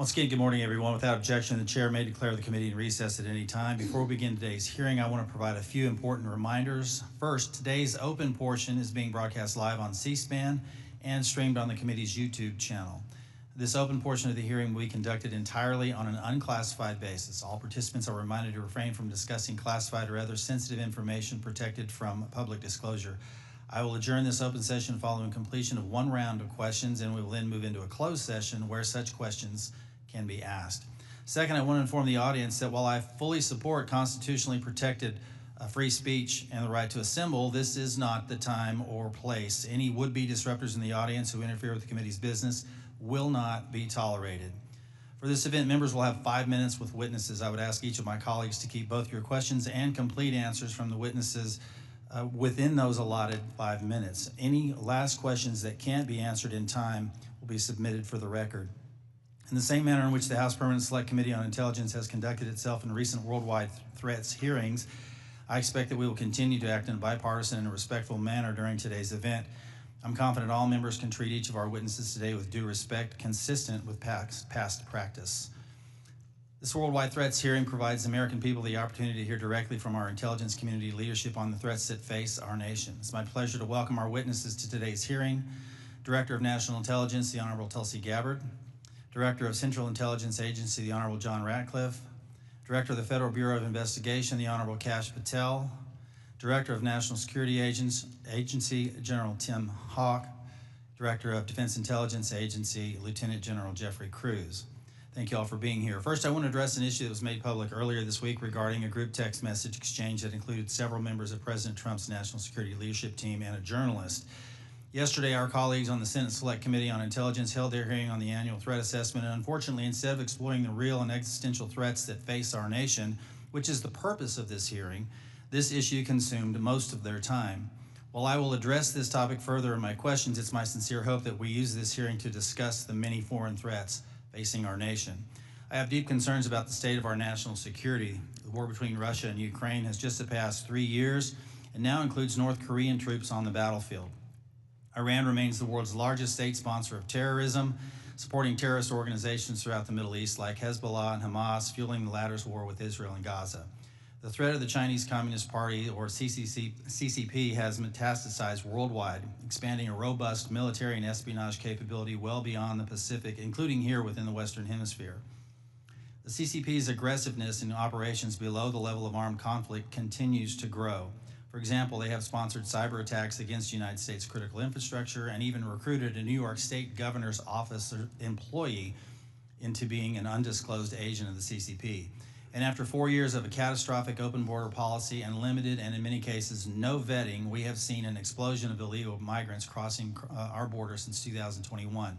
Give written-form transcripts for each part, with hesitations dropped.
Once again, good morning, everyone. Without objection, the chair may declare the committee in recess at any time. Before we begin today's hearing, I want to provide a few important reminders. First, today's open portion is being broadcast live on C-SPAN and streamed on the committee's YouTube channel. This open portion of the hearing will be conducted entirely on an unclassified basis. All participants are reminded to refrain from discussing classified or other sensitive information protected from public disclosure. I will adjourn this open session following completion of one round of questions, and we will then move into a closed session where such questions can be asked. Second, I want to inform the audience that while I fully support constitutionally protected free speech and the right to assemble, this is not the time or place. Any would-be disruptors in the audience who interfere with the committee's business will not be tolerated. For this event, members will have 5 minutes with witnesses. I would ask each of my colleagues to keep both your questions and complete answers from the witnesses within those allotted 5 minutes. Any last questions that can't be answered in time will be submitted for the record. In the same manner in which the House Permanent Select Committee on Intelligence has conducted itself in recent worldwide threats hearings, I expect that we will continue to act in a bipartisan and a respectful manner during today's event. I'm confident all members can treat each of our witnesses today with due respect, consistent with past practice. This worldwide threats hearing provides the American people the opportunity to hear directly from our intelligence community leadership on the threats that face our nation. It's my pleasure to welcome our witnesses to today's hearing. Director of National Intelligence, the Honorable Tulsi Gabbard. Director of Central Intelligence Agency, the Honorable John Ratcliffe. Director of the Federal Bureau of Investigation, the Honorable Kash Patel. Director of National Security Agency, General Tim Hawk. Director of Defense Intelligence Agency, Lieutenant General Jeffrey Cruz. Thank you all for being here. First, I want to address an issue that was made public earlier this week regarding a group text message exchange that included several members of President Trump's national security leadership team and a journalist. Yesterday, our colleagues on the Senate Select Committee on Intelligence held their hearing on the annual threat assessment, and unfortunately, instead of exploring the real and existential threats that face our nation, which is the purpose of this hearing, this issue consumed most of their time. While I will address this topic further in my questions, it's my sincere hope that we use this hearing to discuss the many foreign threats facing our nation. I have deep concerns about the state of our national security. The war between Russia and Ukraine has just surpassed 3 years and now includes North Korean troops on the battlefield. Iran remains the world's largest state sponsor of terrorism, supporting terrorist organizations throughout the Middle East like Hezbollah and Hamas, fueling the latter's war with Israel and Gaza. The threat of the Chinese Communist Party, or CCP, has metastasized worldwide, expanding a robust military and espionage capability well beyond the Pacific, including here within the Western Hemisphere. The CCP's aggressiveness in operations below the level of armed conflict continues to grow. For example, they have sponsored cyber attacks against the United States critical infrastructure and even recruited a New York State governor's office employee into being an undisclosed agent of the CCP. And after 4 years of a catastrophic open border policy and limited and in many cases no vetting, we have seen an explosion of illegal migrants crossing our border since 2021.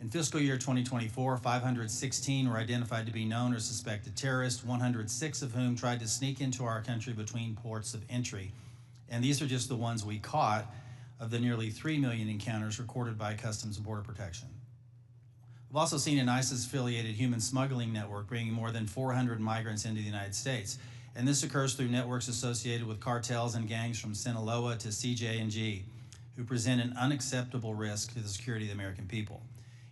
In fiscal year 2024, 516 were identified to be known or suspected terrorists, 106 of whom tried to sneak into our country between ports of entry. And these are just the ones we caught of the nearly 3 million encounters recorded by Customs and Border Protection. We've also seen an ISIS-affiliated human smuggling network bringing more than 400 migrants into the United States. And this occurs through networks associated with cartels and gangs from Sinaloa to CJ&G, who present an unacceptable risk to the security of the American people.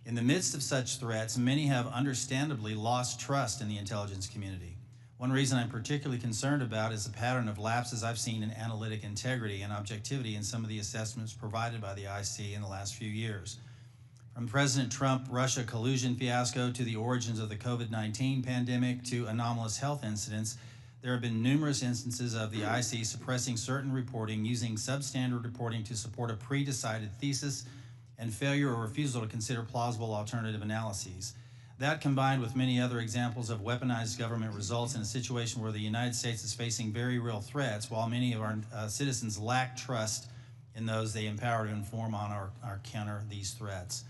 In the midst of such threats, many have understandably lost trust in the intelligence community. One reason I'm particularly concerned about is the pattern of lapses I've seen in analytic integrity and objectivity in some of the assessments provided by the IC in the last few years. From President Trump-Russia collusion fiasco to the origins of the COVID-19 pandemic to anomalous health incidents, there have been numerous instances of the IC suppressing certain reporting, using substandard reporting to support a pre-decided thesis, and failure or refusal to consider plausible alternative analyses. That, combined with many other examples of weaponized government, results in a situation where the United States is facing very real threats, while many of our citizens lack trust in those they empower to inform on or counter these threats.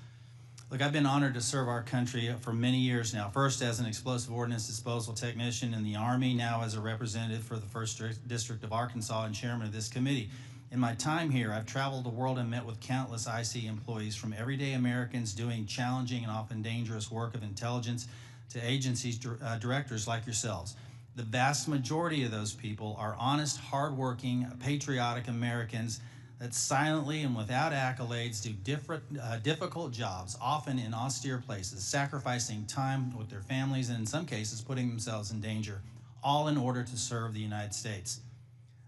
Look, I've been honored to serve our country for many years now, first as an explosive ordnance disposal technician in the Army, now as a representative for the 1st District of Arkansas and chairman of this committee. In my time here, I've traveled the world and met with countless IC employees, from everyday Americans doing challenging and often dangerous work of intelligence to agencies directors like yourselves. The vast majority of those people are honest, hardworking, patriotic Americans that silently and without accolades do difficult jobs, often in austere places, sacrificing time with their families and in some cases putting themselves in danger, all in order to serve the United States.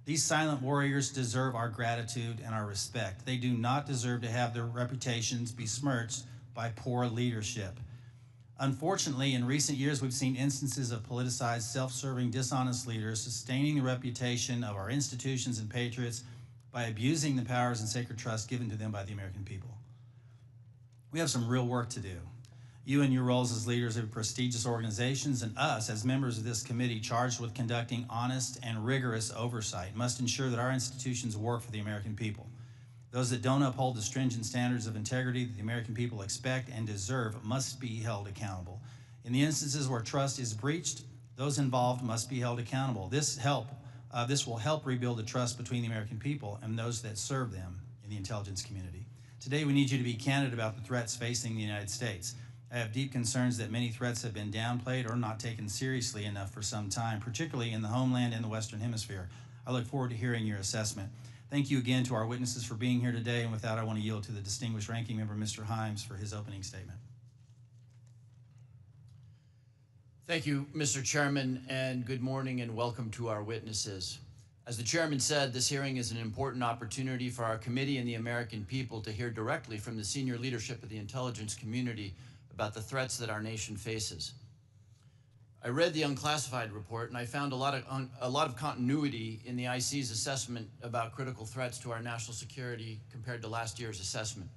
These silent warriors deserve our gratitude and our respect. They do not deserve to have their reputations besmirched by poor leadership. Unfortunately, in recent years, we've seen instances of politicized, self-serving, dishonest leaders sustaining the reputation of our institutions and patriots by abusing the powers and sacred trust given to them by the American people. We have some real work to do. You in your roles as leaders of prestigious organizations and us as members of this committee charged with conducting honest and rigorous oversight must ensure that our institutions work for the American people. Those that don't uphold the stringent standards of integrity that the American people expect and deserve must be held accountable. In the instances where trust is breached, those involved must be held accountable. This will help rebuild the trust between the American people and those that serve them in the intelligence community. Today, we need you to be candid about the threats facing the United States. I have deep concerns that many threats have been downplayed or not taken seriously enough for some time, particularly in the homeland and the Western Hemisphere. I look forward to hearing your assessment. Thank you again to our witnesses for being here today, and with that, I want to yield to the distinguished ranking member, Mr. Himes, for his opening statement. Thank you, Mr. Chairman, and good morning and welcome to our witnesses. As the chairman said, this hearing is an important opportunity for our committee and the American people to hear directly from the senior leadership of the intelligence community about the threats that our nation faces. I read the unclassified report and I found a lot of continuity in the IC's assessment about critical threats to our national security compared to last year's assessment.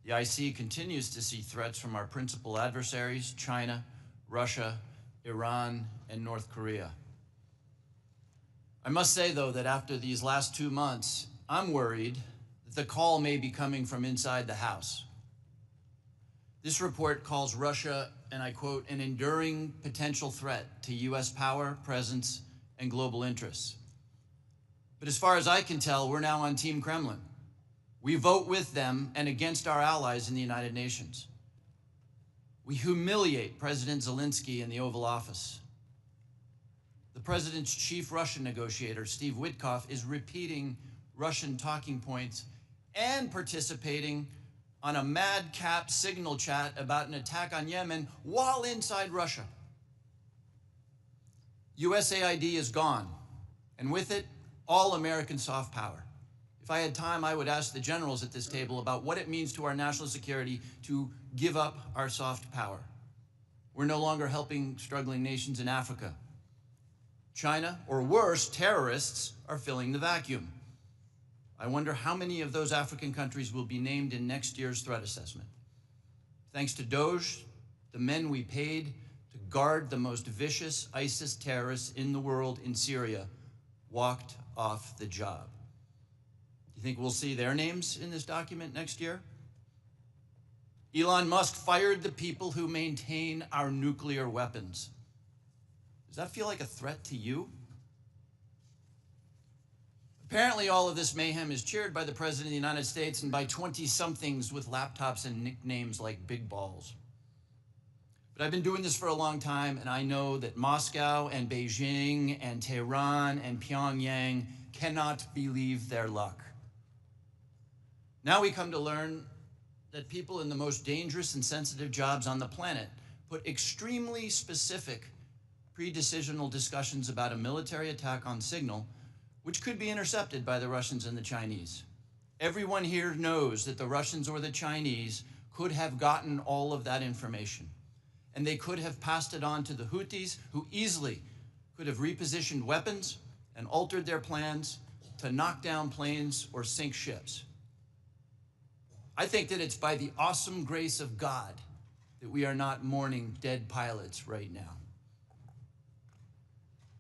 The IC continues to see threats from our principal adversaries, China, Russia, Iran, and North Korea. I must say, though, that after these last 2 months, I'm worried that the call may be coming from inside the House. This report calls Russia, and I quote, an enduring potential threat to U.S. power, presence, and global interests. But as far as I can tell, we're now on Team Kremlin. We vote with them and against our allies in the United Nations. We humiliate President Zelensky in the Oval Office. The president's chief Russian negotiator, Steve Witkoff, is repeating Russian talking points and participating on a madcap signal chat about an attack on Yemen while inside Russia. USAID is gone, and with it, all American soft power. If I had time, I would ask the generals at this table about what it means to our national security to give up our soft power. We're no longer helping struggling nations in Africa. China, or worse, terrorists, are filling the vacuum. I wonder how many of those African countries will be named in next year's threat assessment. Thanks to DOJ, the men we paid to guard the most vicious ISIS terrorists in the world in Syria walked off the job. Do you think we'll see their names in this document next year? Elon Musk fired the people who maintain our nuclear weapons. Does that feel like a threat to you? Apparently, all of this mayhem is cheered by the President of the United States and by 20-somethings with laptops and nicknames like Big Balls. But I've been doing this for a long time, and I know that Moscow and Beijing and Tehran and Pyongyang cannot believe their luck. Now we come to learn that people in the most dangerous and sensitive jobs on the planet put extremely specific pre-decisional discussions about a military attack on signal, which could be intercepted by the Russians and the Chinese. Everyone here knows that the Russians or the Chinese could have gotten all of that information, and they could have passed it on to the Houthis, who easily could have repositioned weapons and altered their plans to knock down planes or sink ships. I think that it's by the awesome grace of God that we are not mourning dead pilots right now.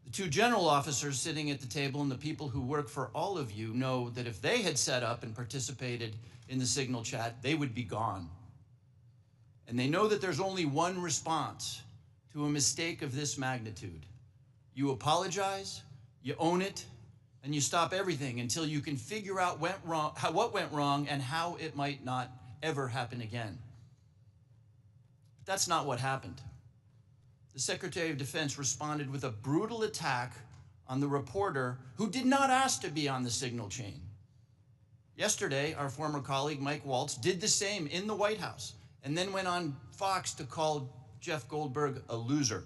The two general officers sitting at the table and the people who work for all of you know that if they had set up and participated in the signal chat, they would be gone. And they know that there's only one response to a mistake of this magnitude. You apologize, you own it, and you stop everything until you can figure out what went wrong and how it might not ever happen again. But that's not what happened. The Secretary of Defense responded with a brutal attack on the reporter who did not ask to be on the signal chain. Yesterday, our former colleague Mike Waltz did the same in the White House and then went on Fox to call Jeff Goldberg a loser.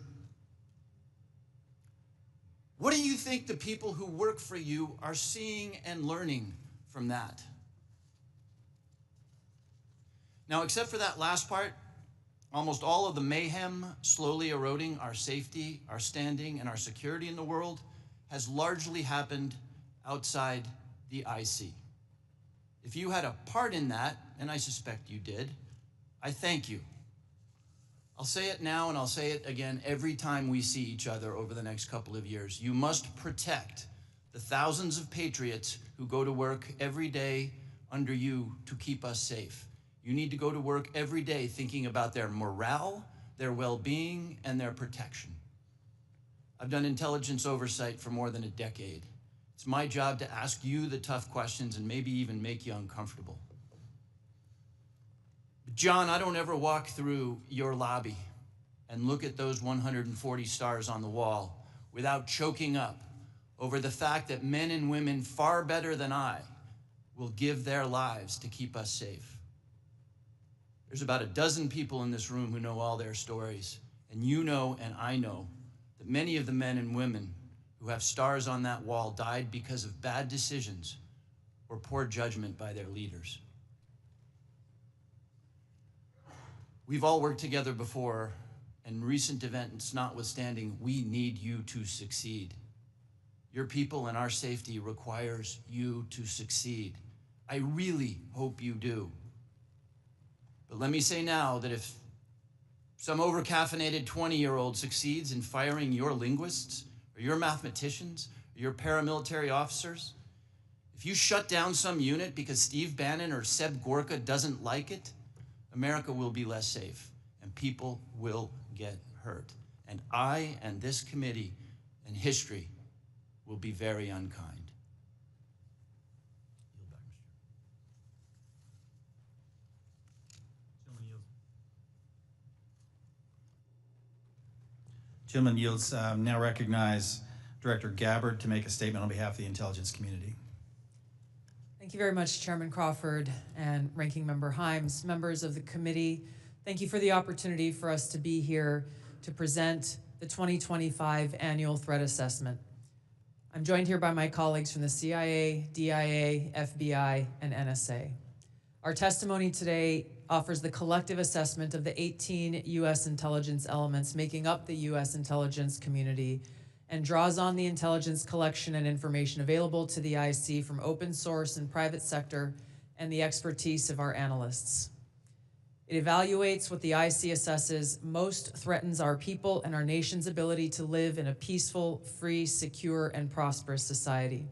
What do you think the people who work for you are seeing and learning from that? Now, except for that last part, almost all of the mayhem slowly eroding our safety, our standing, and our security in the world has largely happened outside the IC. If you had a part in that, and I suspect you did, I thank you. I'll say it now and I'll say it again every time we see each other over the next couple of years. You must protect the thousands of patriots who go to work every day under you to keep us safe. You need to go to work every day thinking about their morale, their well-being, and their protection. I've done intelligence oversight for more than a decade. It's my job to ask you the tough questions and maybe even make you uncomfortable. But John, I don't ever walk through your lobby and look at those 140 stars on the wall without choking up over the fact that men and women far better than I will give their lives to keep us safe. There's about a dozen people in this room who know all their stories, and you know and I know that many of the men and women who have stars on that wall died because of bad decisions or poor judgment by their leaders. We've all worked together before, and recent events notwithstanding, we need you to succeed. Your people and our safety requires you to succeed. I really hope you do. But let me say now that if some over-caffeinated 20-year-old succeeds in firing your linguists, or your mathematicians, or your paramilitary officers, if you shut down some unit because Steve Bannon or Seb Gorka doesn't like it, America will be less safe, and people will get hurt. And I and this committee and history will be very unkind. Gentleman yields. Now recognize Director Gabbard to make a statement on behalf of the intelligence community. Thank you very much, Chairman Crawford and Ranking Member Himes, members of the committee. Thank you for the opportunity for us to be here to present the 2025 Annual Threat Assessment. I'm joined here by my colleagues from the CIA, DIA, FBI, and NSA. Our testimony today offers the collective assessment of the 18 U.S. intelligence elements making up the U.S. intelligence community and draws on the intelligence collection and information available to the IC from open source and private sector and the expertise of our analysts. It evaluates what the IC assesses most threatens our people and our nation's ability to live in a peaceful, free, secure, and prosperous society.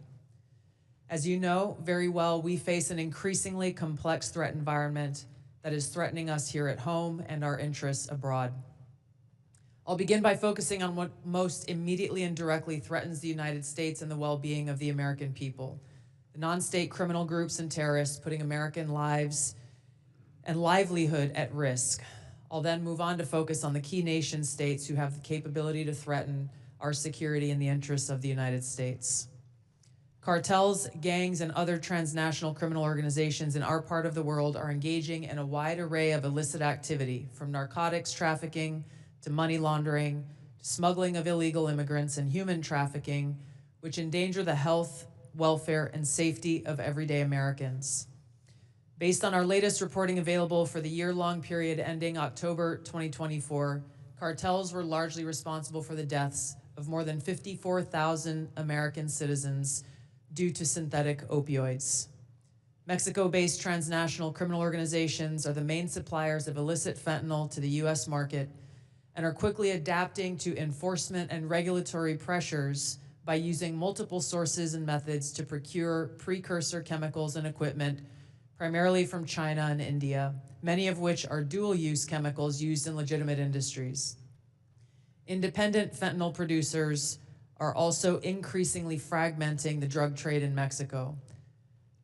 As you know very well, we face an increasingly complex threat environment that is threatening us here at home and our interests abroad. I'll begin by focusing on what most immediately and directly threatens the United States and the well-being of the American people: the non-state criminal groups and terrorists putting American lives and livelihood at risk. I'll then move on to focus on the key nation states who have the capability to threaten our security and the interests of the United States. Cartels, gangs, and other transnational criminal organizations in our part of the world are engaging in a wide array of illicit activity, from narcotics trafficking to money laundering, to smuggling of illegal immigrants and human trafficking, which endanger the health, welfare, and safety of everyday Americans. Based on our latest reporting available for the year-long period ending October 2024, cartels were largely responsible for the deaths of more than 54,000 American citizens due to synthetic opioids. Mexico-based transnational criminal organizations are the main suppliers of illicit fentanyl to the U.S. market and are quickly adapting to enforcement and regulatory pressures by using multiple sources and methods to procure precursor chemicals and equipment, primarily from China and India, many of which are dual-use chemicals used in legitimate industries. Independent fentanyl producers are also increasingly fragmenting the drug trade in Mexico.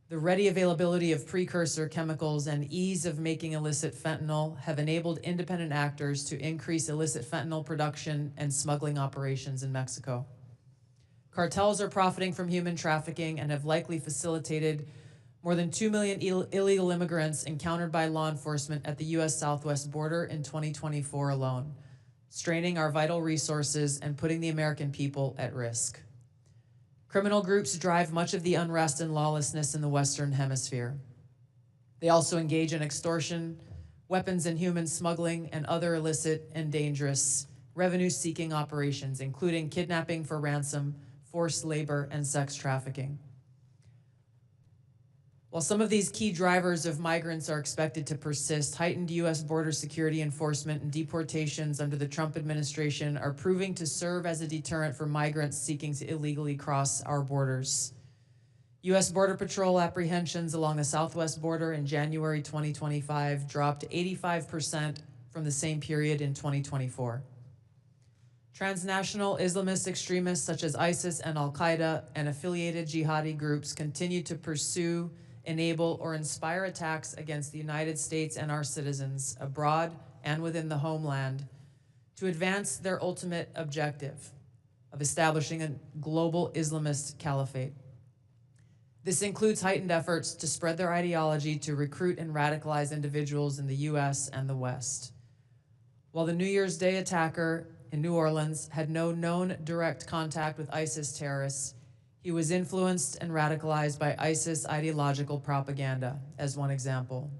The ready availability of precursor chemicals and ease of making illicit fentanyl have enabled independent actors to increase illicit fentanyl production and smuggling operations in Mexico. Cartels are profiting from human trafficking and have likely facilitated More than 2 million illegal immigrants encountered by law enforcement at the U.S. southwest border in 2024 alone, straining our vital resources and putting the American people at risk. Criminal groups drive much of the unrest and lawlessness in the Western Hemisphere. They also engage in extortion, weapons and human smuggling, and other illicit and dangerous revenue-seeking operations, including kidnapping for ransom, forced labor, and sex trafficking. While some of these key drivers of migrants are expected to persist, heightened U.S. border security enforcement and deportations under the Trump administration are proving to serve as a deterrent for migrants seeking to illegally cross our borders. U.S. Border Patrol apprehensions along the southwest border in January 2025 dropped 85% from the same period in 2024. Transnational Islamist extremists such as ISIS and Al-Qaeda and affiliated jihadi groups continue to pursue, enable, or inspire attacks against the United States and our citizens abroad and within the homeland to advance their ultimate objective of establishing a global Islamist caliphate. This includes heightened efforts to spread their ideology to recruit and radicalize individuals in the U.S. and the West. While the New Year's Day attacker in New Orleans had no known direct contact with ISIS terrorists, he was influenced and radicalized by ISIS ideological propaganda, as one example.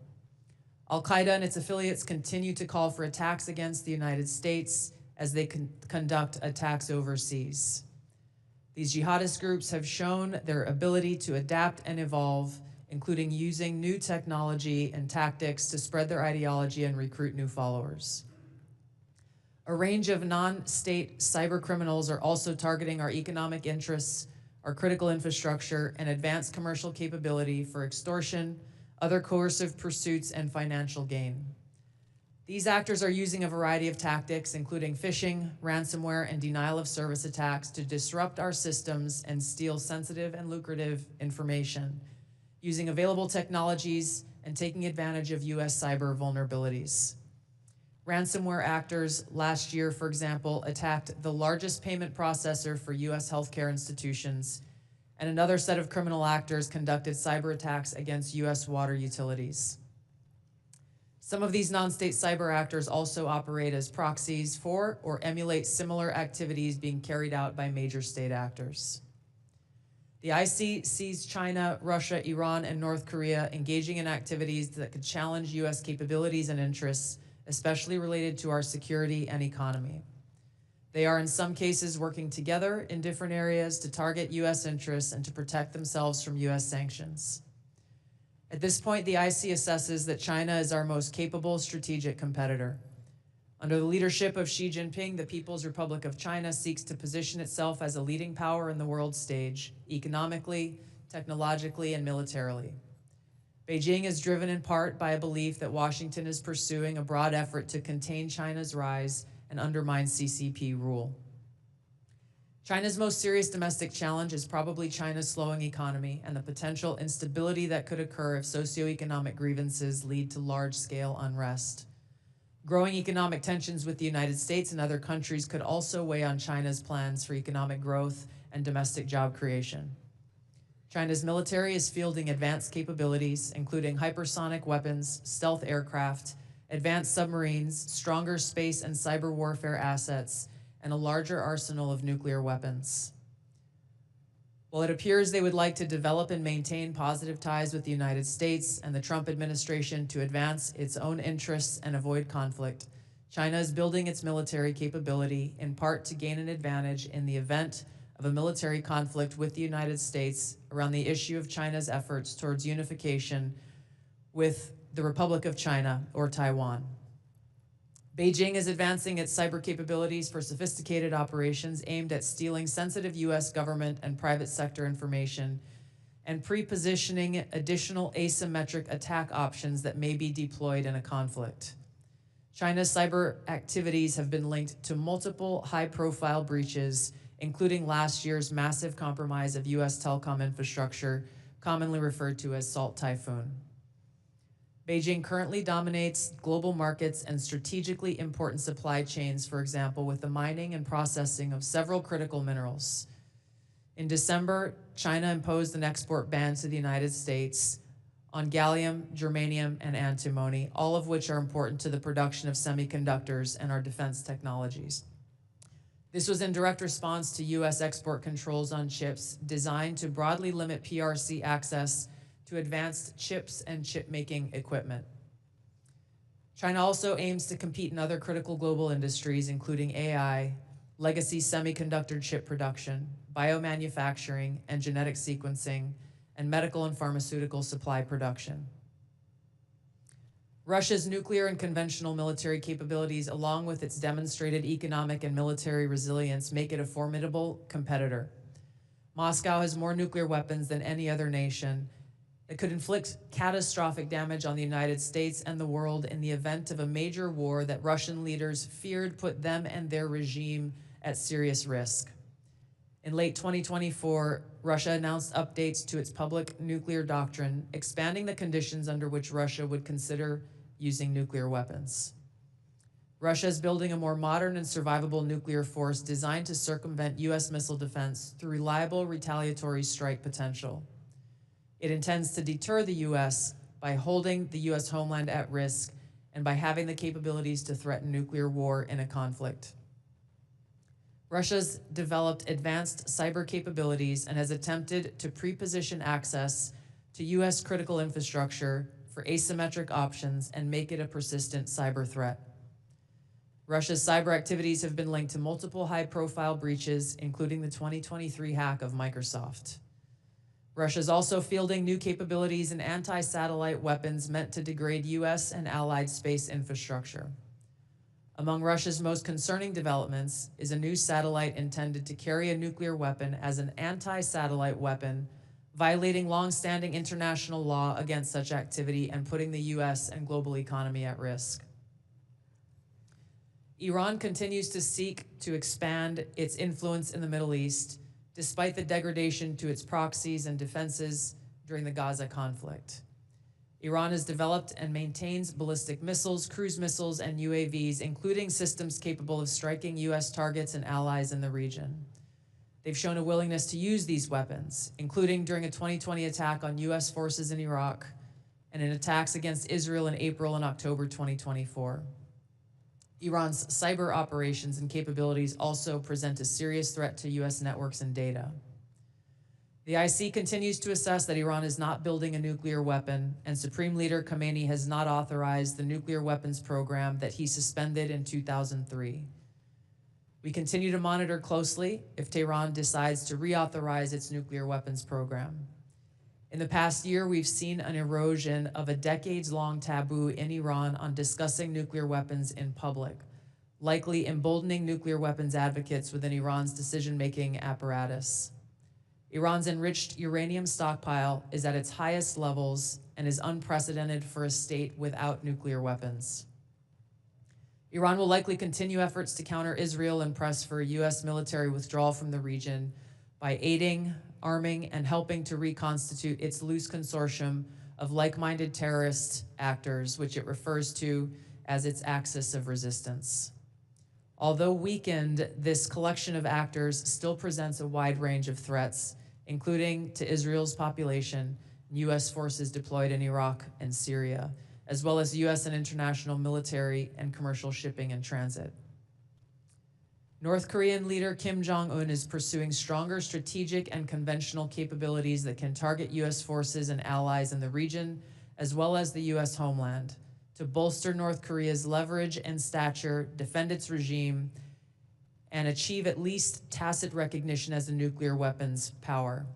Al-Qaeda and its affiliates continue to call for attacks against the United States as they conduct attacks overseas. These jihadist groups have shown their ability to adapt and evolve, including using new technology and tactics to spread their ideology and recruit new followers. A range of non-state cyber criminals are also targeting our economic interests, our critical infrastructure, and advanced commercial capability for extortion, other coercive pursuits, and financial gain. These actors are using a variety of tactics, including phishing, ransomware, and denial of service attacks to disrupt our systems and steal sensitive and lucrative information, using available technologies and taking advantage of U.S. cyber vulnerabilities. Ransomware actors last year, for example, attacked the largest payment processor for U.S. healthcare institutions, and another set of criminal actors conducted cyber attacks against U.S. water utilities. Some of these non-state cyber actors also operate as proxies for or emulate similar activities being carried out by major state actors. The IC sees China, Russia, Iran, and North Korea engaging in activities that could challenge U.S. capabilities and interests, especially related to our security and economy. They are in some cases working together in different areas to target U.S. interests and to protect themselves from U.S. sanctions. At this point, the IC assesses that China is our most capable strategic competitor. Under the leadership of Xi Jinping, the People's Republic of China seeks to position itself as a leading power in the world stage, economically, technologically, and militarily. Beijing is driven in part by a belief that Washington is pursuing a broad effort to contain China's rise and undermine CCP rule. China's most serious domestic challenge is probably China's slowing economy and the potential instability that could occur if socioeconomic grievances lead to large-scale unrest. Growing economic tensions with the United States and other countries could also weigh on China's plans for economic growth and domestic job creation. China's military is fielding advanced capabilities, including hypersonic weapons, stealth aircraft, advanced submarines, stronger space and cyber warfare assets, and a larger arsenal of nuclear weapons. While it appears they would like to develop and maintain positive ties with the United States and the Trump administration to advance its own interests and avoid conflict, China is building its military capability in part to gain an advantage in the event of a military conflict with the United States around the issue of China's efforts towards unification with the Republic of China or Taiwan. Beijing is advancing its cyber capabilities for sophisticated operations aimed at stealing sensitive U.S. government and private sector information and pre-positioning additional asymmetric attack options that may be deployed in a conflict. China's cyber activities have been linked to multiple high-profile breaches, including last year's massive compromise of U.S. telecom infrastructure, commonly referred to as Salt Typhoon. Beijing currently dominates global markets and strategically important supply chains, for example, with the mining and processing of several critical minerals. In December, China imposed an export ban to the United States on gallium, germanium, and antimony, all of which are important to the production of semiconductors and our defense technologies. This was in direct response to U.S. export controls on chips designed to broadly limit PRC access to advanced chips and chip-making equipment. China also aims to compete in other critical global industries, including AI, legacy semiconductor chip production, biomanufacturing and genetic sequencing, and medical and pharmaceutical supply production. Russia's nuclear and conventional military capabilities, along with its demonstrated economic and military resilience, make it a formidable competitor. Moscow has more nuclear weapons than any other nation that could inflict catastrophic damage on the United States and the world in the event of a major war that Russian leaders feared put them and their regime at serious risk. In late 2024, Russia announced updates to its public nuclear doctrine, expanding the conditions under which Russia would consider using nuclear weapons. Russia is building a more modern and survivable nuclear force designed to circumvent U.S. missile defense through reliable retaliatory strike potential. It intends to deter the U.S. by holding the U.S. homeland at risk and by having the capabilities to threaten nuclear war in a conflict. Russia's developed advanced cyber capabilities and has attempted to pre-position access to U.S. critical infrastructure for asymmetric options and make it a persistent cyber threat. Russia's cyber activities have been linked to multiple high-profile breaches, including the 2023 hack of Microsoft. Russia is also fielding new capabilities in anti-satellite weapons meant to degrade U.S. and allied space infrastructure. Among Russia's most concerning developments is a new satellite intended to carry a nuclear weapon as an anti-satellite weapon, violating long-standing international law against such activity and putting the U.S. and global economy at risk. Iran continues to seek to expand its influence in the Middle East, despite the degradation to its proxies and defenses during the Gaza conflict. Iran has developed and maintains ballistic missiles, cruise missiles, and UAVs, including systems capable of striking U.S. targets and allies in the region. They've shown a willingness to use these weapons, including during a 2020 attack on U.S. forces in Iraq and in attacks against Israel in April and October 2024. Iran's cyber operations and capabilities also present a serious threat to U.S. networks and data. The IC continues to assess that Iran is not building a nuclear weapon, and Supreme Leader Khamenei has not authorized the nuclear weapons program that he suspended in 2003. We continue to monitor closely if Tehran decides to reauthorize its nuclear weapons program. In the past year, we've seen an erosion of a decades-long taboo in Iran on discussing nuclear weapons in public, likely emboldening nuclear weapons advocates within Iran's decision-making apparatus. Iran's enriched uranium stockpile is at its highest levels and is unprecedented for a state without nuclear weapons. Iran will likely continue efforts to counter Israel and press for a U.S. military withdrawal from the region by aiding, arming, and helping to reconstitute its loose consortium of like-minded terrorist actors, which it refers to as its axis of resistance. Although weakened, this collection of actors still presents a wide range of threats, including to Israel's population, U.S. forces deployed in Iraq and Syria, as well as U.S. and international military and commercial shipping and transit. North Korean leader Kim Jong-un is pursuing stronger strategic and conventional capabilities that can target U.S. forces and allies in the region, as well as the U.S. homeland, to bolster North Korea's leverage and stature, defend its regime, and achieve at least tacit recognition as a nuclear weapons power.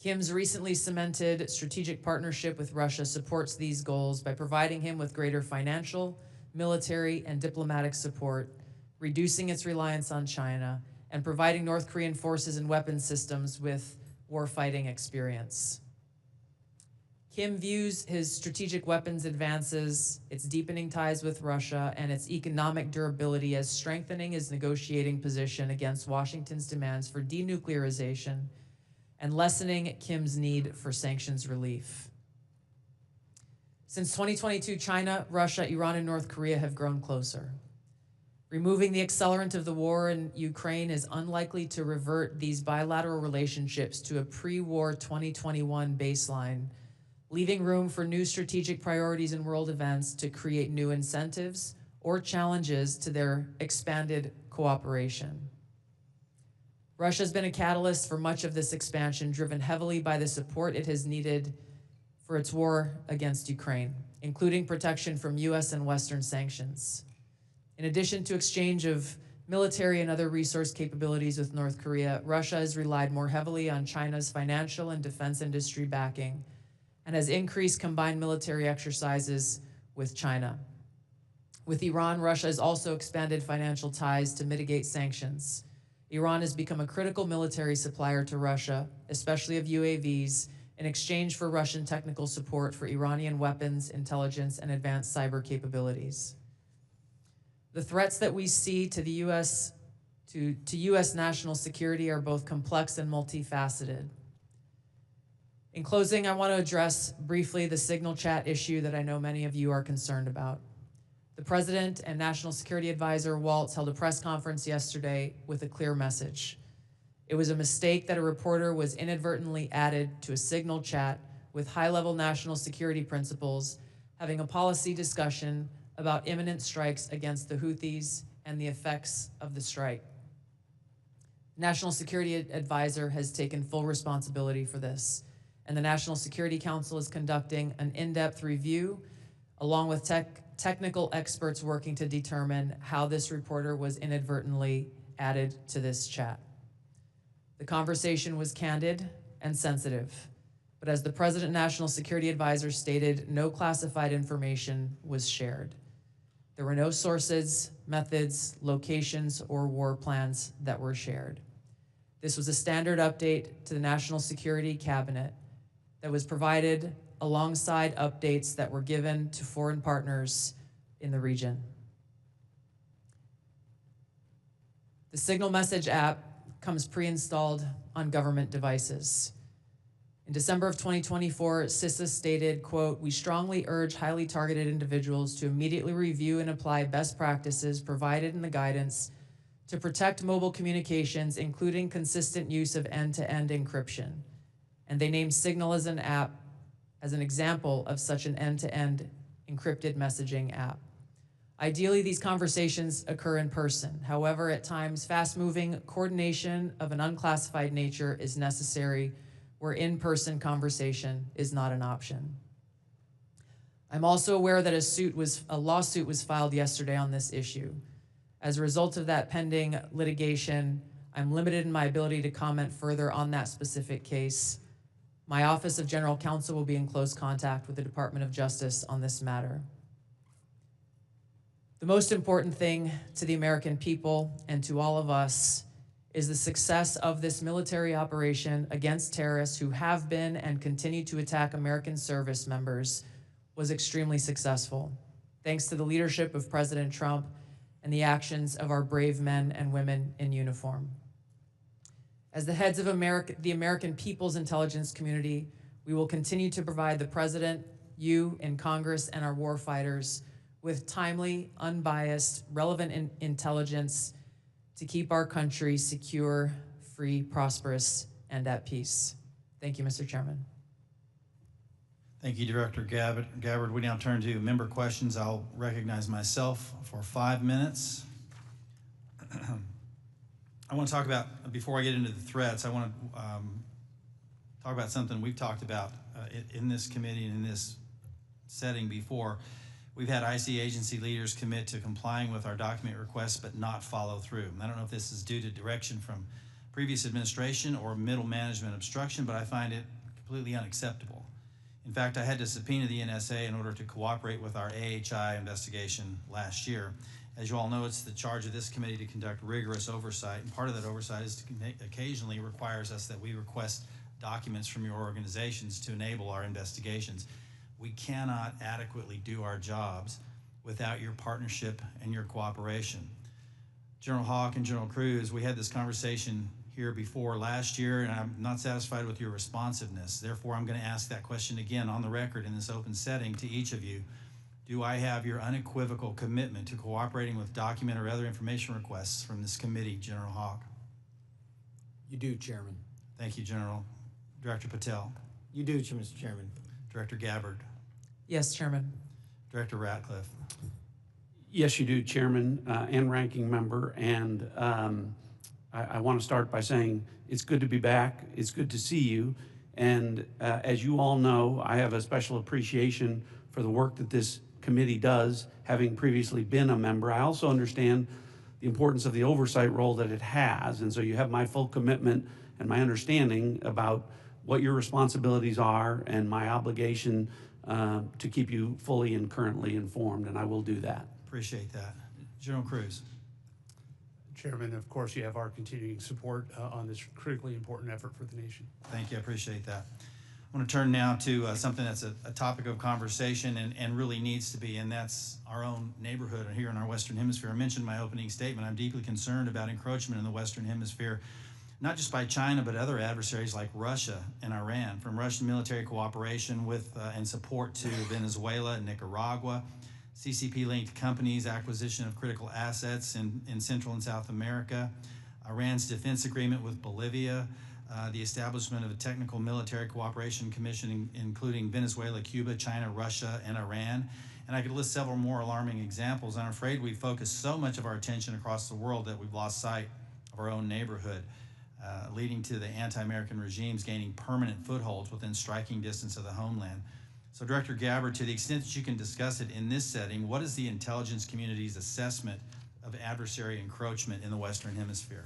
Kim's recently cemented strategic partnership with Russia supports these goals by providing him with greater financial, military, and diplomatic support, reducing its reliance on China, and providing North Korean forces and weapons systems with warfighting experience. Kim views his strategic weapons advances, its deepening ties with Russia, and its economic durability as strengthening his negotiating position against Washington's demands for denuclearization and lessening Kim's need for sanctions relief. Since 2022, China, Russia, Iran, and North Korea have grown closer. Removing the accelerant of the war in Ukraine is unlikely to revert these bilateral relationships to a pre-war 2021 baseline, leaving room for new strategic priorities and world events to create new incentives or challenges to their expanded cooperation. Russia has been a catalyst for much of this expansion, driven heavily by the support it has needed for its war against Ukraine, including protection from US and Western sanctions. In addition to exchange of military and other resource capabilities with North Korea, Russia has relied more heavily on China's financial and defense industry backing and has increased combined military exercises with China. With Iran, Russia has also expanded financial ties to mitigate sanctions. Iran has become a critical military supplier to Russia, especially of UAVs, in exchange for Russian technical support for Iranian weapons, intelligence, and advanced cyber capabilities. The threats that we see to the U.S. to U.S. national security are both complex and multifaceted. In closing, I want to address briefly the signal chat issue that I know many of you are concerned about. The President and National Security Advisor Waltz held a press conference yesterday with a clear message. It was a mistake that a reporter was inadvertently added to a signal chat with high-level national security principals having a policy discussion about imminent strikes against the Houthis and the effects of the strike. National Security Advisor has taken full responsibility for this, and the National Security Council is conducting an in-depth review along with technical experts working to determine how this reporter was inadvertently added to this chat. The conversation was candid and sensitive, but as the President National Security Advisor stated, no classified information was shared. There were no sources, methods, locations, or war plans that were shared. This was a standard update to the National Security Cabinet that was provided alongside updates that were given to foreign partners in the region. The Signal Message app comes pre-installed on government devices. In December of 2024, CISA stated, quote, "We strongly urge highly targeted individuals to immediately review and apply best practices provided in the guidance to protect mobile communications, including consistent use of end-to-end encryption." And they named Signal as an app as an example of such an end-to-end encrypted messaging app. Ideally, these conversations occur in person. However, at times, fast-moving coordination of an unclassified nature is necessary where in-person conversation is not an option. I'm also aware that a lawsuit was filed yesterday on this issue. As a result of that pending litigation, I'm limited in my ability to comment further on that specific case. My Office of General Counsel will be in close contact with the Department of Justice on this matter. The most important thing to the American people and to all of us is the success of this military operation against terrorists who have been and continue to attack American service members was extremely successful, thanks to the leadership of President Trump and the actions of our brave men and women in uniform. As the heads of the American people's intelligence community, we will continue to provide the President, you in Congress, and our warfighters with timely, unbiased, relevant intelligence to keep our country secure, free, prosperous, and at peace. Thank you, Mr. Chairman. Thank you, Director Gabbard. We now turn to member questions. I'll recognize myself for 5 minutes. I want to talk about, before I get into the threats, I want to talk about something we've talked about in this committee and in this setting before. We've had IC agency leaders commit to complying with our document requests but not follow through. I don't know if this is due to direction from previous administration or middle management obstruction, but I find it completely unacceptable. In fact, I had to subpoena the NSA in order to cooperate with our AHI investigation last year. As you all know, it's the charge of this committee to conduct rigorous oversight, and part of that oversight is occasionally requires us that we request documents from your organizations to enable our investigations. We cannot adequately do our jobs without your partnership and your cooperation. General Hawk and General Cruz, we had this conversation here before last year, and I'm not satisfied with your responsiveness. Therefore, I'm going to ask that question again on the record in this open setting to each of you. Do I have your unequivocal commitment to cooperating with document or other information requests from this committee, General Hawk? You do, Chairman. Thank you, General. Director Patel. You do, Mr. Chairman. Director Gabbard, Yes, Chairman. Director Ratcliffe. Yes, you do, Chairman and Ranking Member. And I want to start by saying it's good to be back. It's good to see you. And as you all know, I have a special appreciation for the work that this committee does, having previously been a member. I also understand the importance of the oversight role that it has. And so you have my full commitment and my understanding about what your responsibilities are and my obligation to keep you fully and currently informed, and I will do that. Appreciate that. General Cruz. Chairman, of course, you have our continuing support on this critically important effort for the nation. Thank you, I appreciate that. I want to turn now to something that's a topic of conversation and really needs to be, and that's our own neighborhood here in our Western Hemisphere. I mentioned in my opening statement, I'm deeply concerned about encroachment in the Western Hemisphere, not just by China, but other adversaries like Russia and Iran, from Russian military cooperation with and support to Venezuela and Nicaragua, CCP-linked companies, acquisition of critical assets in Central and South America, Iran's defense agreement with Bolivia, the establishment of a technical military cooperation commission, including Venezuela, Cuba, China, Russia, and Iran. And I could list several more alarming examples. I'm afraid we focus so much of our attention across the world that we've lost sight of our own neighborhood, leading to the anti-American regimes gaining permanent footholds within striking distance of the homeland. So Director Gabbard, to the extent that you can discuss it in this setting, what is the intelligence community's assessment of adversary encroachment in the Western Hemisphere?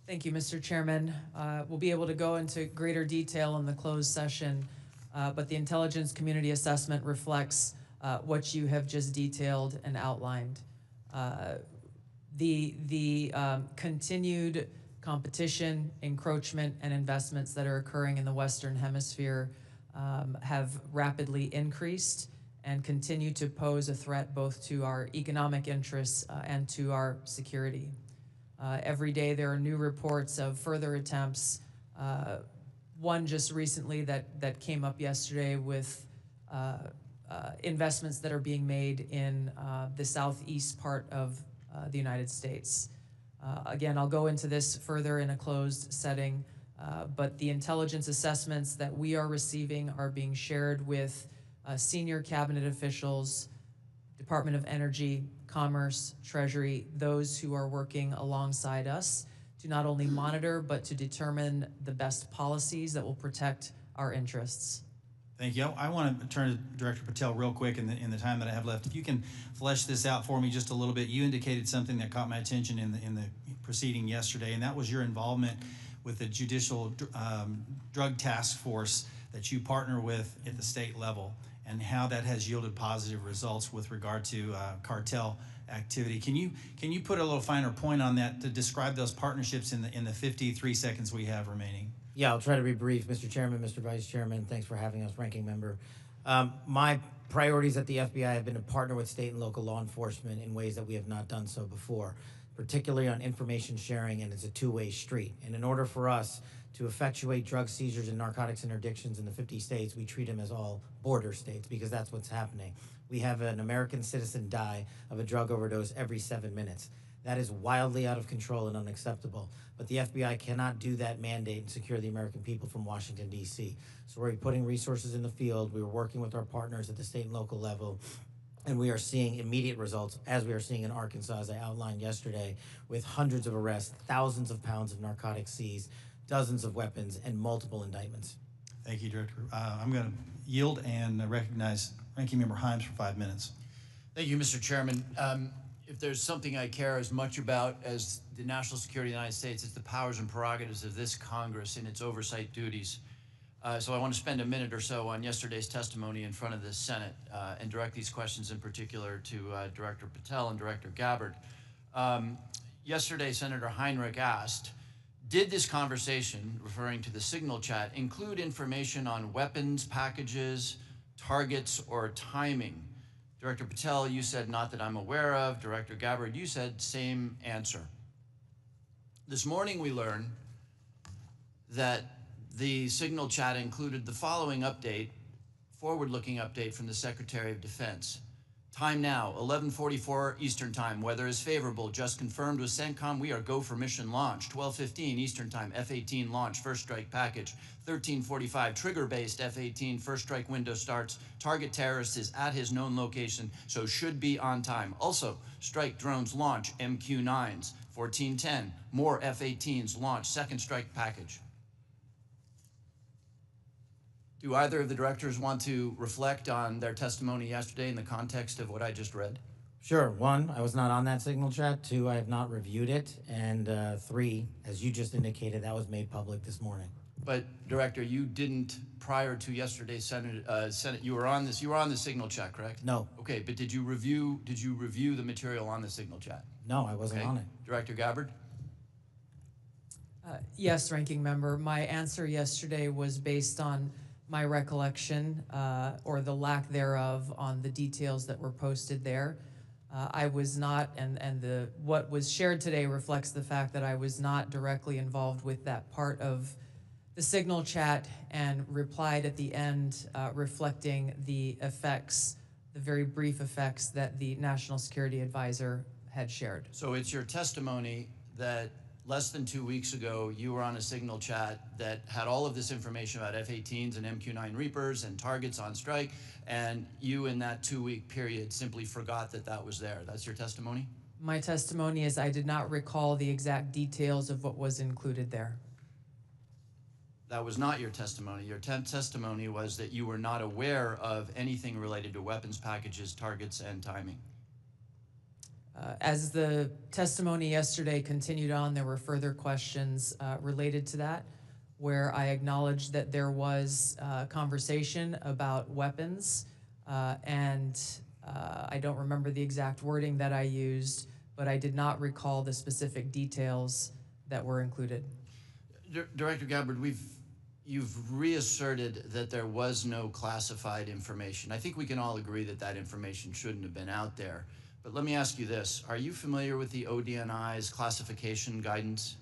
Thank you, Mr. Chairman. We'll be able to go into greater detail in the closed session, but the intelligence community assessment reflects what you have just detailed and outlined. The continued competition, encroachment, and investments that are occurring in the Western Hemisphere have rapidly increased and continue to pose a threat both to our economic interests and to our security. Every day there are new reports of further attempts. One just recently that came up yesterday with investments that are being made in the southeast part of the United States. Again, I'll go into this further in a closed setting, but the intelligence assessments that we are receiving are being shared with senior cabinet officials, Department of Energy, Commerce, Treasury, those who are working alongside us to not only monitor, but to determine the best policies that will protect our interests. Thank you. I want to turn to Director Patel real quick in the time that I have left. If you can flesh this out for me just a little bit. You indicated something that caught my attention in the proceeding yesterday, and that was your involvement with the Judicial Drug Task Force that you partner with at the state level, and how that has yielded positive results with regard to cartel activity. Can you put a little finer point on that to describe those partnerships in the 53 seconds we have remaining? Yeah, I'll try to be brief. Mr. Chairman, Mr. Vice Chairman, thanks for having us, Ranking Member. My priorities at the FBI have been to partner with state and local law enforcement in ways that we have not done so before, particularly on information sharing, and it's a two-way street. And in order for us to effectuate drug seizures and narcotics interdictions in the 50 states, we treat them as all border states, because that's what's happening. We have an American citizen die of a drug overdose every 7 minutes. That is wildly out of control and unacceptable. But the FBI cannot do that mandate and secure the American people from Washington, D.C. So we're putting resources in the field. We're working with our partners at the state and local level, and we are seeing immediate results, as we are seeing in Arkansas, as I outlined yesterday, with hundreds of arrests, thousands of pounds of narcotics seized, dozens of weapons, and multiple indictments. Thank you, Director. I'm going to yield and recognize Ranking Member Himes for 5 minutes. Thank you, Mr. Chairman. If there's something I care as much about as the national security of the United States, it's the powers and prerogatives of this Congress and its oversight duties. So I want to spend a minute or so on yesterday's testimony in front of the Senate and direct these questions in particular to Director Patel and Director Gabbard. Yesterday, Senator Heinrich asked, did this conversation, referring to the signal chat, include information on weapons, packages, targets, or timing? Director Patel, you said not that I'm aware of. Director Gabbard, you said same answer. This morning we learned that the signal chat included the following update, forward-looking update from the Secretary of Defense. Time now, 11:44 Eastern Time. Weather is favorable. Just confirmed with CENTCOM. We are go for mission launch. 12:15 Eastern Time. F-18 launch. First strike package. 13:45 trigger-based F-18 first strike window starts. Target terrorist is at his known location, so should be on time. Also, strike drones launch. MQ-9s. 14:10. More F-18s launch. Second strike package. Do either of the directors want to reflect on their testimony yesterday in the context of what I just read? Sure. One, I was not on that signal chat. Two, I have not reviewed it. And three, as you just indicated, that was made public this morning. But Director, you didn't prior to yesterday's Senate. You were on this. You were on the signal chat, correct? No. Okay, but did you review the material on the signal chat? No, I wasn't on it. Director Gabbard? Yes, Ranking Member. My answer yesterday was based on my recollection, or the lack thereof, on the details that were posted there. I was not, and what was shared today reflects the fact that I was not directly involved with that part of the signal chat, and replied at the end reflecting the effects, the very brief effects that the National Security Advisor had shared. So it's your testimony that less than 2 weeks ago, you were on a signal chat that had all of this information about F-18s and MQ-9 Reapers and targets on strike, and you in that 2-week period simply forgot that that was there. That's your testimony? My testimony is I did not recall the exact details of what was included there. That was not your testimony. Your testimony was that you were not aware of anything related to weapons packages, targets, and timing. As the testimony yesterday continued on, there were further questions related to that, where I acknowledged that there was conversation about weapons, and I don't remember the exact wording that I used, but I did not recall the specific details that were included. Director Gabbard, you've reasserted that there was no classified information. I think we can all agree that that information shouldn't have been out there. But let me ask you this. Are you familiar with the ODNI's classification guidance?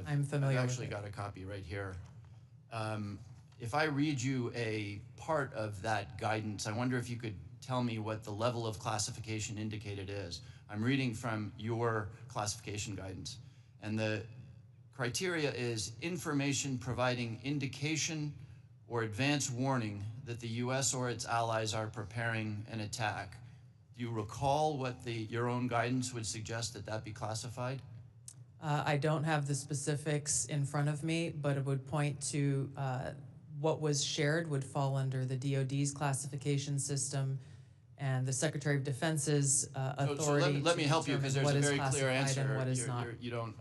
I'm familiar with it. I've actually got a copy right here. If I read you a part of that guidance, I wonder if you could tell me what the level of classification indicated is. I'm reading from your classification guidance. And the criteria is information providing indication or advance warning that the U.S. or its allies are preparing an attack. Do you recall what your own guidance would suggest that be classified? I don't have the specifics in front of me, but it would point to what was shared would fall under the DoD's classification system and the Secretary of Defense's authority. So let me help you, because there's a very clear answer. And what is not.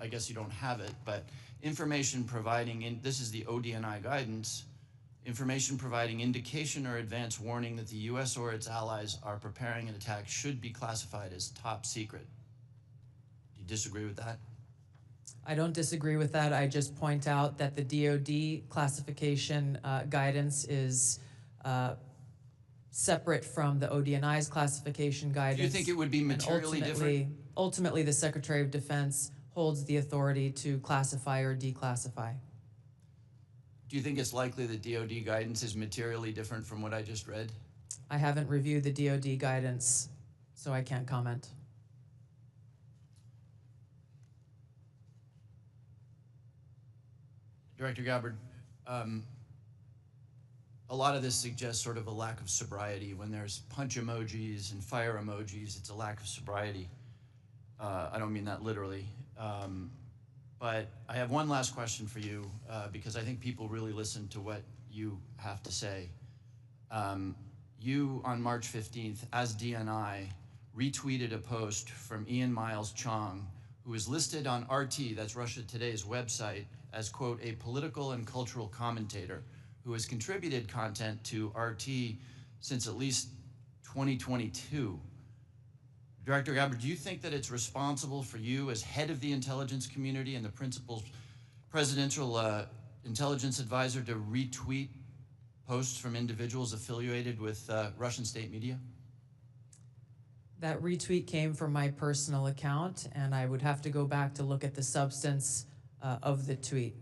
I guess you don't have it, but information providing, this is the ODNI guidance, information providing indication or advance warning that the U.S. or its allies are preparing an attack should be classified as top secret. Do you disagree with that? I don't disagree with that. I just point out that the DoD classification guidance is separate from the ODNI's classification guidance. Do you think it would be materially different? Ultimately, the Secretary of Defense holds the authority to classify or declassify. Do you think it's likely that DoD guidance is materially different from what I just read? I haven't reviewed the DoD guidance, so I can't comment. Director Gabbard, a lot of this suggests sort of a lack of sobriety. When there's punch emojis and fire emojis, it's a lack of sobriety. I don't mean that literally. But I have one last question for you, because I think people really listen to what you have to say. You, on March 15th, as DNI, retweeted a post from Ian Miles Chong, who is listed on RT, that's Russia Today's website, as, quote, a political and cultural commentator who has contributed content to RT since at least 2022. Director Gabbard, do you think that it's responsible for you as head of the intelligence community and the principal presidential intelligence advisor to retweet posts from individuals affiliated with Russian state media? That retweet came from my personal account, and I would have to go back to look at the substance of the tweet.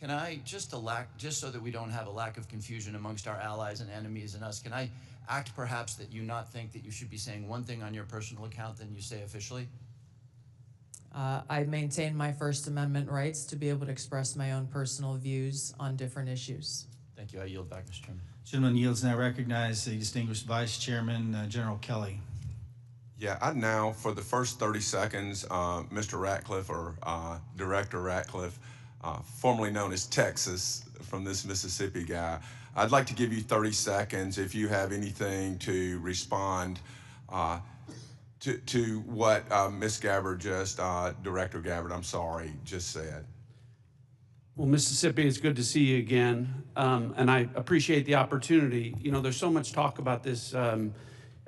Can I, just so that we don't have a lack of confusion amongst our allies and enemies and us, can I act perhaps that you not think that you should be saying one thing on your personal account than you say officially? I maintain my First Amendment rights to be able to express my own personal views on different issues. Thank you. I yield back, Mr. Chairman. Gentleman yields now recognize the distinguished Vice Chairman, General Kelly. Yeah, I now, for the first 30 seconds, Mr. Ratcliffe, or Director Ratcliffe, formerly known as Texas, from this Mississippi guy, I'd like to give you 30 seconds if you have anything to respond to what Ms. Gabbard Director Gabbard, I'm sorry, just said. Well, Mississippi, it's good to see you again, and I appreciate the opportunity. You know, there's so much talk about this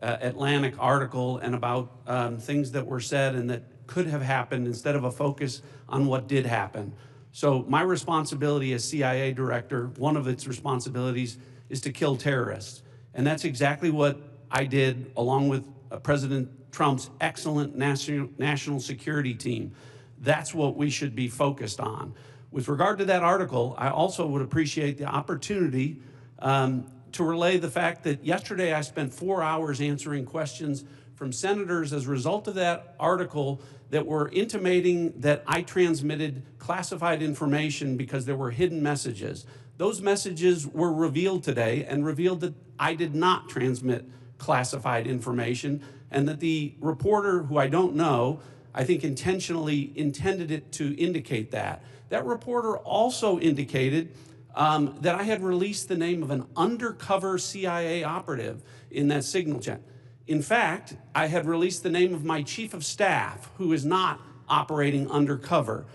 Atlantic article and about things that were said and that could have happened instead of a focus on what did happen. So my responsibility as CIA director, one of its responsibilities is to kill terrorists. And that's exactly what I did along with President Trump's excellent national security team. That's what we should be focused on. With regard to that article, I also would appreciate the opportunity to relay the fact that yesterday I spent 4 hours answering questions from senators as a result of that article that were intimating that I transmitted classified information because there were hidden messages. Those messages were revealed today and revealed that I did not transmit classified information, and that the reporter, who I don't know, I think intentionally intended it to indicate that. That reporter also indicated that I had released the name of an undercover CIA operative in that signal chat. In fact, I had released the name of my chief of staff, who is not operating undercover.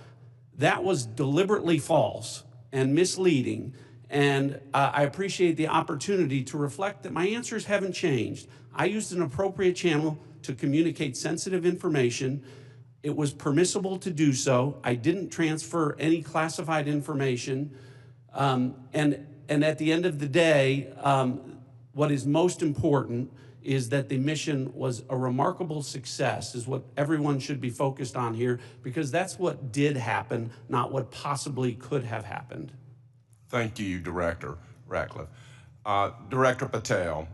That was deliberately false and misleading, and I appreciate the opportunity to reflect that my answers haven't changed. I used an appropriate channel to communicate sensitive information. It was permissible to do so. I didn't transfer any classified information. And at the end of the day, what is most important is that the mission was a remarkable success, is what everyone should be focused on here, because that's what did happen, not what possibly could have happened. Thank you, Director Ratcliffe. Director Patel,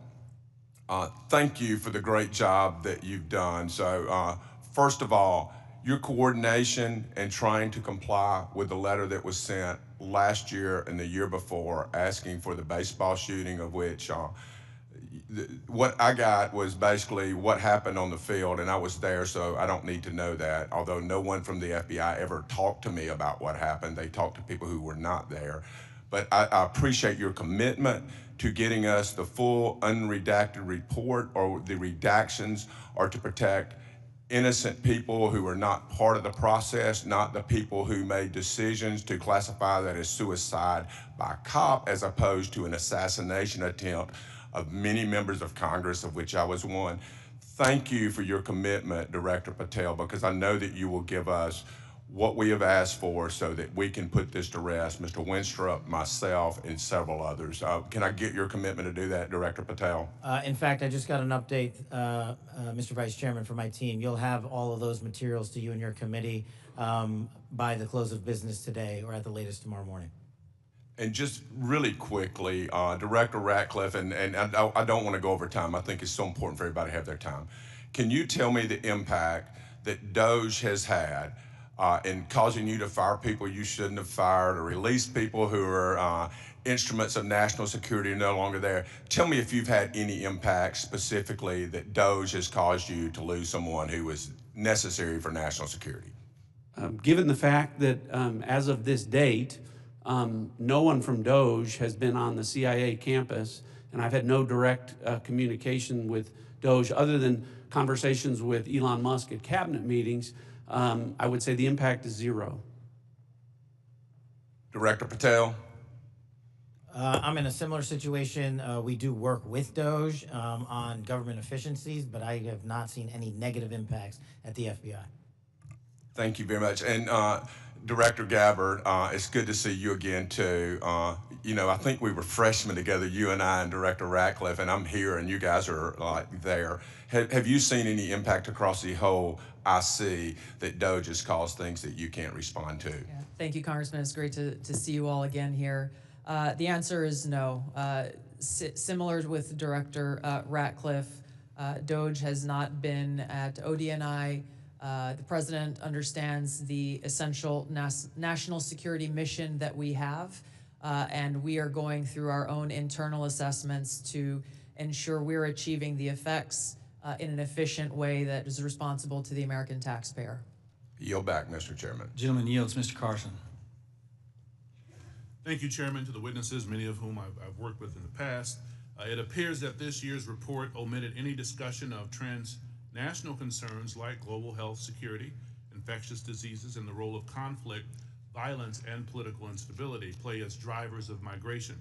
thank you for the great job that you've done. So first of all, your coordination and trying to comply with the letter that was sent last year and the year before asking for the baseball shooting, of which what I got was basically what happened on the field, and I was there, so I don't need to know that, although no one from the FBI ever talked to me about what happened. They talked to people who were not there. But I appreciate your commitment to getting us the full unredacted report, or the redactions, or to protect innocent people who are not part of the process, not the people who made decisions to classify that as suicide by a cop as opposed to an assassination attempt of many members of Congress, of which I was one. Thank you for your commitment, Director Patel, because I know that you will give us what we have asked for so that we can put this to rest, Mr. Winstrup, myself, and several others. Can I get your commitment to do that, Director Patel? In fact, I just got an update, Mr. Vice Chairman, from my team. You'll have all of those materials to you and your committee by the close of business today, or at the latest tomorrow morning. And just really quickly, Director Ratcliffe, and I don't want to go over time. I think it's so important for everybody to have their time. Can you tell me the impact that DOJ has had in causing you to fire people you shouldn't have fired, or release people who are instruments of national security no longer there? Tell me if you've had any impact specifically that DOJ has caused you to lose someone who was necessary for national security. Given the fact that as of this date, no one from DOJ has been on the CIA campus, and I've had no direct communication with DOJ other than conversations with Elon Musk at cabinet meetings, I would say the impact is zero. Director Patel? I'm in a similar situation. We do work with DOJ on government efficiencies, but I have not seen any negative impacts at the FBI. Thank you very much. And Director Gabbard, it's good to see you again too. You know, I think we were freshmen together, you and I and Director Ratcliffe, and I'm here and you guys are like there. Have you seen any impact across the whole IC that DOGE has caused things that you can't respond to? Yeah. Thank you, Congressman. It's great to see you all again here. The answer is no. Similar with Director Ratcliffe, DOGE has not been at ODNI. The President understands the essential national security mission that we have, and we are going through our own internal assessments to ensure we're achieving the effects in an efficient way that is responsible to the American taxpayer. Yield back, Mr. Chairman. Gentleman yields. Mr. Carson. Thank you, Chairman, to the witnesses, many of whom I've worked with in the past. It appears that this year's report omitted any discussion of transnational concerns like global health security, infectious diseases, and the role of conflict, violence, and political instability play as drivers of migration.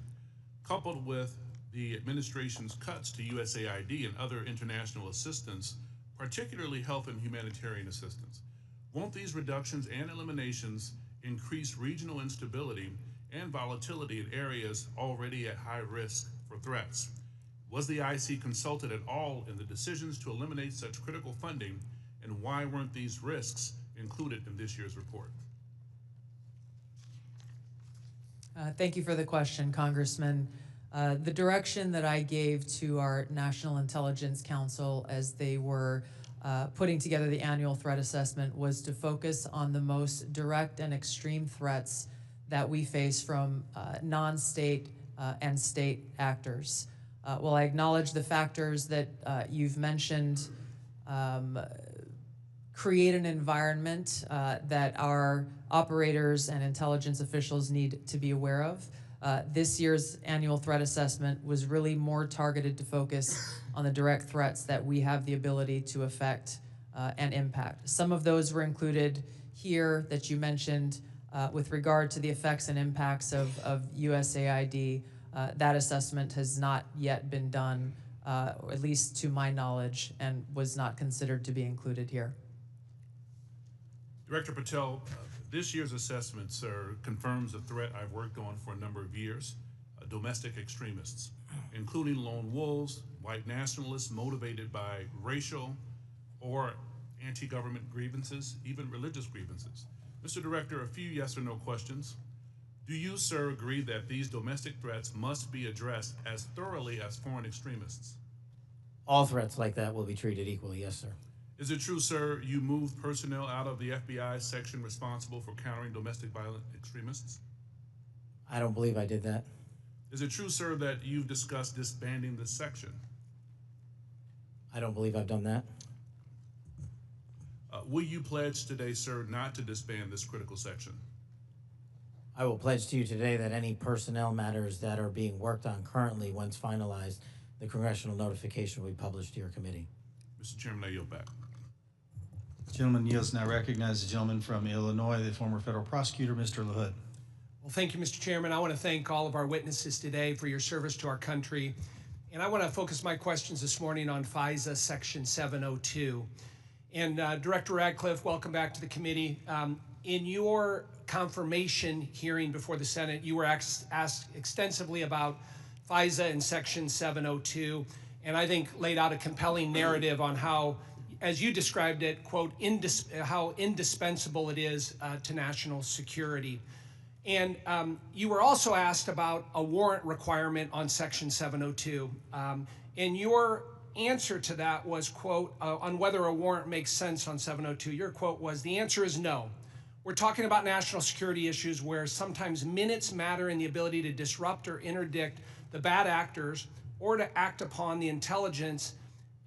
Coupled with the administration's cuts to USAID and other international assistance, particularly health and humanitarian assistance, won't these reductions and eliminations increase regional instability and volatility in areas already at high risk for threats? Was the IC consulted at all in the decisions to eliminate such critical funding, and why weren't these risks included in this year's report? Thank you for the question, Congressman. The direction that I gave to our National Intelligence Council as they were putting together the annual threat assessment was to focus on the most direct and extreme threats that we face from non-state and state actors. While I acknowledge the factors that you've mentioned create an environment that our operators and intelligence officials need to be aware of, this year's annual threat assessment was really more targeted to focus on the direct threats that we have the ability to affect and impact. Some of those were included here that you mentioned with regard to the effects and impacts of USAID. That assessment has not yet been done, or at least to my knowledge, and was not considered to be included here. Director Patel, this year's assessment, sir, confirms a threat I've worked on for a number of years, domestic extremists, including lone wolves, white nationalists motivated by racial or anti-government grievances, even religious grievances. Mr. Director, a few yes or no questions. Do you, sir, agree that these domestic threats must be addressed as thoroughly as foreign extremists? All threats like that will be treated equally, yes, sir. Is it true, sir, you moved personnel out of the FBI section responsible for countering domestic violent extremists? I don't believe I did that. Is it true, sir, that you've discussed disbanding this section? I don't believe I've done that. Will you pledge today, sir, not to disband this critical section? I will pledge to you today that any personnel matters that are being worked on currently, once finalized, the congressional notification will be published to your committee. Mr. Chairman, I yield back. Gentleman yields. Now recognize the gentleman from Illinois, the former federal prosecutor, Mr. LaHood. Well, thank you, Mr. Chairman. I want to thank all of our witnesses today for your service to our country. And I want to focus my questions this morning on FISA Section 702. And Director Ratcliffe, welcome back to the committee. In your confirmation hearing before the Senate, you were asked extensively about FISA and Section 702, and I think laid out a compelling narrative on how, as you described it, quote, how indispensable it is to national security. And you were also asked about a warrant requirement on Section 702. And your answer to that was, quote, on whether a warrant makes sense on 702, your quote was, the answer is no. We're talking about national security issues where sometimes minutes matter in the ability to disrupt or interdict the bad actors or to act upon the intelligence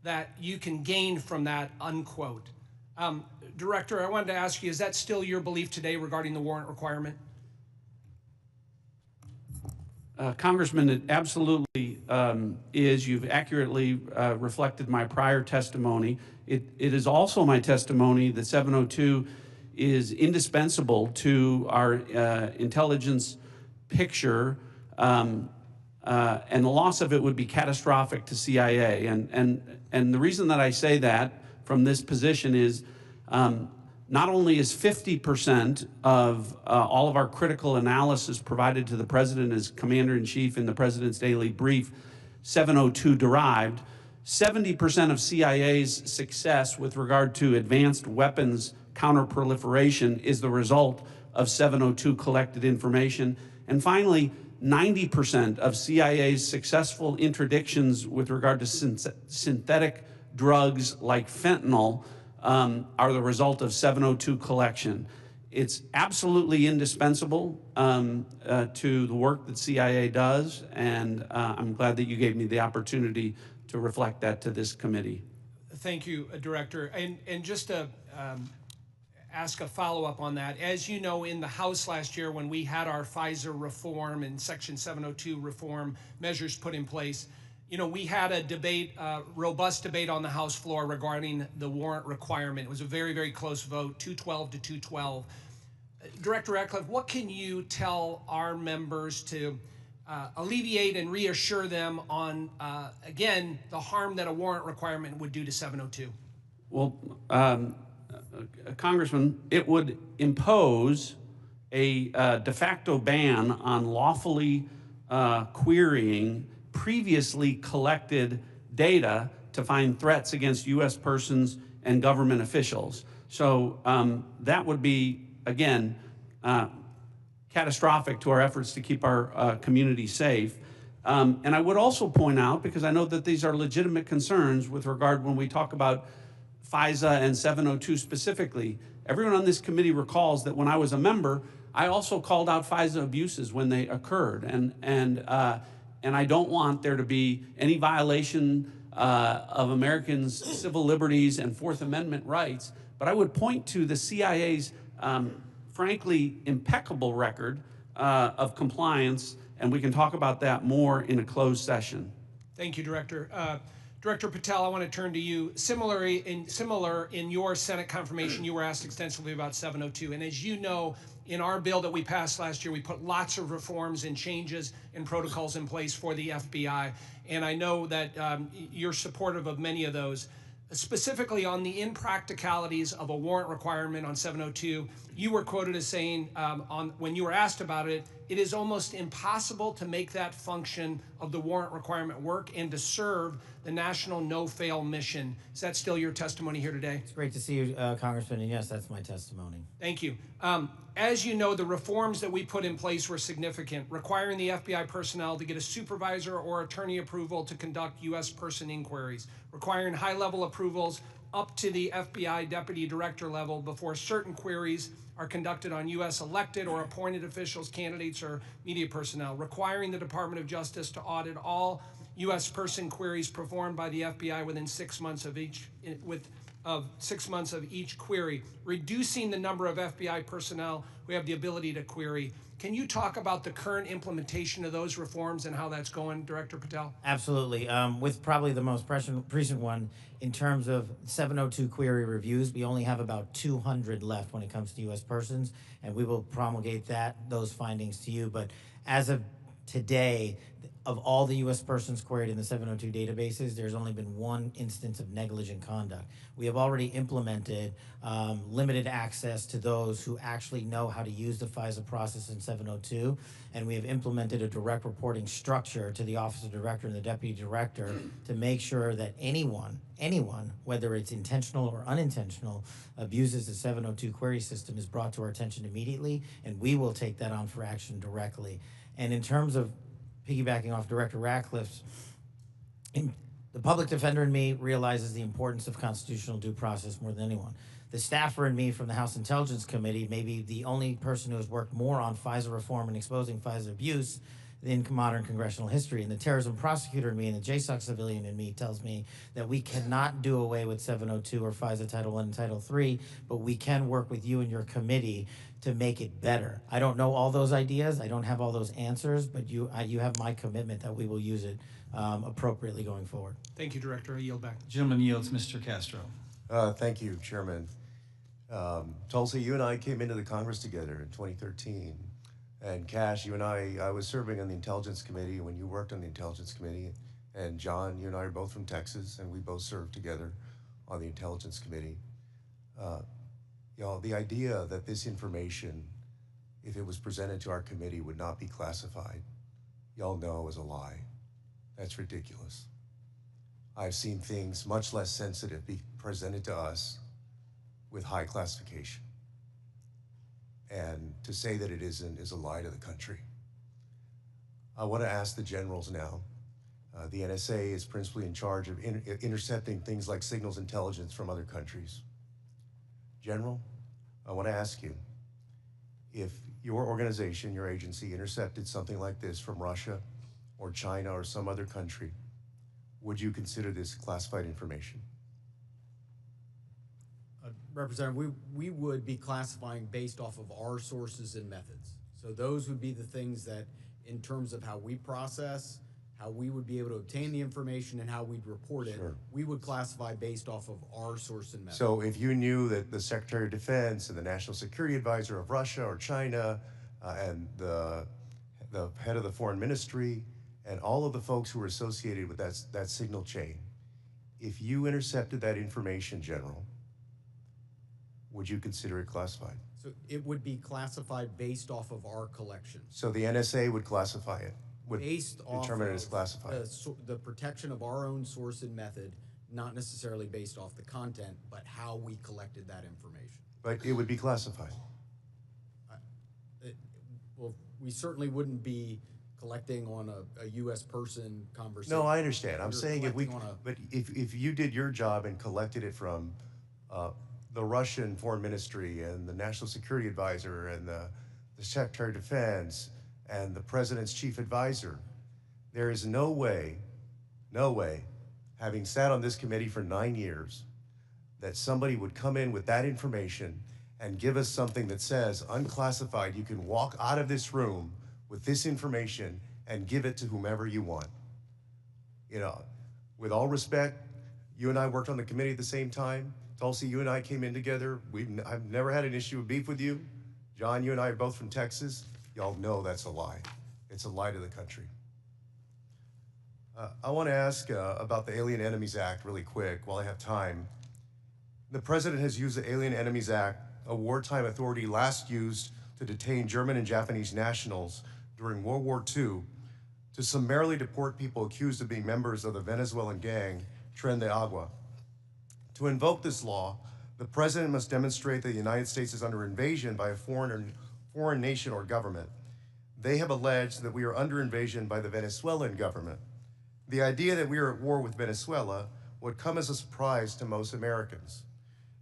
that you can gain from that, unquote. Director, I wanted to ask you, is that still your belief today regarding the warrant requirement? Congressman, it absolutely is. You've accurately reflected my prior testimony. It is also my testimony that 702 is indispensable to our intelligence picture, and the loss of it would be catastrophic to CIA. And the reason that I say that from this position is not only is 50% of all of our critical analysis provided to the President as Commander-in-Chief in the President's Daily Brief 702 derived, 70% of CIA's success with regard to advanced weapons counterproliferation is the result of 702 collected information. And finally, 90% of CIA's successful interdictions with regard to synthetic drugs like fentanyl are the result of 702 collection. It's absolutely indispensable to the work that CIA does, and I'm glad that you gave me the opportunity to reflect that to this committee. Thank you, Director. And just to ask a follow-up on that, as you know, in the House last year when we had our FISA reform and Section 702 reform measures put in place, you know, we had a debate, robust debate on the House floor regarding the warrant requirement. It was a very, very close vote, 212 to 212. Director Ratcliffe, what can you tell our members to alleviate and reassure them on, again, the harm that a warrant requirement would do to 702? Well, Congressman, it would impose a de facto ban on lawfully querying previously collected data to find threats against U.S. persons and government officials. So that would be, again, catastrophic to our efforts to keep our community safe. And I would also point out, because I know that these are legitimate concerns with regard when we talk about FISA and 702 specifically, everyone on this committee recalls that when I was a member, I also called out FISA abuses when they occurred. And I don't want there to be any violation of Americans' civil liberties and Fourth Amendment rights. But I would point to the CIA's frankly impeccable record of compliance, and we can talk about that more in a closed session. Thank you, Director. Director Patel, I want to turn to you. Similar in your Senate confirmation, you were asked extensively about 702. And as you know, in our bill that we passed last year, we put lots of reforms and changes and protocols in place for the FBI. And I know that you're supportive of many of those. Specifically on the impracticalities of a warrant requirement on 702, you were quoted as saying, when you were asked about it, it is almost impossible to make that function of the warrant requirement work and to serve the national no-fail mission. Is that still your testimony here today? It's great to see you, Congressman, and yes, that's my testimony. Thank you. As you know, the reforms that we put in place were significant, requiring the FBI personnel to get a supervisor or attorney approval to conduct U.S. person inquiries, requiring high-level approvals up to the FBI deputy director level before certain queries are conducted on U.S. elected or appointed officials, candidates, or media personnel, requiring the Department of Justice to audit all U.S. person queries performed by the FBI within 6 months of each, of 6 months of each query, reducing the number of FBI personnel who have the ability to query. Can you talk about the current implementation of those reforms and how that's going, Director Patel? Absolutely. With probably the most recent one, in terms of 702 query reviews, we only have about 200 left when it comes to U.S. persons, and we will promulgate those findings to you. But as of today, of all the U.S. persons queried in the 702 databases, there's only been one instance of negligent conduct. We have already implemented limited access to those who actually know how to use the FISA process in 702, and we have implemented a direct reporting structure to the Office of Director and the Deputy Director to make sure that anyone, whether it's intentional or unintentional, abuses the 702 query system is brought to our attention immediately, and we will take that on for action directly. And in terms of piggybacking off Director Ratcliffe's, the public defender in me realizes the importance of constitutional due process more than anyone. The staffer in me from the House Intelligence Committee may be the only person who has worked more on FISA reform and exposing FISA abuse in modern congressional history. And the terrorism prosecutor in me and the JSOC civilian in me tells me that we cannot do away with 702 or FISA Title I and Title III, but we can work with you and your committee to make it better. I don't know all those ideas. I don't have all those answers, but you have my commitment that we will use it appropriately going forward. Thank you, Director. I yield back. Gentleman yields. Mr. Castro. Thank you, Chairman. Tulsi, you and I came into the Congress together in 2013. And Kash, you and I was serving on the Intelligence Committee when you worked on the Intelligence Committee. And John, you and I are both from Texas, and we both served together on the Intelligence Committee. Y'all, the idea that this information, if it was presented to our committee, would not be classified, y'all know is a lie. That's ridiculous. I've seen things much less sensitive be presented to us with high classification. And to say that it isn't is a lie to the country. I want to ask the generals now. The NSA is principally in charge of intercepting things like signals intelligence from other countries. General, I want to ask you, if your organization, your agency, intercepted something like this from Russia or China or some other country, would you consider this classified information? Representative, we would be classifying based off of our sources and methods. So those would be the things that, in terms of how we process, how we would be able to obtain the information and how we'd report it, Sure. we would classify based off of our source and method. So if you knew that the Secretary of Defense and the National Security Advisor of Russia or China and the head of the Foreign Ministry and all of the folks who were associated with that signal chain, if you intercepted that information, General, would you consider it classified? So it would be classified based off of our collections. So the NSA would classify it, would Based off determine it as of classified. the protection of our own source and method, not necessarily based off the content, but how we collected that information. But it would be classified. Well, we certainly wouldn't be collecting on a U.S. person conversation. No, I understand. I'm We're saying collecting if you did your job and collected it from the Russian Foreign Ministry and the National Security Advisor and the Secretary of Defense and the President's Chief Advisor, there is no way, having sat on this committee for 9 years, that somebody would come in with that information and give us something that says unclassified. You can walk out of this room with this information and give it to whomever you want. You know, with all respect, you and I worked on the committee at the same time. Tulsi, you and I came in together. I've never had an issue of beef with you. John, you and I are both from Texas. Y'all know that's a lie. It's a lie to the country. I want to ask about the Alien Enemies Act really quick while I have time. The president has used the Alien Enemies Act, a wartime authority last used to detain German and Japanese nationals during World War II, to summarily deport people accused of being members of the Venezuelan gang Tren de Agua. To invoke this law, the president must demonstrate that the United States is under invasion by a foreign nation or government. They have alleged that we are under invasion by the Venezuelan government. The idea that we are at war with Venezuela would come as a surprise to most Americans.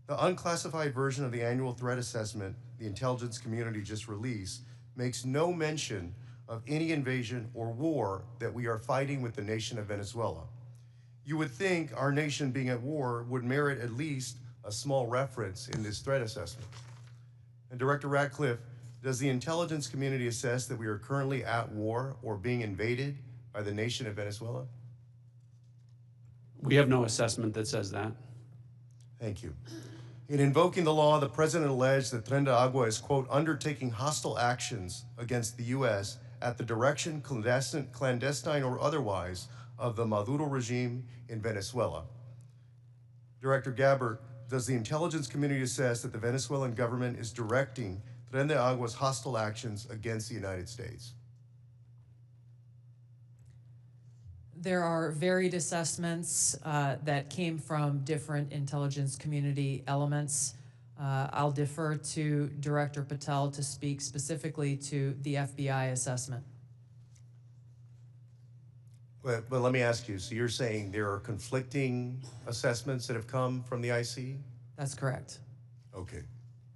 The unclassified version of the annual threat assessment the intelligence community just released makes no mention of any invasion or war that we are fighting with the nation of Venezuela. You would think our nation being at war would merit at least a small reference in this threat assessment. And Director Ratcliffe, does the intelligence community assess that we are currently at war or being invaded by the nation of Venezuela? We have no assessment that says that. Thank you. In invoking the law, the president alleged that Tren de Agua is, quote, undertaking hostile actions against the U.S. at the direction, clandestine or otherwise, of the Maduro regime in Venezuela. Director Gabbard, does the intelligence community assess that the Venezuelan government is directing Tren de Agua's hostile actions against the United States? There are varied assessments that came from different intelligence community elements. I'll defer to Director Patel to speak specifically to the FBI assessment. But let me ask you, so you're saying there are conflicting assessments that have come from the IC? That's correct. Okay,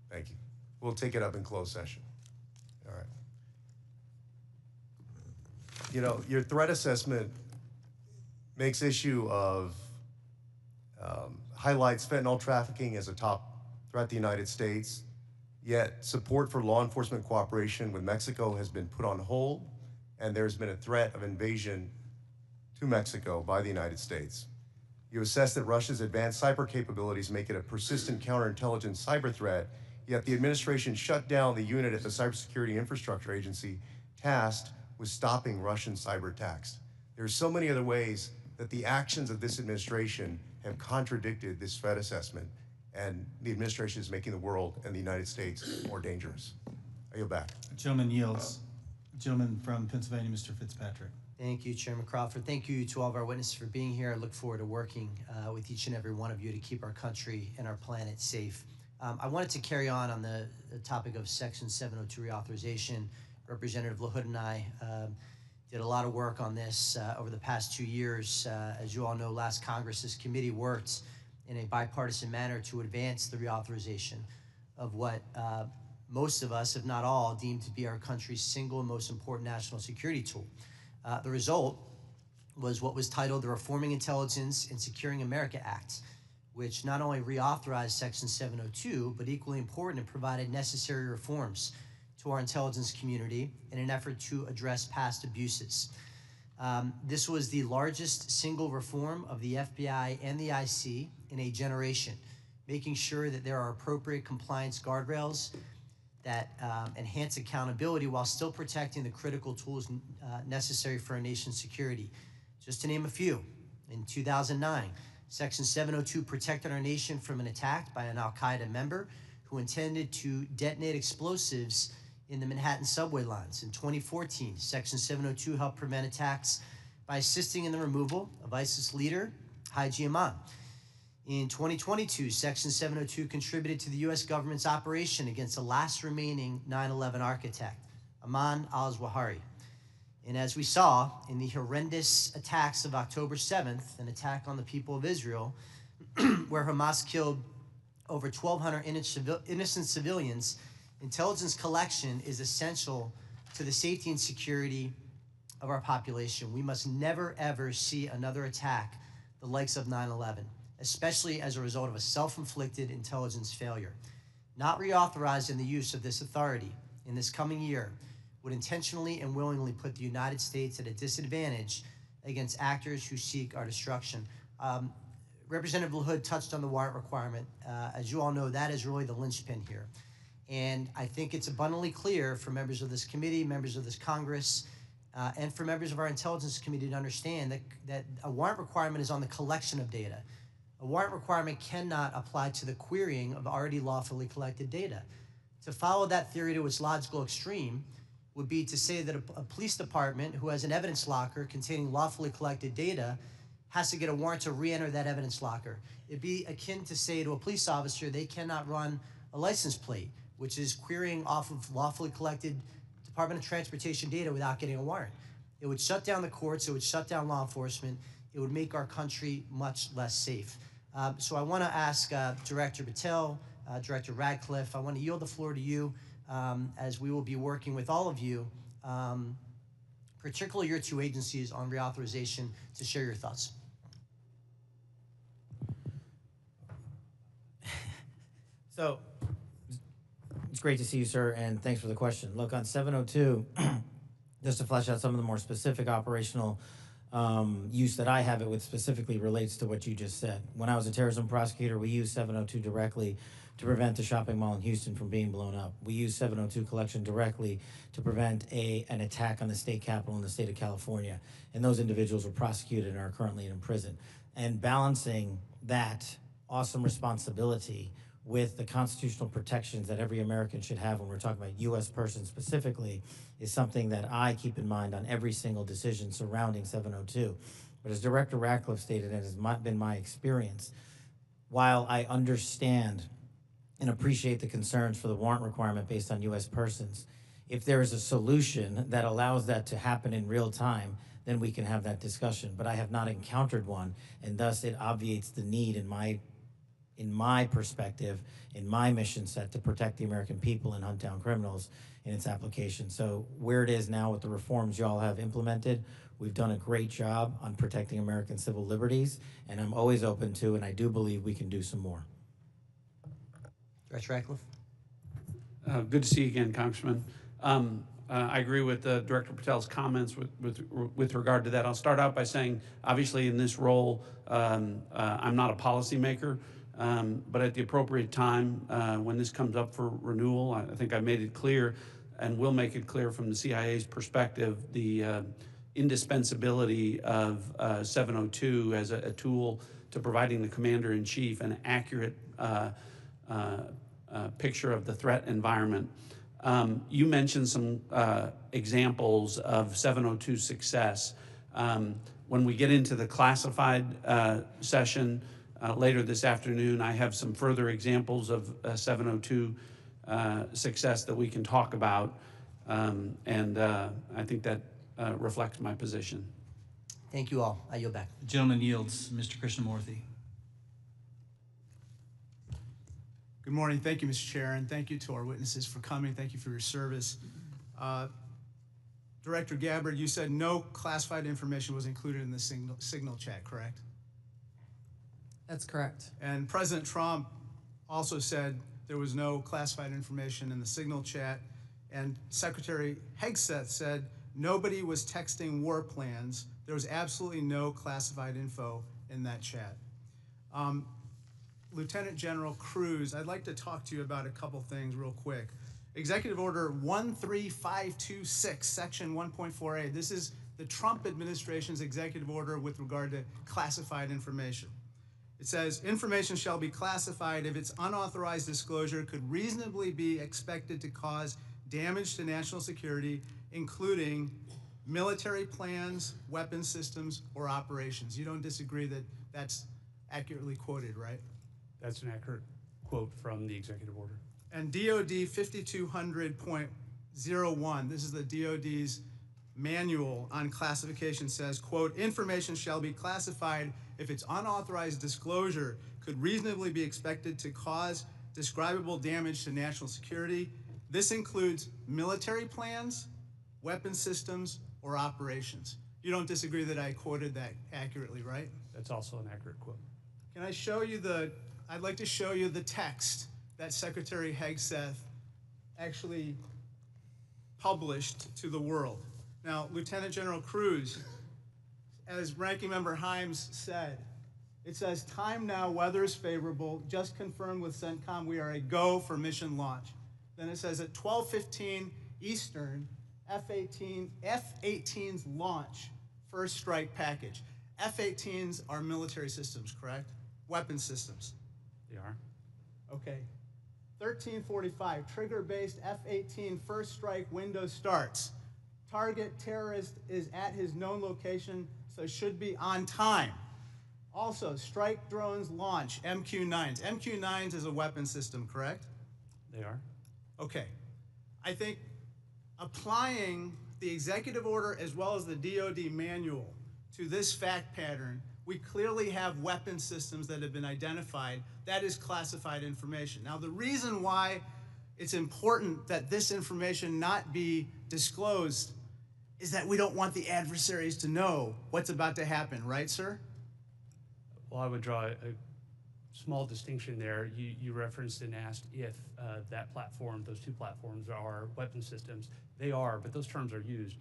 thank you. We'll take it up in closed session. All right. You know, your threat assessment makes issue of, highlights fentanyl trafficking as a top threat to the United States, yet support for law enforcement cooperation with Mexico has been put on hold, and there's been a threat of invasion to Mexico by the United States. You assess that Russia's advanced cyber capabilities make it a persistent counterintelligence cyber threat, yet the administration shut down the unit at the Cybersecurity Infrastructure Agency tasked with stopping Russian cyber attacks. There's so many other ways that the actions of this administration have contradicted this threat assessment. and the administration is making the world and the United States more dangerous. I yield back. Gentleman yields. Gentleman from Pennsylvania, Mr. Fitzpatrick. Thank you, Chairman Crawford. Thank you to all of our witnesses for being here. I look forward to working with each and every one of you to keep our country and our planet safe. I wanted to carry on the topic of Section 702 reauthorization. Representative LaHood and I did a lot of work on this over the past 2 years. As you all know, last Congress, this committee worked in a bipartisan manner to advance the reauthorization of what most of us, if not all, deem to be our country's single and most important national security tool. The result was what was titled the Reforming Intelligence and Securing America Act, which not only reauthorized Section 702, but equally important, it provided necessary reforms to our intelligence community in an effort to address past abuses. This was the largest single reform of the FBI and the IC in a generation, making sure that there are appropriate compliance guardrails that enhance accountability while still protecting the critical tools necessary for our nation's security. Just to name a few, in 2009, Section 702 protected our nation from an attack by an al-Qaeda member who intended to detonate explosives in the Manhattan subway lines. In 2014, Section 702 helped prevent attacks by assisting in the removal of ISIS leader Haji Imam. In 2022, Section 702 contributed to the U.S. government's operation against the last remaining 9/11 architect, Ayman al-Zawahiri. And as we saw in the horrendous attacks of October 7th, an attack on the people of Israel, where Hamas killed over 1,200 innocent civilians, intelligence collection is essential to the safety and security of our population. We must never, ever see another attack the likes of 9/11, especially as a result of a self-inflicted intelligence failure. Not reauthorizing the use of this authority in this coming year would intentionally and willingly put the United States at a disadvantage against actors who seek our destruction. Representative LaHood touched on the warrant requirement. As you all know, that is really the linchpin here. And I think it's abundantly clear for members of this committee, members of this Congress, and for members of our intelligence committee to understand that a warrant requirement is on the collection of data. A warrant requirement cannot apply to the querying of already lawfully collected data. To follow that theory to its logical extreme would be to say that a police department who has an evidence locker containing lawfully collected data has to get a warrant to re-enter that evidence locker. It'd be akin to say to a police officer they cannot run a license plate, which is querying off of lawfully collected Department of Transportation data without getting a warrant. It would shut down the courts, it would shut down law enforcement, it would make our country much less safe. So I want to ask Director Patel, Director Ratcliffe, I want to yield the floor to you as we will be working with all of you, particularly your two agencies on reauthorization, to share your thoughts. So it's great to see you, sir, and thanks for the question. Look, on 702, just to flesh out some of the more specific operational use that I have it with specifically relates to what you just said. When I was a terrorism prosecutor, we used 702 directly to prevent the shopping mall in Houston from being blown up. We used 702 collection directly to prevent an attack on the state capitol in the state of California. And those individuals were prosecuted and are currently in prison. And balancing that awesome responsibility with the constitutional protections that every American should have when we're talking about U.S. persons specifically is something that I keep in mind on every single decision surrounding 702. But as Director Ratcliffe stated, and it has been my experience, while I understand and appreciate the concerns for the warrant requirement based on U.S. persons, if there is a solution that allows that to happen in real time, then we can have that discussion. But I have not encountered one, and thus it obviates the need in my perspective, in my mission set to protect the American people and hunt down criminals in its application. So where it is now with the reforms y'all have implemented, we've done a great job on protecting American civil liberties, and I'm always open to, and I do believe we can do some more. Director Ratcliffe? Good to see you again, Congressman. I agree with Director Patel's comments with regard to that. I'll start out by saying, obviously in this role, I'm not a policymaker, but at the appropriate time, when this comes up for renewal, I think I made it clear and will make it clear from the CIA's perspective, the indispensability of 702 as a tool to providing the Commander-in-Chief an accurate picture of the threat environment. You mentioned some examples of 702 success. When we get into the classified session later this afternoon, I have some further examples of 702 success that we can talk about, and I think that reflects my position. Thank you all. I yield back. The gentleman yields. Mr. Krishnamurthy. Good morning. Thank you, Mr. Chair, and thank you to our witnesses for coming. Thank you for your service. Director Gabbard, you said no classified information was included in the signal chat, correct? That's correct. And President Trump also said there was no classified information in the signal chat. And Secretary Hegseth said nobody was texting war plans. There was absolutely no classified info in that chat. Lieutenant General Cruz, I'd like to talk to you about a couple things real quick. Executive Order 13526, Section 1.4a. This is the Trump administration's executive order with regard to classified information. It says, information shall be classified if its unauthorized disclosure could reasonably be expected to cause damage to national security, including military plans, weapons systems, or operations. You don't disagree that that's accurately quoted, right? That's an accurate quote from the executive order. And DOD 5200.01, this is the DOD's manual on classification, says, quote, information shall be classified if its unauthorized disclosure could reasonably be expected to cause describable damage to national security. This includes military plans, weapon systems, or operations. You don't disagree that I quoted that accurately, right? That's also an accurate quote. Can I show you I'd like to show you the text that Secretary Hegseth actually published to the world. Now, Lieutenant General Cruz, as Ranking Member Himes said, it says, time now, weather is favorable, just confirmed with CENTCOM, we are a go for mission launch. Then it says at 12:15 Eastern, F-18's launch, first strike package. F-18s are military systems, correct? Weapon systems. They are. Okay. 13:45, trigger-based F-18 first strike window starts. Target terrorist is at his known location, so should be on time. Also, strike drones launch, MQ-9s. MQ-9s is a weapon system, correct? They are. Okay. I think applying the executive order as well as the DOD manual to this fact pattern, we clearly have weapon systems that have been identified. That is classified information. Now, the reason why it's important that this information not be disclosed is that we don't want the adversaries to know what's about to happen, right, sir? Well, I would draw a small distinction there. You referenced and asked if that platform, those two platforms are weapon systems. They are, but those terms are used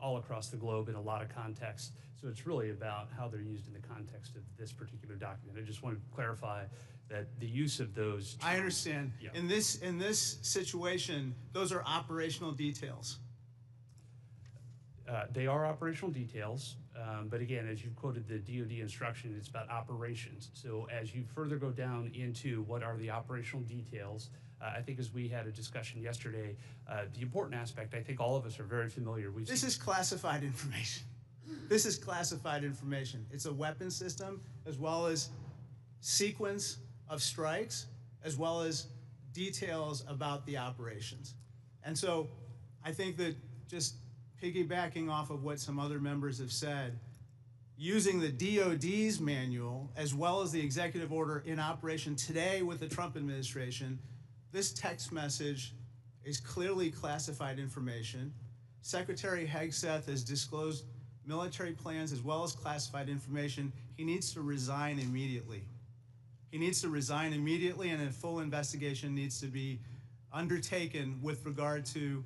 all across the globe in a lot of contexts. So it's really about how they're used in the context of this particular document. I just want to clarify that the use of those terms, I understand. Yeah. In this situation, those are operational details. They are operational details, but again, as you quoted the DoD instruction, it's about operations. So as you further go down into what are the operational details, I think as we had a discussion yesterday, the important aspect, I think all of us are very familiar. This is classified information. This is classified information. It's a weapon system as well as sequence of strikes as well as details about the operations. And so I think that just piggybacking off of what some other members have said, using the DOD's manual as well as the executive order in operation today with the Trump administration, this text message is clearly classified information. Secretary Hegseth has disclosed military plans as well as classified information. He needs to resign immediately. He needs to resign immediately, and a full investigation needs to be undertaken with regard to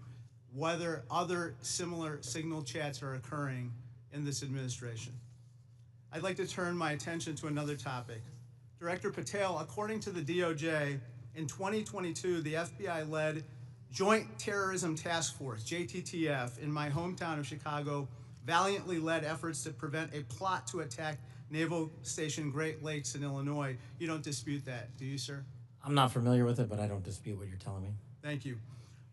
whether other similar signal chats are occurring in this administration. I'd like to turn my attention to another topic. Director Patel, according to the DOJ, in 2022, the FBI led Joint Terrorism Task Force, JTTF, in my hometown of Chicago, valiantly led efforts to prevent a plot to attack Naval Station Great Lakes in Illinois. You don't dispute that, do you, sir? I'm not familiar with it, but I don't dispute what you're telling me. Thank you.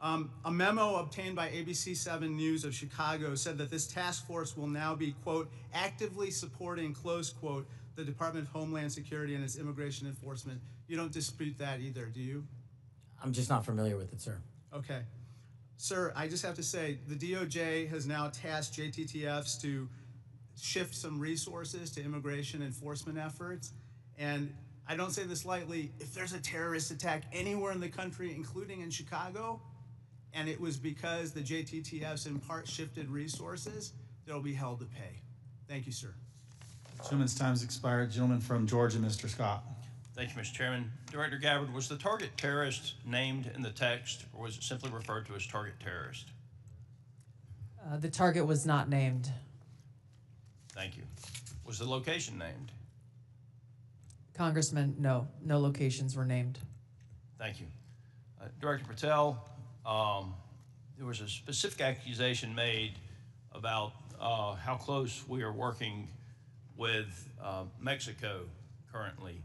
A memo obtained by ABC 7 News of Chicago said that this task force will now be, quote, actively supporting, close quote, the Department of Homeland Security and its immigration enforcement. You don't dispute that either, do you? I'm just not familiar with it, sir. Okay. Sir, I just have to say, the DOJ has now tasked JTTFs to shift some resources to immigration enforcement efforts. And I don't say this lightly, if there's a terrorist attack anywhere in the country, including in Chicago, and it was because the JTTFs in part shifted resources, they'll be held to pay. Thank you, sir. Gentleman's time's expired. Gentleman from Georgia, Mr. Scott. Thank you, Mr. Chairman. Director Gabbard, was the target terrorist named in the text, or was it simply referred to as target terrorist? The target was not named. Thank you. Was the location named? Congressman, no locations were named. Thank you. Director Patel, there was a specific accusation made about how close we are working with Mexico currently.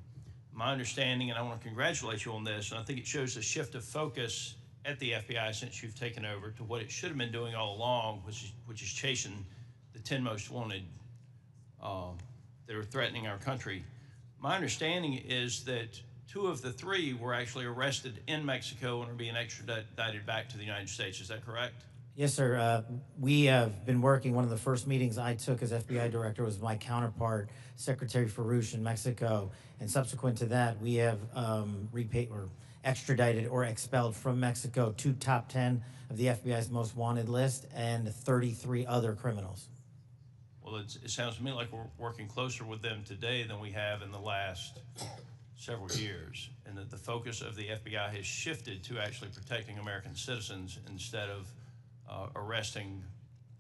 My understanding, and I want to congratulate you on this, and I think it shows a shift of focus at the FBI since you've taken over to what it should have been doing all along, which is chasing the 10 most wanted that are threatening our country. My understanding is that 2 of the 3 were actually arrested in Mexico and are being extradited back to the United States. Is that correct? Yes, sir. We have been working. One of the first meetings I took as FBI director was my counterpart, Secretary Farouche in Mexico. And subsequent to that, we have repaid or extradited or expelled from Mexico 2 top 10 of the FBI's most wanted list and 33 other criminals. Well, it sounds to me like we're working closer with them today than we have in the last several years, and that the focus of the FBI has shifted to actually protecting American citizens instead of arresting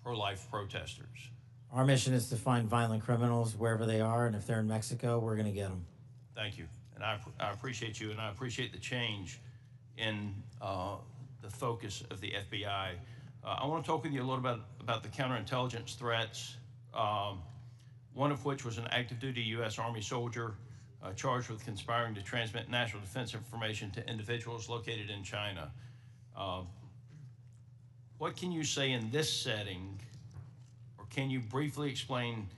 pro-life protesters. Our mission is to find violent criminals wherever they are, and if they're in Mexico, we're going to get them. Thank you, and I appreciate you, and I appreciate the change in the focus of the FBI. I want to talk with you a little bit about the counterintelligence threats, one of which was an active duty U.S. Army soldier charged with conspiring to transmit national defense information to individuals located in China. What can you say in this setting, or can you briefly explain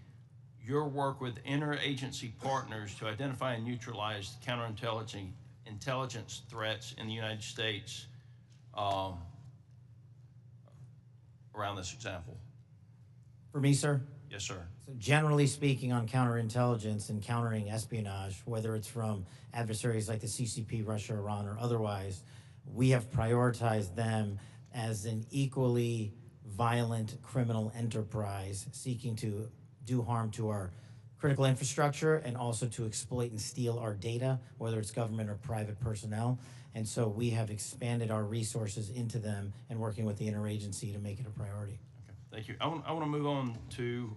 your work with interagency partners to identify and neutralize counterintelligence threats in the United States around this example? For me, sir? Yes, sir. So generally speaking, on counterintelligence and countering espionage, whether it's from adversaries like the CCP, Russia, Iran, or otherwise, we have prioritized them as an equally violent criminal enterprise seeking to do harm to our critical infrastructure and also to exploit and steal our data, whether it's government or private personnel. And so we have expanded our resources into them and working with the interagency to make it a priority. Okay, thank you. I want to move on to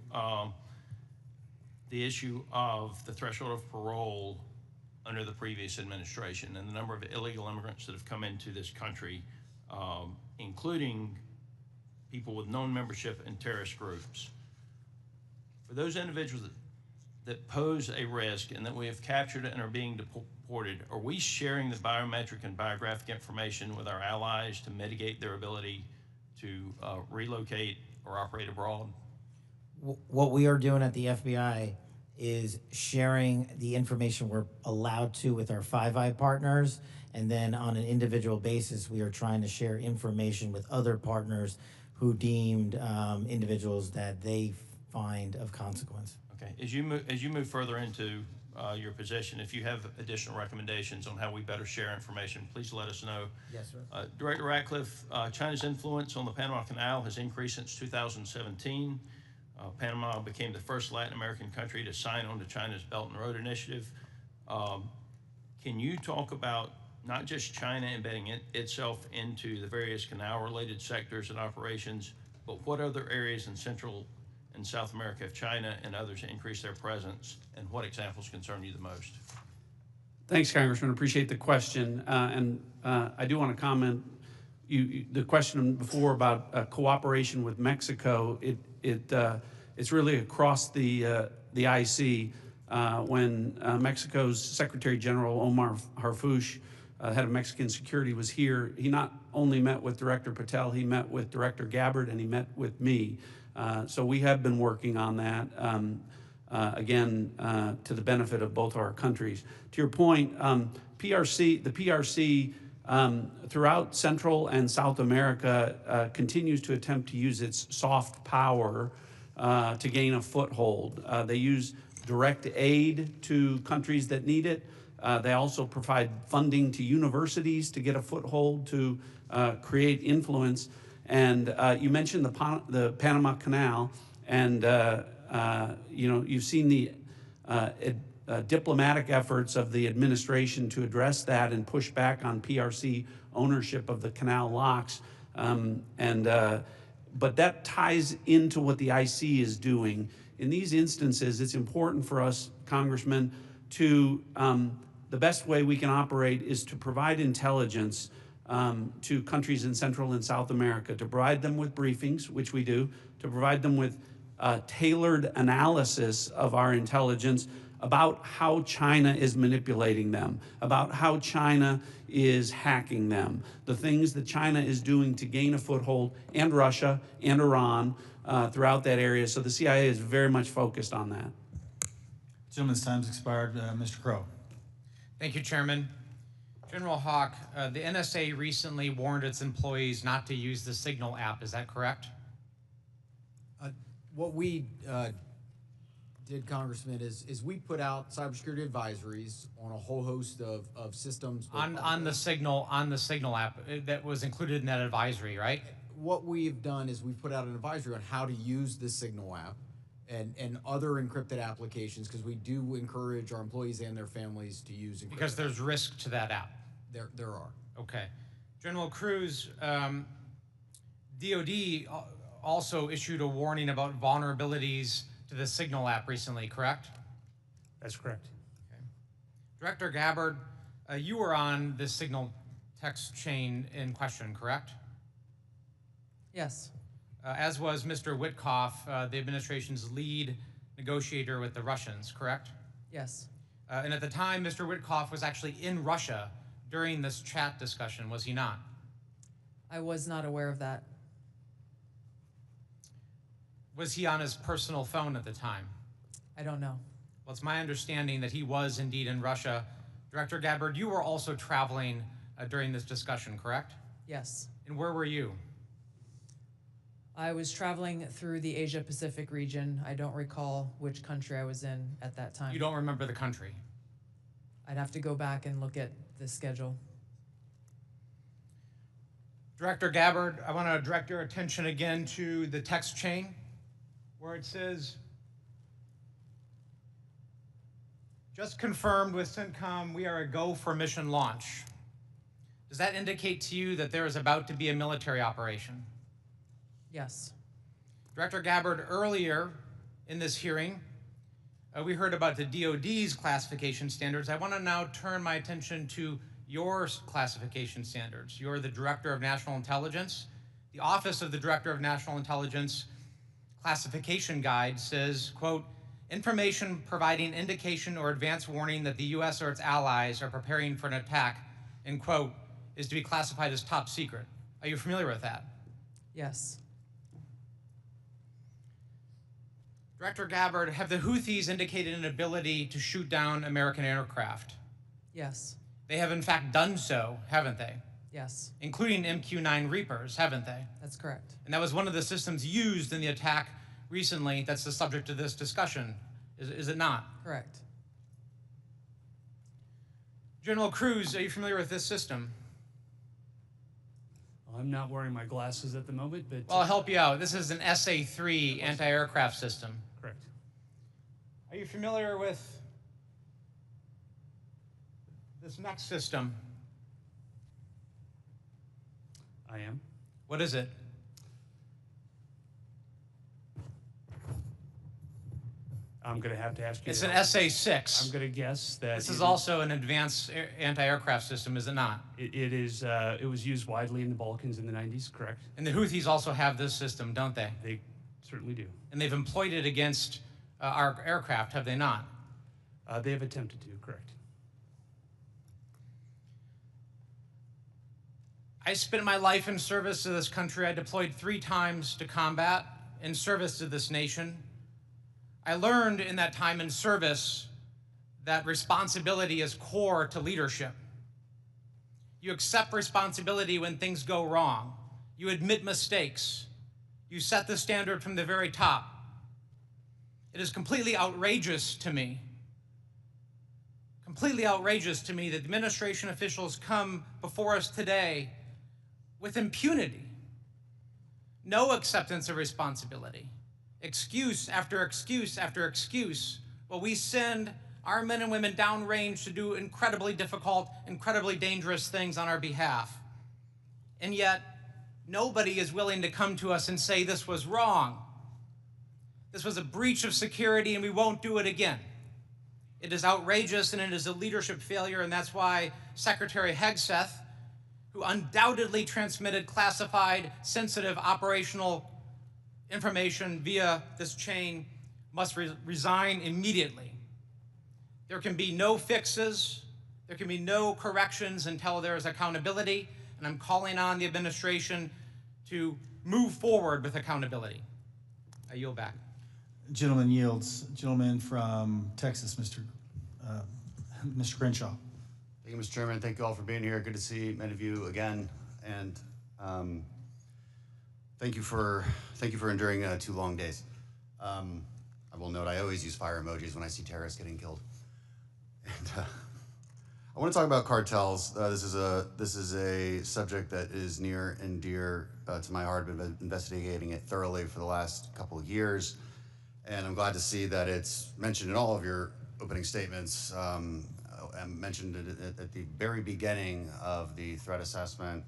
the issue of the threshold of parole under the previous administration and the number of illegal immigrants that have come into this country, including people with known membership in terrorist groups. For those individuals that pose a risk and that we have captured and are being deported, are we sharing the biometric and biographic information with our allies to mitigate their ability to relocate or operate abroad? What we are doing at the FBI is sharing the information we're allowed to with our Five Eye partners, and then on an individual basis, we are trying to share information with other partners who deemed individuals that they find of consequence. Okay, as you move further into your position, if you have additional recommendations on how we better share information, please let us know. Yes, sir. Director Ratcliffe, China's influence on the Panama Canal has increased since 2017. Panama became the first Latin American country to sign on to China's Belt and Road Initiative. Can you talk about not just China embedding itself into the various canal-related sectors and operations, but what other areas in Central and South America have China and others increased their presence, and what examples concern you the most? Thanks, Congressman. Appreciate the question. I do want to comment. The question before about cooperation with Mexico, it's really across the IC. when Mexico's Secretary General Omar Harfouch, head of Mexican security, was here, he not only met with Director Patel, he met with Director Gabbard, and he met with me. So we have been working on that, again, to the benefit of both our countries. To your point, the PRC throughout Central and South America continues to attempt to use its soft power to gain a foothold. They use direct aid to countries that need it. They also provide funding to universities to get a foothold to create influence. And you mentioned the Panama Canal, and you've seen the diplomatic efforts of the administration to address that and push back on PRC ownership of the canal locks. But that ties into what the IC is doing. In these instances, it's important for us, Congressman, to the best way we can operate is to provide intelligence to countries in Central and South America, to provide them with briefings, which we do, to provide them with tailored analysis of our intelligence about how China is manipulating them, about how China is hacking them, the things that China is doing to gain a foothold, and Russia and Iran throughout that area. So the CIA is very much focused on that. Gentleman's time's expired. Mr. Crow. Thank you, Chairman. General Hawk, the NSA recently warned its employees not to use the Signal app. Is that correct? What we did, Congressman, is we put out cybersecurity advisories on a whole host of systems. On the Signal app that was included in that advisory, right? What we've done is we've put out an advisory on how to use the Signal app and other encrypted applications, because we do encourage our employees and their families to use encrypted. Because there's risk to that app. There are. Okay. General Cruz, DOD also issued a warning about vulnerabilities to the Signal app recently, correct? That's correct. Okay. Director Gabbard, you were on the Signal text chain in question, correct? Yes. As was Mr. Witkoff, the administration's lead negotiator with the Russians, correct? Yes. And at the time, Mr. Witkoff was actually in Russia during this chat discussion, was he not? I was not aware of that. Was he on his personal phone at the time? I don't know. Well, it's my understanding that he was indeed in Russia. Director Gabbard, you were also traveling during this discussion, correct? Yes. And where were you? I was traveling through the Asia-Pacific region. I don't recall which country I was in at that time. You don't remember the country? I'd have to go back and look at the schedule. Director Gabbard, I want to direct your attention again to the text chain where it says, just confirmed with CENTCOM, we are a go for mission launch. Does that indicate to you that there is about to be a military operation? Yes. Director Gabbard, earlier in this hearing, we heard about the DOD's classification standards. I want to now turn my attention to your classification standards. You're the Director of National Intelligence. The Office of the Director of National Intelligence classification guide says, quote, information providing indication or advance warning that the U.S. or its allies are preparing for an attack, end quote, is to be classified as top secret. Are you familiar with that? Yes. Director Gabbard, have the Houthis indicated an ability to shoot down American aircraft? Yes. They have in fact done so, haven't they? Yes. Including MQ-9 Reapers, haven't they? That's correct. And that was one of the systems used in the attack recently that's the subject of this discussion, is it not? Correct. General Cruz, are you familiar with this system? I'm not wearing my glasses at the moment, but... Well, I'll help you out. This is an SA-3 anti-aircraft system. Correct. Are you familiar with this next system? I am. What is it? I'm going to have to ask you. It's an SA-6. I'm going to guess that... This is also an advanced anti-aircraft system, is it not? It is. It was used widely in the Balkans in the 90s, correct? And the Houthis also have this system, don't they? They certainly do. And they've employed it against our aircraft, have they not? They have attempted to, correct. I spent my life in service to this country. I deployed 3 times to combat in service to this nation. I learned in that time in service that responsibility is core to leadership. You accept responsibility when things go wrong. You admit mistakes. You set the standard from the very top. It is completely outrageous to me that administration officials come before us today with impunity, no acceptance of responsibility, excuse after excuse after excuse, while we send our men and women downrange to do incredibly difficult, incredibly dangerous things on our behalf. And yet, nobody is willing to come to us and say this was wrong. This was a breach of security and we won't do it again. It is outrageous and it is a leadership failure, and that's why Secretary Hegseth, who undoubtedly transmitted classified, sensitive operational information via this chain, must resign immediately. There can be no fixes, there can be no corrections until there is accountability, and I'm calling on the administration to move forward with accountability. I yield back. Gentleman yields. Gentleman from Texas, Mr. Crenshaw. Thank you, Mr. Chairman. Thank you all for being here. Good to see many of you again, and thank you for enduring 2 long days. I will note I always use fire emojis when I see terrorists getting killed. And I want to talk about cartels. This is a subject that is near and dear to my heart. I've been investigating it thoroughly for the last couple of years, and I'm glad to see that it's mentioned in all of your opening statements. I mentioned it at the very beginning of the threat assessment.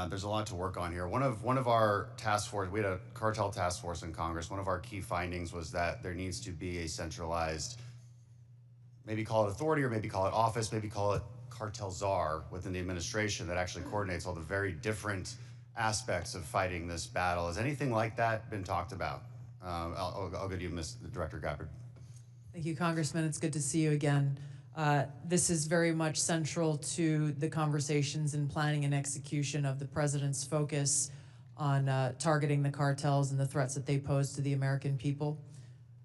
There's a lot to work on here. One of our task force, we had a cartel task force in Congress. One of our key findings was that there needs to be a centralized, maybe call it authority or maybe call it office, maybe call it cartel czar within the administration that actually coordinates all the very different aspects of fighting this battle. Has anything like that been talked about? I'll go to you, Ms. Director Gabbard. Thank you, Congressman. It's good to see you again. This is very much central to the conversations and planning and execution of the president's focus on targeting the cartels and the threats that they pose to the American people.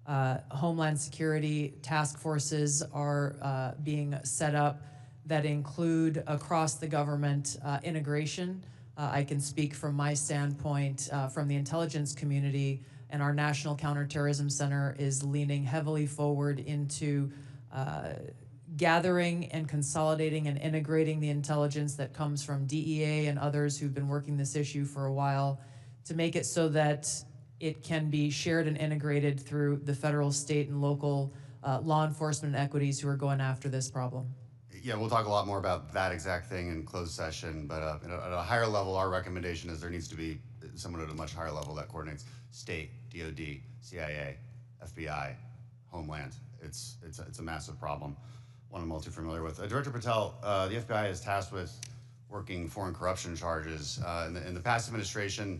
Homeland security task forces are being set up that include across the government integration. I can speak from my standpoint from the intelligence community, and our National Counterterrorism Center is leaning heavily forward into gathering and consolidating and integrating the intelligence that comes from DEA and others who've been working this issue for a while to make it so that it can be shared and integrated through the federal, state, and local law enforcement equities who are going after this problem. Yeah, we'll talk a lot more about that exact thing in closed session, but at a higher level, our recommendation is there needs to be someone at a much higher level that coordinates state, DOD, CIA, FBI, Homeland. It's a massive problem, one I'm all too familiar with. Director Patel, the FBI is tasked with working foreign corruption charges. In the past administration,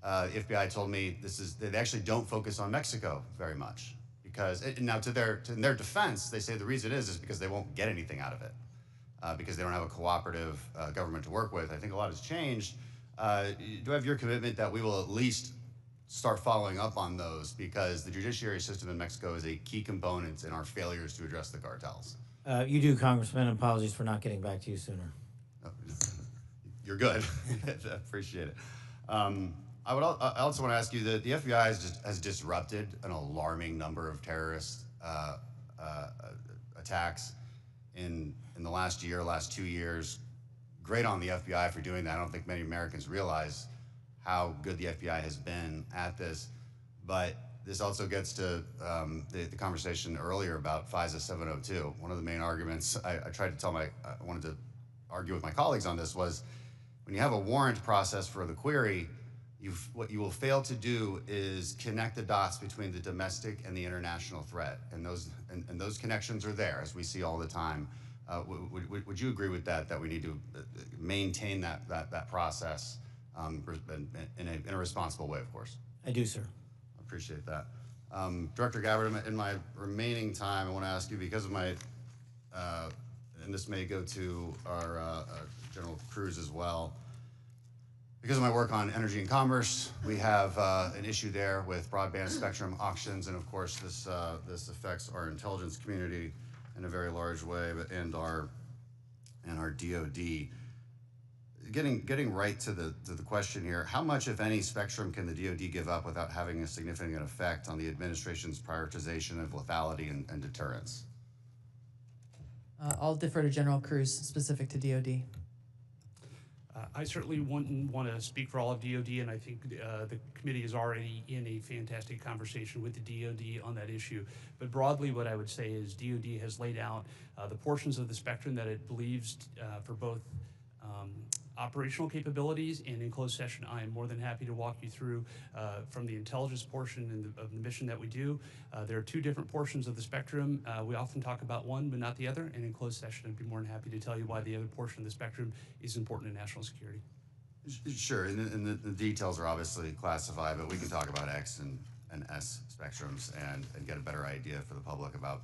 the FBI told me they actually don't focus on Mexico very much because now in their defense, they say the reason is because they won't get anything out of it because they don't have a cooperative government to work with. I think a lot has changed. Do I have your commitment that we will at least start following up on those because the judiciary system in Mexico is a key component in our failures to address the cartels? You do, Congressman. Apologies for not getting back to you sooner. You're good. I appreciate it. I also want to ask you that the FBI has disrupted an alarming number of terrorist attacks in the last 2 years. Great on the FBI for doing that. I don't think many Americans realize how good the FBI has been at this. But this also gets to the conversation earlier about FISA 702. One of the main arguments I wanted to argue with my colleagues on this was when you have a warrant process for the query, what you will fail to do is connect the dots between the domestic and the international threat. And those connections are there, as we see all the time. Would you agree with that we need to maintain that process in a responsible way, of course? I do, sir. I appreciate that. Director Gabbard, in my remaining time, I want to ask you, because of my, and this may go to our General Cruz as well, because of my work on energy and commerce, we have an issue there with broadband spectrum auctions, and of course this affects our intelligence community in a very large way, and our DoD. Getting right to the question here, how much, if any, spectrum can the DoD give up without having a significant effect on the administration's prioritization of lethality and deterrence? I'll defer to General Cruz, specific to DoD. I certainly wouldn't want to speak for all of DoD, and I think the committee is already in a fantastic conversation with the DoD on that issue. But broadly, what I would say is DoD has laid out the portions of the spectrum that it believes for both operational capabilities, and in closed session, I am more than happy to walk you through from the intelligence portion of the mission that we do. There are two different portions of the spectrum. We often talk about one, but not the other, and in closed session, I'd be more than happy to tell you why the other portion of the spectrum is important to national security. Sure, and the details are obviously classified, but we can talk about X and S spectrums and get a better idea for the public about,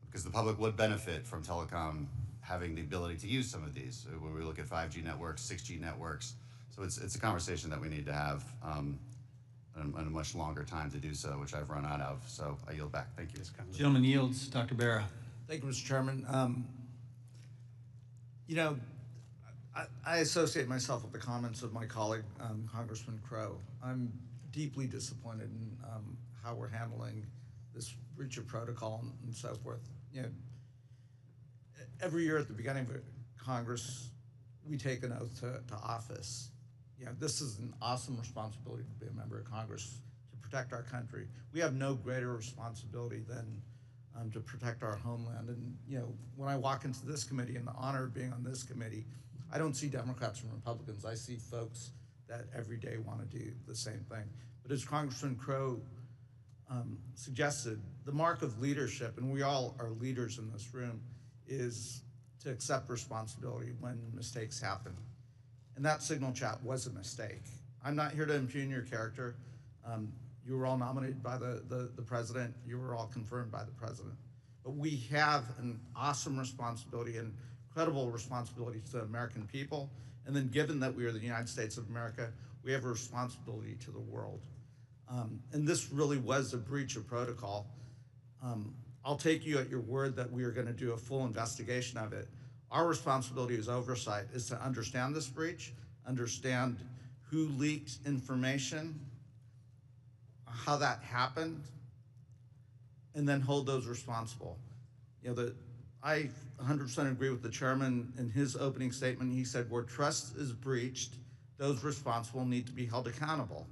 because the public would benefit from telecom having the ability to use some of these. When we look at 5G networks, 6G networks, so it's a conversation that we need to have and a much longer time to do so, which I've run out of. So I yield back. Thank you. Gentleman yields. Dr. Barra. Thank you, Mr. Chairman. You know, I associate myself with the comments of my colleague, Congressman Crow. I'm deeply disappointed in how we're handling this breach of protocol and so forth. You know, every year at the beginning of Congress, we take an oath to office. You know, this is an awesome responsibility to be a member of Congress, to protect our country. We have no greater responsibility than to protect our homeland. And, you know, when I walk into this committee and the honor of being on this committee, I don't see Democrats and Republicans. I see folks that every day want to do the same thing. But as Congressman Crow suggested, the mark of leadership, and we all are leaders in this room, is to accept responsibility when mistakes happen. And that signal chat was a mistake. I'm not here to impugn your character. You were all nominated by the president. You were all confirmed by the president. But we have an awesome responsibility and incredible responsibility to the American people. And then given that we are the United States of America, we have a responsibility to the world. And this really was a breach of protocol. I'll take you at your word that we are going to do a full investigation of it. Our responsibility as oversight is to understand this breach, understand who leaked information, how that happened, and then hold those responsible. You know, I 100% agree with the chairman in his opening statement. He said, where trust is breached, those responsible need to be held accountable.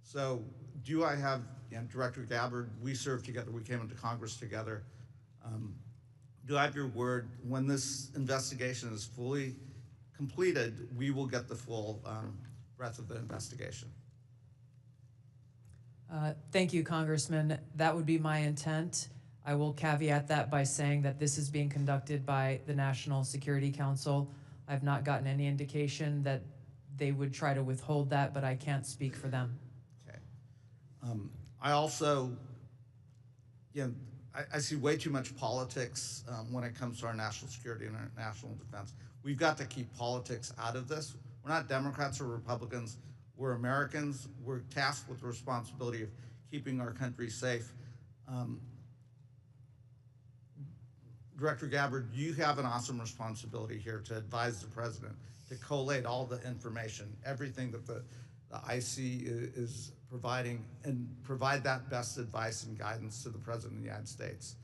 So do I have, you know, Director Gabbard, we served together, we came into Congress together. Do I have your word, when this investigation is fully completed, we will get the full breadth of the investigation? Thank you, Congressman. That would be my intent. I will caveat that by saying that this is being conducted by the National Security Council. I've not gotten any indication that they would try to withhold that, but I can't speak for them. Okay. I also, you know, I see way too much politics when it comes to our national security and our national defense. We've got to keep politics out of this. We're not Democrats or Republicans. We're Americans. We're tasked with the responsibility of keeping our country safe. Director Gabbard, you have an awesome responsibility here to advise the president, to collate all the information, everything that the IC is providing, and provide that best advice and guidance to the President of the United States.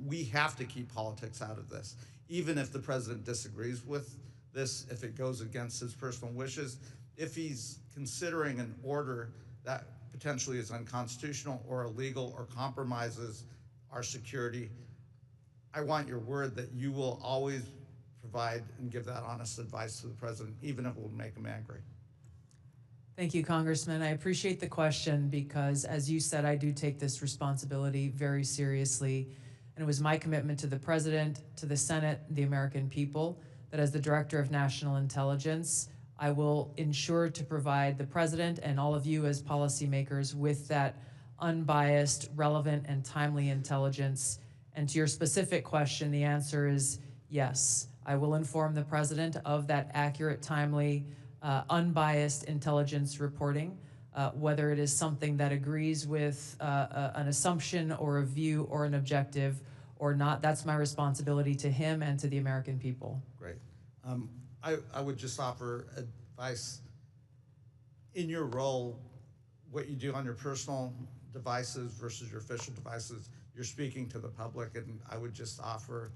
We have to keep politics out of this. Even if the president disagrees with this, if it goes against his personal wishes, if he's considering an order that potentially is unconstitutional or illegal or compromises our security, I want your word that you will always provide and give that honest advice to the president, even if it will make him angry. Thank you, Congressman. I appreciate the question because, as you said, I do take this responsibility very seriously. And it was my commitment to the President, to the Senate, the American people, that as the Director of National Intelligence, I will ensure to provide the President and all of you as policymakers with that unbiased, relevant, and timely intelligence? And to your specific question, the answer is yes. I will inform the President of that accurate, timely, unbiased intelligence reporting, whether it is something that agrees with an assumption or a view or an objective or not. That's my responsibility to him and to the American people. Great. I would just offer advice. In your role, what you do on your personal devices versus your official devices, you're speaking to the public, and I would just offer,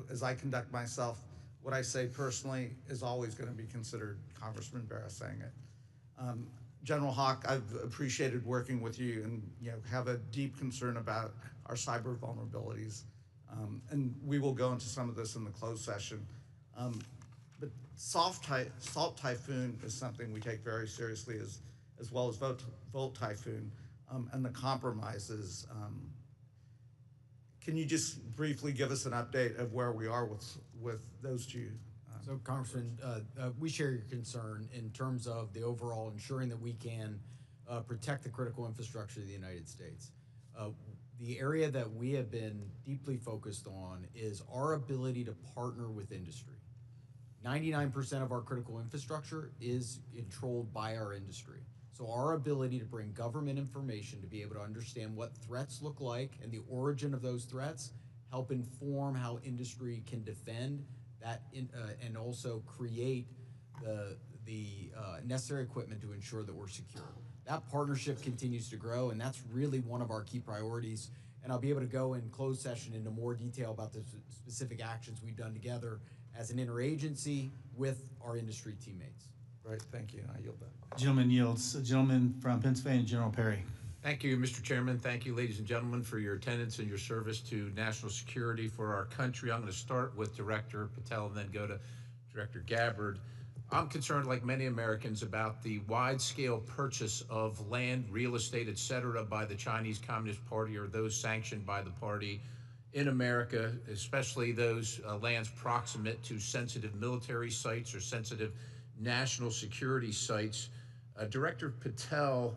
as I conduct myself, what I say personally is always going to be considered Congressman Barra saying it. General Hawk, I've appreciated working with you and have a deep concern about our cyber vulnerabilities. And we will go into some of this in the closed session. But Salt Typhoon is something we take very seriously, as well as Volt Typhoon and the compromises. Can you just briefly give us an update of where we are with those two? So, Congressman, we share your concern in terms of the overall ensuring that we can protect the critical infrastructure of the United States. The area that we have been deeply focused on is our ability to partner with industry. 99% of our critical infrastructure is controlled by our industry. So our ability to bring government information to be able to understand what threats look like and the origin of those threats, help inform how industry can defend that and also create the necessary equipment to ensure that we're secure. That partnership continues to grow, and that's really one of our key priorities. And I'll be able to go in closed session into more detail about the specific actions we've done together as an interagency with our industry teammates. Right, thank you. I yield back. Gentleman yields. Gentleman from Pennsylvania, General Perry. Thank you, Mr. Chairman. Thank you, ladies and gentlemen, for your attendance and your service to national security for our country. I'm going to start with Director Patel and then go to Director Gabbard. I'm concerned, like many Americans, about the wide-scale purchase of land, real estate, et cetera, by the Chinese Communist Party or those sanctioned by the party in America, especially those lands proximate to sensitive military sites or sensitive national security sites. Director Patel,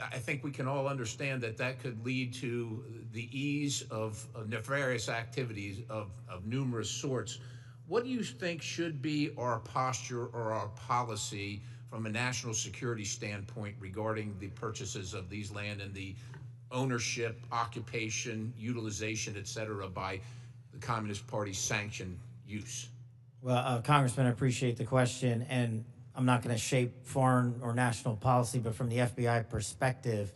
I think we can all understand that that could lead to the ease of nefarious activities of numerous sorts. What do you think should be our posture or our policy from a national security standpoint regarding the purchases of these land and the ownership, occupation, utilization, et cetera, by the Communist Party sanctioned use? Well, Congressman, I appreciate the question, and I'm not going to shape foreign or national policy, but from the FBI perspective,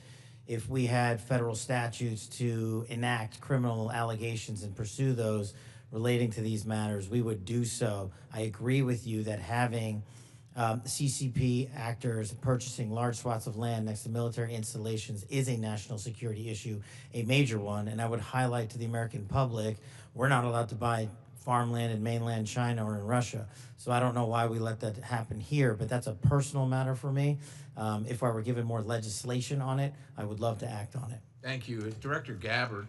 if we had federal statutes to enact criminal allegations and pursue those relating to these matters, we would do so. I agree with you that having CCP actors purchasing large swaths of land next to military installations is a national security issue, a major one, and I would highlight to the American public, we're not allowed to buy farmland in mainland China or in Russia. So I don't know why we let that happen here, but that's a personal matter for me. If I were given more legislation on it, I would love to act on it. Thank you. Director Gabbard,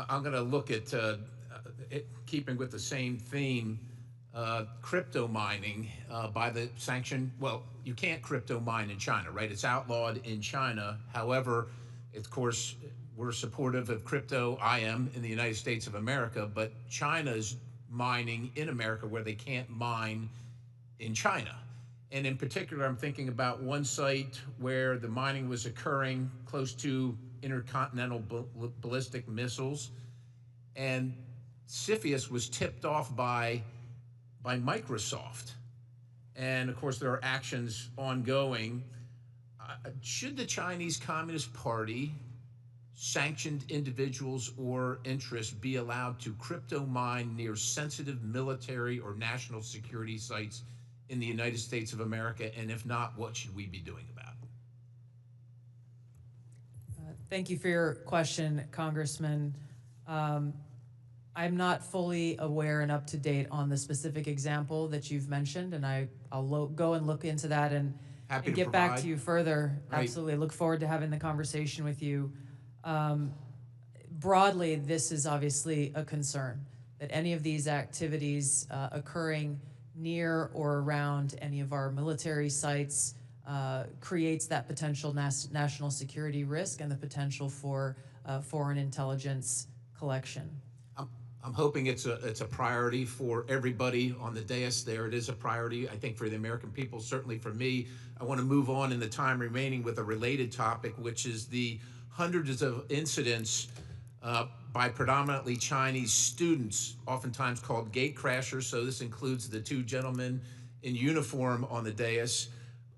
I'm going to look at, keeping with the same theme, crypto mining by the sanction. Well, you can't crypto mine in China, right? It's outlawed in China. However, of course, we're supportive of crypto, I am, in the United States of America, but China's mining in America where they can't mine in China. And in particular, I'm thinking about one site where the mining was occurring close to intercontinental ballistic missiles, and CFIUS was tipped off by Microsoft. And of course, there are actions ongoing. Should the Chinese Communist Party sanctioned individuals or interests be allowed to crypto mine near sensitive military or national security sites in the United States of America? And if not, what should we be doing about it? Thank you for your question, Congressman. I'm not fully aware and up to date on the specific example that you've mentioned, and I'll go and look into that and get back to you further. Right. Absolutely. Look forward to having the conversation with you. Broadly, this is obviously a concern, that any of these activities occurring near or around any of our military sites creates that potential national security risk and the potential for foreign intelligence collection. I'm hoping it's a priority for everybody on the dais there. It is a priority, I think, for the American people, certainly for me. I want to move on in the time remaining with a related topic, which is the hundreds of incidents by predominantly Chinese students, oftentimes called gate crashers. So this includes the two gentlemen in uniform on the dais.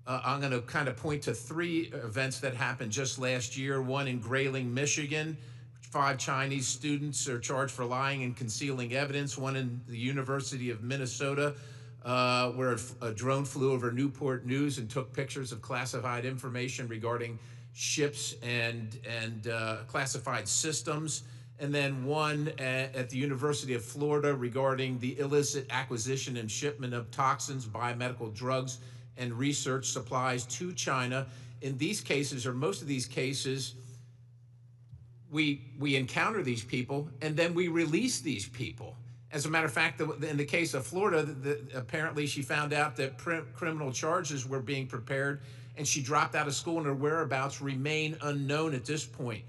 I'm going to kind of point to three events that happened just last year. One in Grayling, Michigan. 5 Chinese students are charged for lying and concealing evidence. One in the University of Minnesota, where a drone flew over Newport News and took pictures of classified information regarding ships and classified systems. And then one at the University of Florida regarding the illicit acquisition and shipment of toxins, biomedical drugs, and research supplies to China. In these cases, or most of these cases, we encounter these people and then we release these people. As a matter of fact, in the case of Florida, apparently she found out that criminal charges were being prepared and she dropped out of school and her whereabouts remain unknown at this point.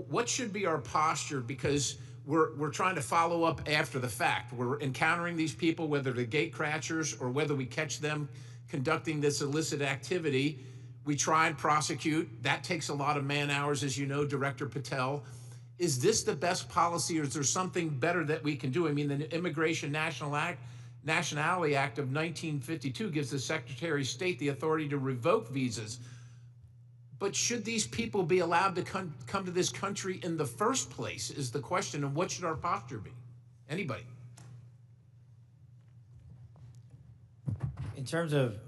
What should be our posture? Because we're trying to follow up after the fact. We're encountering these people, whether they're gate crashers or whether we catch them conducting this illicit activity. We try and prosecute. That takes a lot of man hours, as you know, Director Patel. Is this the best policy, or is there something better that we can do? I mean, the Immigration Nationality Act of 1952 gives the Secretary of State the authority to revoke visas. But should these people be allowed to come to this country in the first place is the question, and what should our posture be? Anybody? In terms of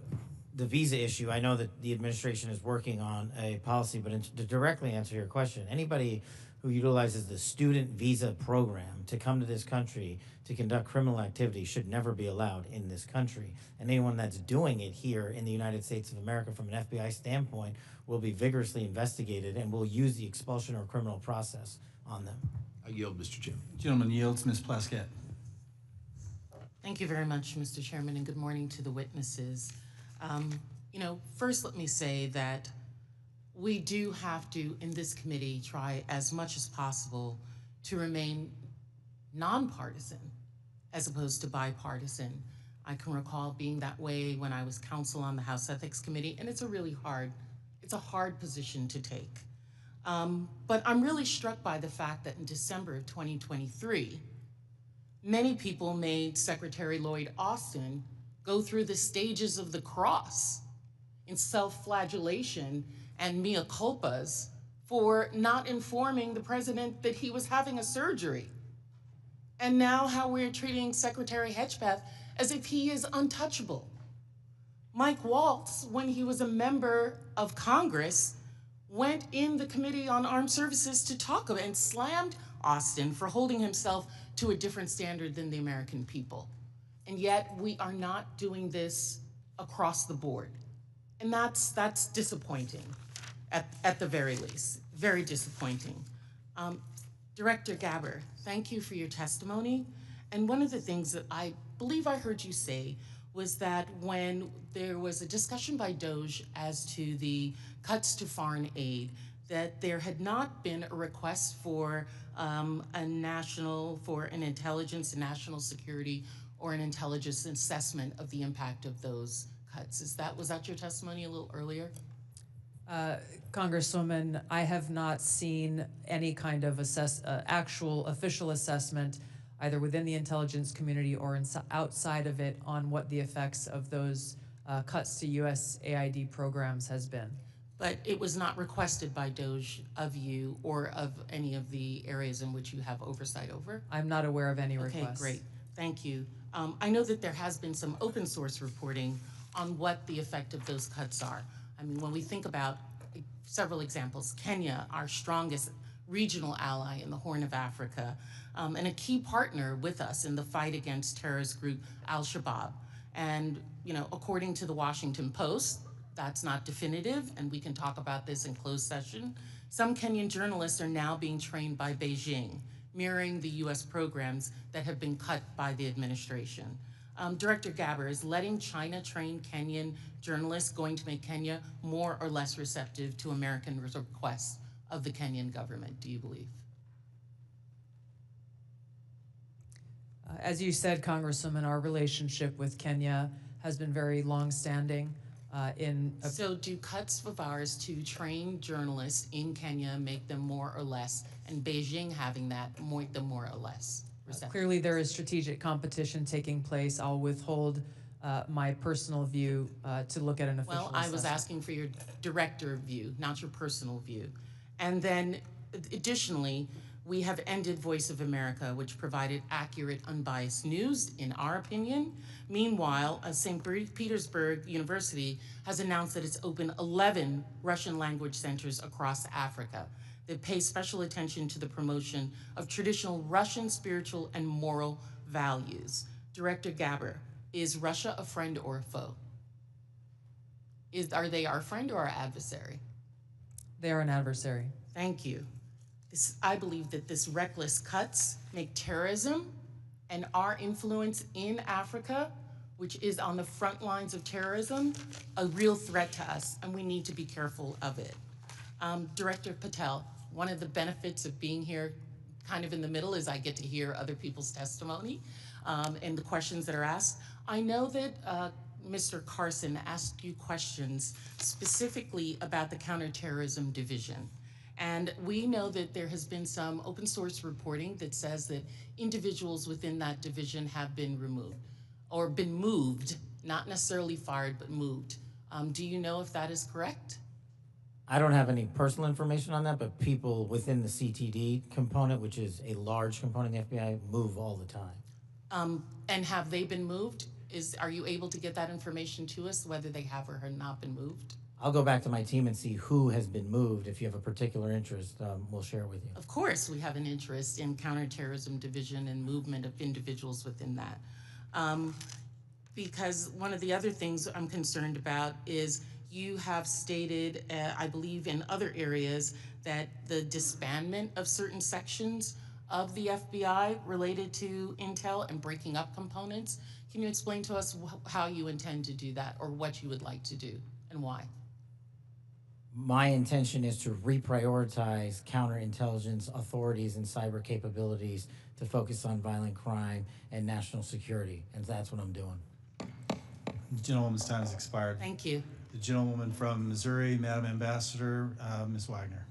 the visa issue, I know that the administration is working on a policy, but to directly answer your question, anybody who utilizes the student visa program to come to this country to conduct criminal activity should never be allowed in this country. And anyone that's doing it here in the United States of America from an FBI standpoint will be vigorously investigated and will use the expulsion or criminal process on them. I yield, Mr. Chairman. Gentleman yields. Ms. Plaskett. Thank you very much, Mr. Chairman, and good morning to the witnesses. First let me say that we do have to, in this committee, try as much as possible to remain nonpartisan as opposed to bipartisan. I can recall being that way when I was counsel on the House Ethics Committee, and it's a hard position to take. But I'm really struck by the fact that in December of 2023, many people made Secretary Lloyd Austin go through the stages of the cross in self-flagellation and mea culpas for not informing the president that he was having a surgery. And now how we're treating Secretary Hedgepeth as if he is untouchable. Mike Waltz, when he was a member of Congress, went in the Committee on Armed Services to talk about and slammed Austin for holding himself to a different standard than the American people. And yet we are not doing this across the board. And that's disappointing at the very least, very disappointing. Director Gabbard, thank you for your testimony. And one of the things that I believe I heard you say was that when there was a discussion by DOJ as to the cuts to foreign aid, that there had not been a request for an intelligence and national security or an intelligence assessment of the impact of those cuts. Was that your testimony a little earlier? Congresswoman, I have not seen any kind of actual official assessment either within the intelligence community or outside of it on what the effects of those cuts to USAID programs has been. But it was not requested by DOJ of you or of any of the areas in which you have oversight over? I'm not aware of any requests. Okay, great, thank you. I know that there has been some open source reporting on what the effect of those cuts are. I mean, when we think about several examples, Kenya, our strongest regional ally in the Horn of Africa, and a key partner with us in the fight against terrorist group Al-Shabaab. And, according to the Washington Post, that's not definitive, and we can talk about this in closed session. Some Kenyan journalists are now being trained by Beijing, mirroring the US programs that have been cut by the administration. Director Gabbard, is letting China train Kenyan journalists going to make Kenya more or less receptive to American requests of the Kenyan government, do you believe? As you said, Congresswoman, our relationship with Kenya has been very long-standing. So do cuts of ours to train journalists in Kenya make them more or less, and Beijing having that make them more or less receptive? Clearly, there is strategic competition taking place. I'll withhold my personal view to look at an official Well, I was assessment. asking for your director view, not your personal view. And then additionally, we have ended Voice of America, which provided accurate, unbiased news, in our opinion. Meanwhile, St. Petersburg University has announced that it's opened 11 Russian language centers across Africa that pay special attention to the promotion of traditional Russian spiritual and moral values. Director Gabbard, is Russia a friend or a foe? Are they our friend or our adversary? They are an adversary. Thank you. I believe that this reckless cuts make terrorism and our influence in Africa, which is on the front lines of terrorism, a real threat to us, and we need to be careful of it. Director Patel, one of the benefits of being here kind of in the middle is I get to hear other people's testimony and the questions that are asked. I know that Mr. Carson asked you questions specifically about the Counterterrorism Division. And we know that there has been some open source reporting that says that individuals within that division have been removed or been moved, not necessarily fired, but moved. Do you know if that is correct? I don't have any personal information on that, but people within the CTD component, which is a large component of the FBI, move all the time. And have they been moved? Are you able to get that information to us, whether they have or have not been moved? I'll go back to my team and see who has been moved. If you have a particular interest, we'll share it with you. Of course, we have an interest in Counterterrorism Division and movement of individuals within that. Because one of the other things I'm concerned about is you have stated, I believe in other areas, that the disbandment of certain sections of the FBI related to intel and breaking up components. Can you explain to us how you intend to do that, or what you would like to do and why? My intention is to reprioritize counterintelligence authorities and cyber capabilities to focus on violent crime and national security, and that's what I'm doing. The gentlewoman's time has expired. Thank you. The gentlewoman from Missouri, Madam Ambassador, Ms. Wagner.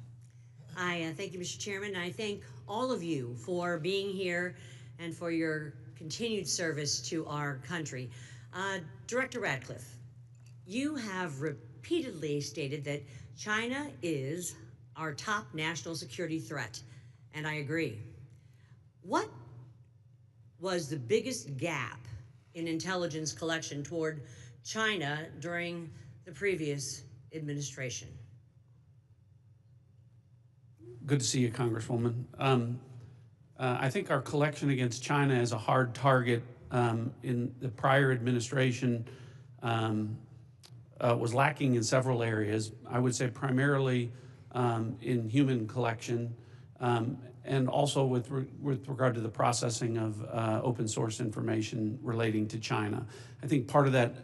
I thank you, Mr. Chairman. I thank all of you for being here and for your continued service to our country. Director Ratcliffe, you have repeatedly stated that China is our top national security threat, and I agree. What was the biggest gap in intelligence collection toward China during the previous administration? Good to see you, Congresswoman. I think our collection against China is a hard target. In the prior administration was lacking in several areas. I would say primarily in human collection, and also with regard to the processing of open source information relating to China. I think part of that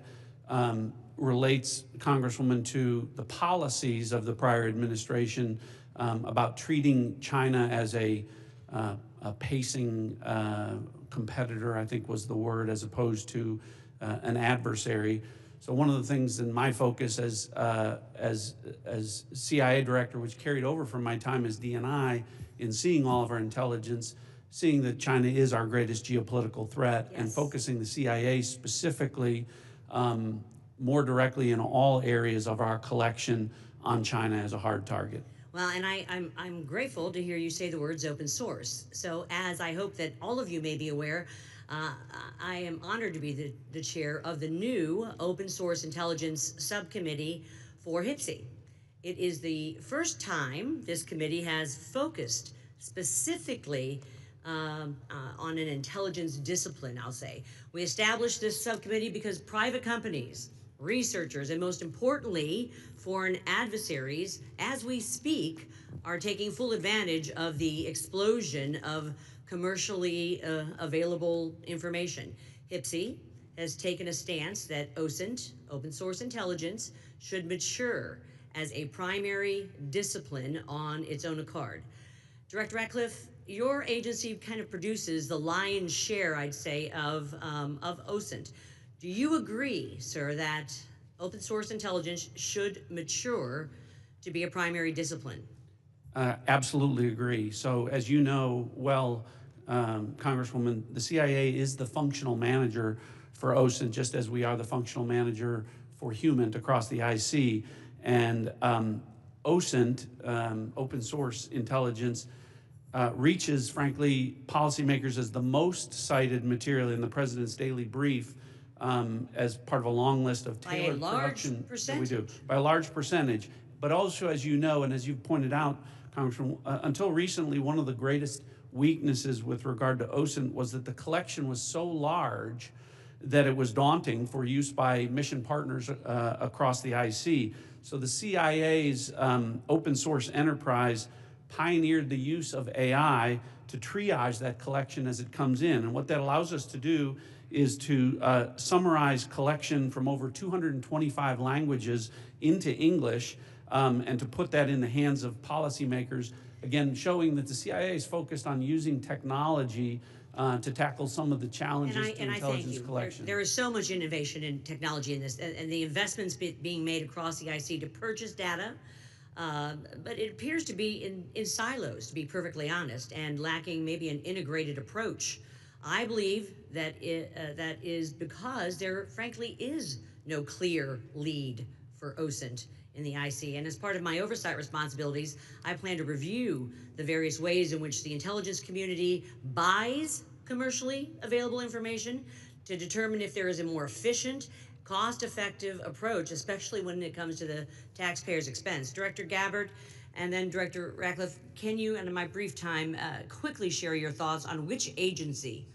relates, Congresswoman, to the policies of the prior administration about treating China as a pacing competitor, I think was the word, as opposed to an adversary. So one of the things in my focus as CIA director, which carried over from my time as DNI, in seeing all of our intelligence, seeing that China is our greatest geopolitical threat, Yes. and focusing the CIA specifically more directly in all areas of our collection on China as a hard target. Well, and I'm grateful to hear you say the words open source. So as I hope that all of you may be aware, I am honored to be the chair of the new Open Source Intelligence Subcommittee for HPSI. It is the first time this committee has focused specifically on an intelligence discipline, I'll say. We established this subcommittee because private companies, researchers, and most importantly, foreign adversaries, as we speak, are taking full advantage of the explosion of commercially available information. HPSI has taken a stance that OSINT, open source intelligence, should mature as a primary discipline on its own accord. Director Ratcliffe, your agency kind of produces the lion's share, I'd say, of OSINT. Do you agree, sir, that open source intelligence should mature to be a primary discipline? Absolutely agree. So as you know well, Congresswoman, the CIA is the functional manager for OSINT, just as we are the functional manager for HUMANT across the IC. And OSINT, open source intelligence, reaches, frankly, policymakers as the most cited material in the President's daily brief as part of a long list of tailored production that we do. By a large percentage. But also, as you know, and as you've pointed out, Congressman, until recently, one of the greatest weaknesses with regard to OSINT was that the collection was so large that it was daunting for use by mission partners across the IC. So the CIA's open source enterprise pioneered the use of AI to triage that collection as it comes in. And what that allows us to do is to summarize collection from over 225 languages into English and to put that in the hands of policymakers, again, showing that the CIA is focused on using technology to tackle some of the challenges to intelligence collection. There is so much innovation in technology in this, and the investments being made across the IC to purchase data, but it appears to be in silos, to be perfectly honest, and lacking maybe an integrated approach. I believe that that is because there, frankly, is no clear lead for OSINT in the IC. And as part of my oversight responsibilities, I plan to review the various ways in which the intelligence community buys commercially available information to determine if there is a more efficient, cost-effective approach, especially when it comes to the taxpayer's expense. Director Gabbard and then Director Ratcliffe, can you, and in my brief time, quickly share your thoughts on which agency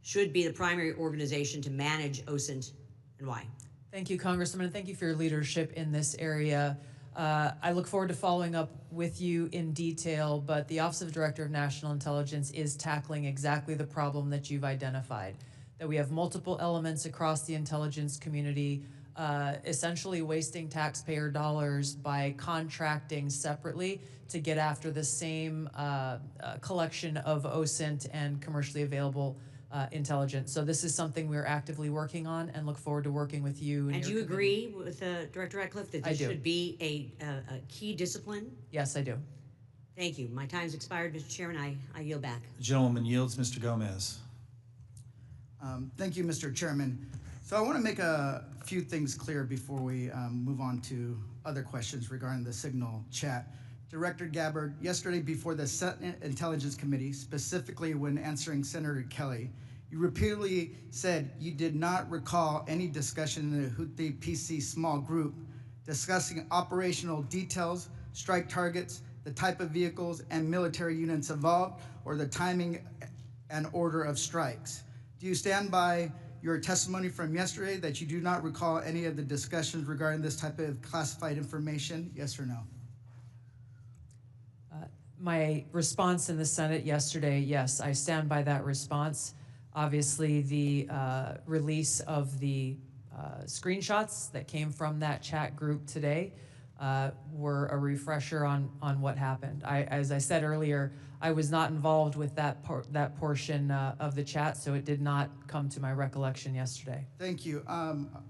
should be the primary organization to manage OSINT and why? Thank you, Congressman, and thank you for your leadership in this area. I look forward to following up with you in detail, but the Office of Director of National Intelligence is tackling exactly the problem that you've identified, that we have multiple elements across the intelligence community, essentially wasting taxpayer dollars by contracting separately to get after the same collection of OSINT and commercially available intelligence. So this is something we're actively working on and look forward to working with you. And do you agree with Director Ratcliffe that this should be a key discipline? Yes, I do. Thank you. My time's expired, Mr. Chairman. I yield back. The gentleman yields. Mr. Gomez. Thank you, Mr. Chairman. So I want to make a few things clear before we move on to other questions regarding the Signal chat. Director Gabbard, yesterday before the Senate Intelligence Committee, specifically when answering Senator Kelly, you repeatedly said you did not recall any discussion in the Houthi PC small group discussing operational details, strike targets, the type of vehicles and military units involved, or the timing and order of strikes. Do you stand by your testimony from yesterday that you do not recall any of the discussions regarding this type of classified information? Yes or no? My response in the Senate yesterday, yes, I stand by that response. Obviously, the release of the screenshots that came from that chat group today were a refresher on what happened. As I said earlier, I was not involved with that portion of the chat, so it did not come to my recollection yesterday. Thank you.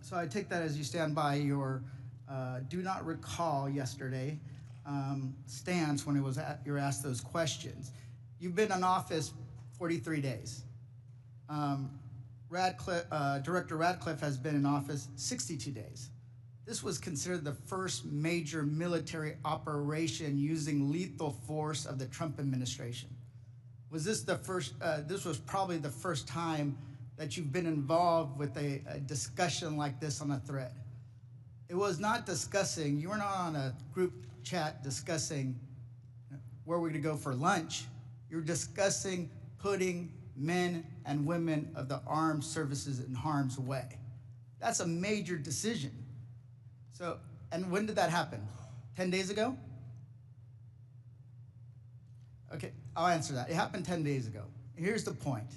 So I take that as you stand by your do not recall yesterday stance when you were asked those questions. You've been in office 43 days. Director Ratcliffe has been in office 62 days. This was considered the first major military operation using lethal force of the Trump administration. Was this the first, this was probably the first time that you've been involved with a discussion like this on a threat. It was not discussing, you were not on a group chat discussing where we're gonna go for lunch. You're discussing putting men and women of the armed services in harm's way. That's a major decision. So, and when did that happen? 10 days ago? Okay, I'll answer that. It happened 10 days ago. Here's the point.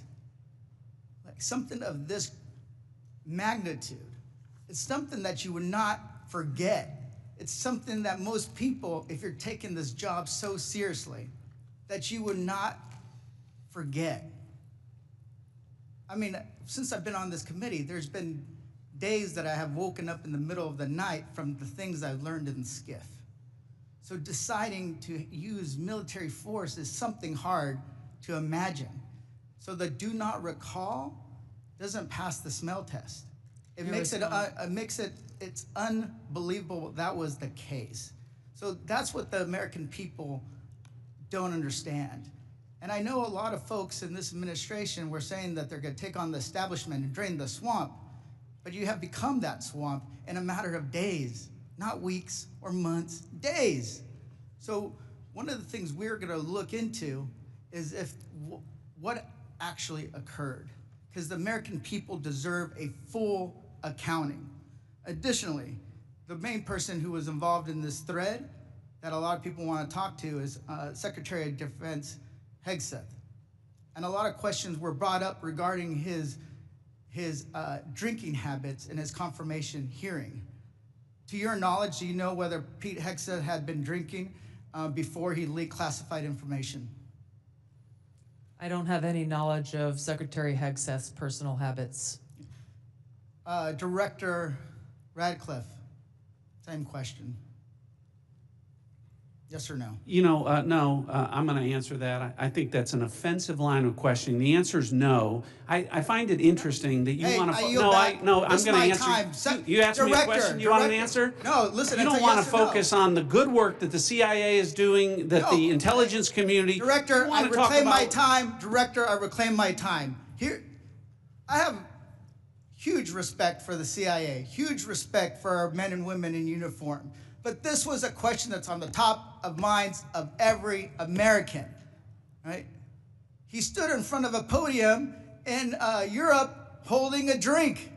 Like something of this magnitude. It's something that you would not forget. It's something that most people, if you're taking this job so seriously, that you would not forget. I mean, since I've been on this committee, there's been days that I have woken up in the middle of the night from the things I've learned in SCIF. So deciding to use military force is something hard to imagine. So the do not recall doesn't pass the smell test. It makes it, it's unbelievable that was the case. So that's what the American people don't understand. And I know a lot of folks in this administration were saying that they're gonna take on the establishment and drain the swamp, but you have become that swamp in a matter of days, not weeks or months, days. So one of the things we're gonna look into is what actually occurred, because the American people deserve a full accounting. Additionally, the main person who was involved in this thread that a lot of people want to talk to is Secretary of Defense Hegseth. And a lot of questions were brought up regarding his drinking habits in his confirmation hearing. To your knowledge, do you know whether Pete Hegseth had been drinking before he leaked classified information? I don't have any knowledge of Secretary Hegseth's personal habits. Director Ratcliffe, same question. Yes or no? You know, no, I'm going to answer that. I think that's an offensive line of questioning. The answer is no. I find it interesting that you want to. I'm going to answer. You asked me a question. You want an answer? No, listen. You don't want to focus on the good work that the CIA is doing, that the intelligence community. Director, I reclaim my time. Director, I reclaim my time. Here, I have huge respect for the CIA, huge respect for our men and women in uniform. But this was a question that's on the top of minds of every American, right? He stood in front of a podium in Europe holding a drink.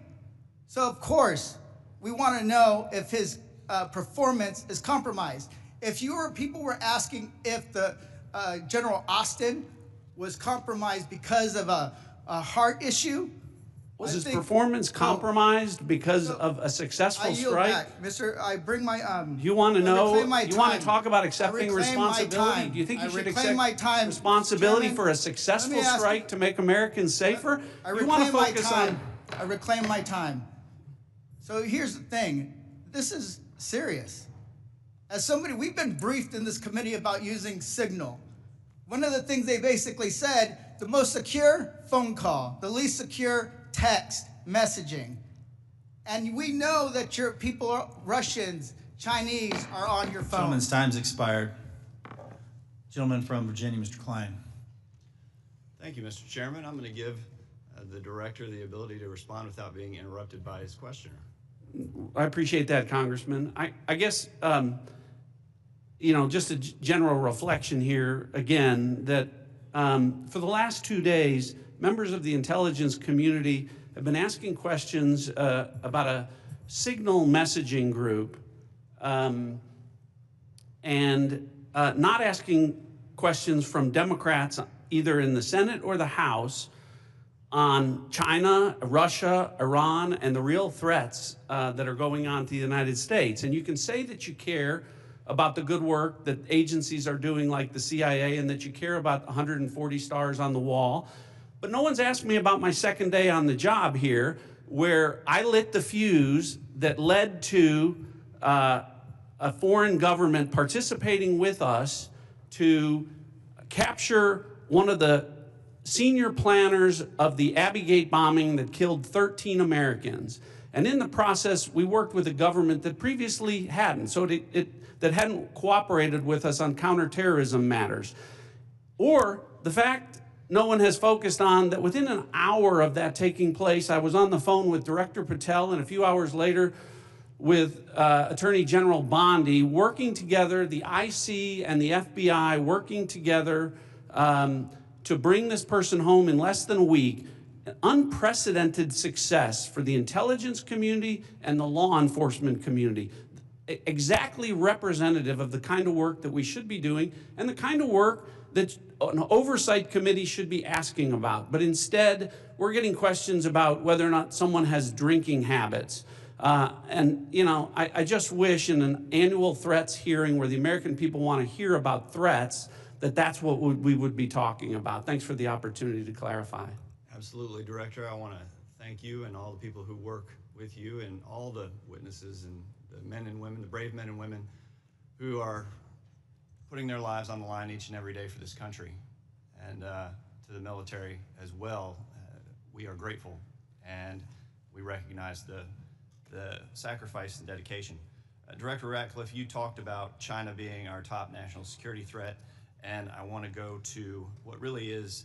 So of course, we want to know if his performance is compromised. If people were asking if the General Austin was compromised because of a heart issue, was his performance compromised because of a successful strike? Back. Mr. I bring my You want to know? You want to talk about accepting responsibility? Do you think you should accept responsibility for a successful strike to make Americans safer? You want to focus on? I reclaim my time. So here's the thing. This is serious. As somebody, we've been briefed in this committee about using Signal. One of the things they basically said, the most secure phone call, the least secure text messaging. And we know that your people are Russians, Chinese are on your phone. Gentleman's time's expired. Gentleman from Virginia, Mr. Klein. Thank you, Mr. Chairman. I'm going to give the director the ability to respond without being interrupted by his questioner. I appreciate that, Congressman. I guess, you know, just a general reflection here again that for the last 2 days, members of the intelligence community have been asking questions about a Signal messaging group and not asking questions from Democrats either in the Senate or the House on China, Russia, Iran, and the real threats that are going on to the United States. And you can say that you care about the good work that agencies are doing like the CIA and that you care about 140 stars on the wall. But no one's asked me about my second day on the job here, where I lit the fuse that led to a foreign government participating with us to capture one of the senior planners of the Abbey Gate bombing that killed 13 Americans. And in the process, we worked with a government that previously hadn't, that hadn't cooperated with us on counterterrorism matters. Or the fact no one has focused on that within an hour of that taking place, I was on the phone with Director Patel and a few hours later with Attorney General Bondi, working together, the IC and the FBI working together to bring this person home in less than a week. An unprecedented success for the intelligence community and the law enforcement community. Exactly representative of the kind of work that we should be doing and the kind of work that an oversight committee should be asking about. But instead, we're getting questions about whether or not someone has drinking habits. And, you know, I just wish in an annual threats hearing where the American people want to hear about threats, that's what we would be talking about. Thanks for the opportunity to clarify. Absolutely, Director. I want to thank you and all the people who work with you and all the witnesses and the men and women, the brave men and women who are putting their lives on the line each and every day for this country. And to the military as well, we are grateful and we recognize the sacrifice and dedication. Director Ratcliffe, you talked about China being our top national security threat, and I want to go to what really is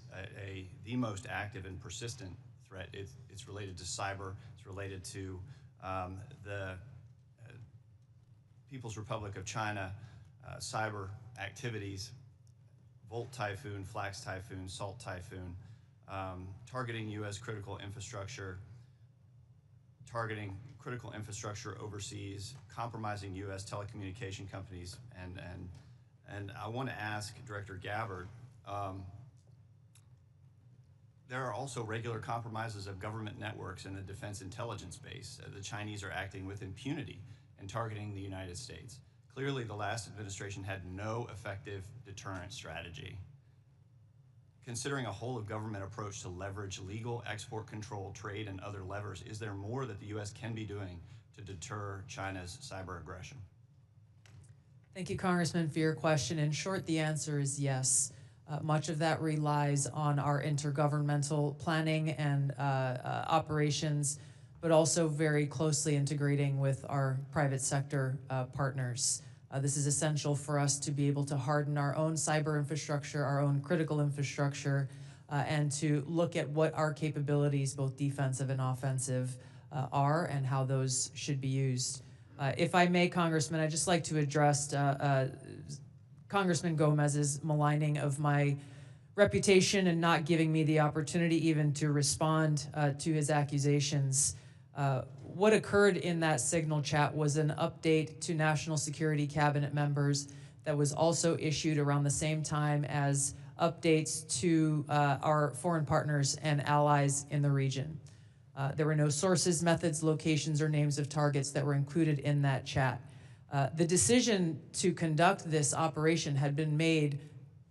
the most active and persistent threat. It's related to cyber. It's related to the People's Republic of China cyber activities, Volt Typhoon, Flax Typhoon, Salt Typhoon, targeting U.S. critical infrastructure, targeting critical infrastructure overseas, compromising U.S. telecommunication companies, and I want to ask Director Gabbard, there are also regular compromises of government networks in the defense intelligence space. The Chinese are acting with impunity and targeting the United States. Clearly, the last administration had no effective deterrent strategy. Considering a whole-of-government approach to leverage legal export control, trade, and other levers, is there more that the U.S. can be doing to deter China's cyber aggression? Thank you, Congressman, for your question. In short, the answer is yes. Much of that relies on our intergovernmental planning and operations, but also very closely integrating with our private sector partners. This is essential for us to be able to harden our own cyber infrastructure, our own critical infrastructure, and to look at what our capabilities, both defensive and offensive, are and how those should be used. If I may, Congressman, I'd just like to address Congressman Gomez's maligning of my reputation and not giving me the opportunity even to respond to his accusations. What occurred in that signal chat was an update to National Security Cabinet members that was also issued around the same time as updates to our foreign partners and allies in the region. There were no sources, methods, locations, or names of targets that were included in that chat. The decision to conduct this operation had been made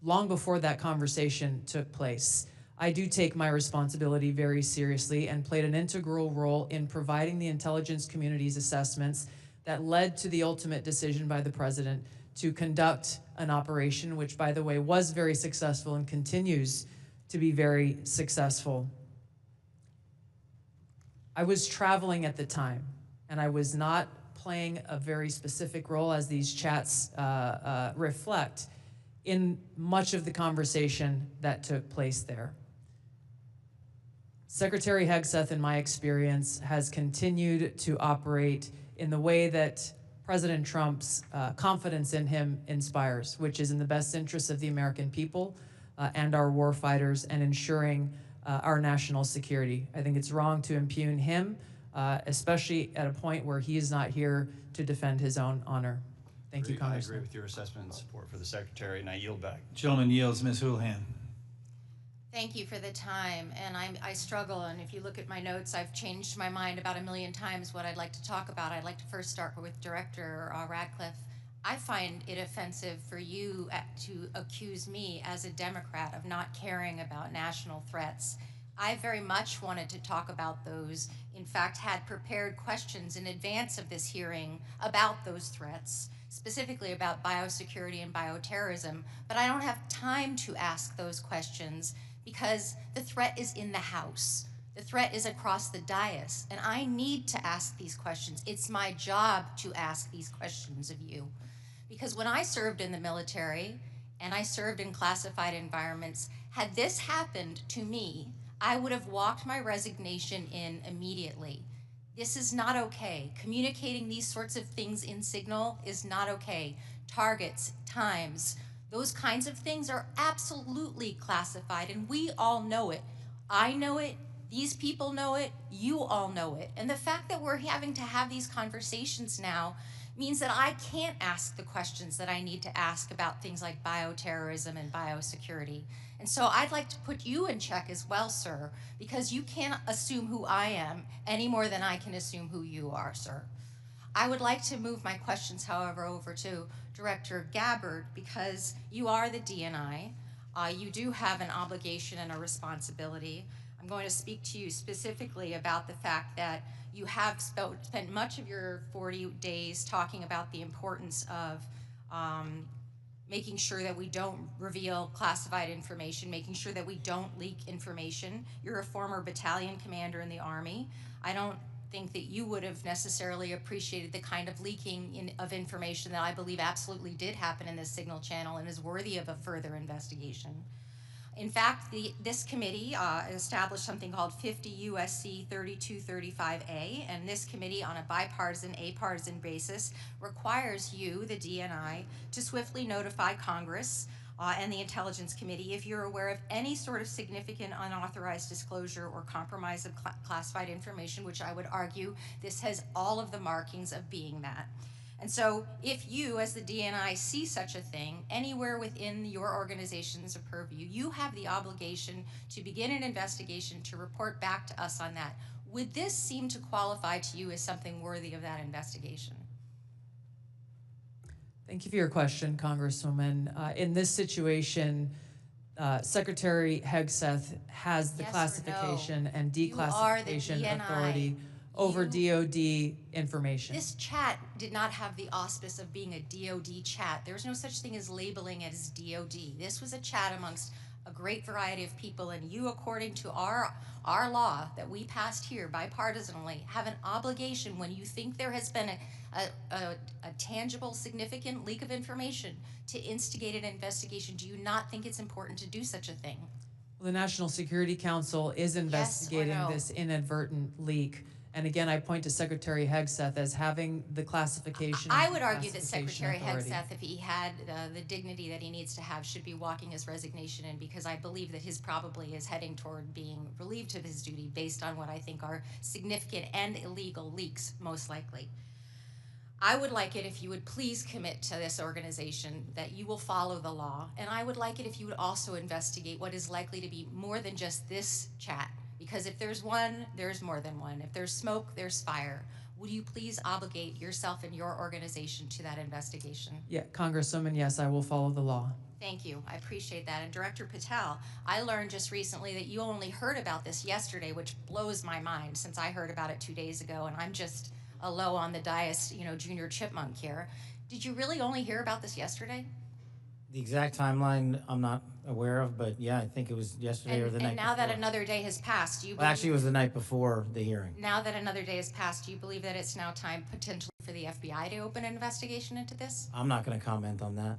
long before that conversation took place. I do take my responsibility very seriously and played an integral role in providing the intelligence community's assessments that led to the ultimate decision by the president to conduct an operation, which, by the way, was very successful and continues to be very successful. I was traveling at the time, and I was not playing a very specific role, as these chats reflect, in much of the conversation that took place there. Secretary Hegseth, in my experience, has continued to operate in the way that President Trump's confidence in him inspires, which is in the best interests of the American people and our war fighters and ensuring our national security. I think it's wrong to impugn him, especially at a point where he is not here to defend his own honor. Thank you, Congressman. I agree with your assessment and support for the Secretary, and I yield back. Gentleman yields. Ms. Houlihan. Thank you for the time, and I struggle, and if you look at my notes, I've changed my mind about 1,000,000 times what I'd like to talk about. I'd like to first start with Director Ratcliffe. I find it offensive for you to accuse me as a Democrat of not caring about national threats. I very much wanted to talk about those, in fact, had prepared questions in advance of this hearing about those threats, specifically about biosecurity and bioterrorism, but I don't have time to ask those questions because the threat is in the House. The threat is across the dais, and I need to ask these questions. It's my job to ask these questions of you. Because when I served in the military, and I served in classified environments, had this happened to me, I would have walked my resignation in immediately. This is not okay. Communicating these sorts of things in signal is not okay. Targets, times, those kinds of things are absolutely classified, and we all know it. I know it, these people know it, you all know it. And the fact that we're having to have these conversations now means that I can't ask the questions that I need to ask about things like bioterrorism and biosecurity. And so I'd like to put you in check as well, sir, because you can't assume who I am any more than I can assume who you are, sir. I would like to move my questions, however, over to Director Gabbard, because you are the DNI. You do have an obligation and a responsibility. I'm going to speak to you specifically about the fact that you have spent much of your 40 days talking about the importance of making sure that we don't reveal classified information, making sure that we don't leak information. You're a former battalion commander in the Army. I don't think that you would have necessarily appreciated the kind of leaking of information that I believe absolutely did happen in this signal channel and is worthy of a further investigation. In fact, this committee established something called 50 U.S.C. 3235A, and this committee, on a bipartisan, apartisan basis, requires you, the DNI, to swiftly notify Congress and the Intelligence Committee if you're aware of any sort of significant unauthorized disclosure or compromise of classified information, which I would argue this has all of the markings of being that. And so if you, as the DNI, see such a thing anywhere within your organization's purview, you have the obligation to begin an investigation to report back to us on that. Would this seem to qualify to you as something worthy of that investigation? Thank you for your question, Congresswoman. In this situation, Secretary Hegseth has the classification and declassification authority over DOD information. This chat did not have the auspice of being a DOD chat. There's no such thing as labeling it as DOD. This was a chat amongst a great variety of people, and you, according to our law that we passed here bipartisanly, have an obligation when you think there has been a tangible, significant leak of information to instigate an investigation. Do you not think it's important to do such a thing? Well, the National Security Council is investigating this inadvertent leak. And again, I point to Secretary Hegseth as having the classification. I would argue that Secretary Hegseth, if he had the dignity that he needs to have, should be walking his resignation in, because I believe that his probably is heading toward being relieved of his duty based on what I think are significant and illegal leaks, most likely. I would like it if you would please commit to this organization that you will follow the law, and I would like it if you would also investigate what is likely to be more than just this chat. Because if there's one, there's more than one. If there's smoke, there's fire. Would you please obligate yourself and your organization to that investigation? Yeah, Congresswoman, yes, I will follow the law. Thank you. I appreciate that. And Director Patel, I learned just recently that you only heard about this yesterday, which blows my mind since I heard about it 2 days ago, and I'm just a low on the dais, junior chipmunk here. Did you really only hear about this yesterday? The exact timeline I'm not aware of, but yeah, I think it was yesterday or the night And now before. that another day has passed, do you Well, actually, it was the night before the hearing. Now that another day has passed, do you believe that it's now time potentially for the FBI to open an investigation into this? I'm not going to comment on that.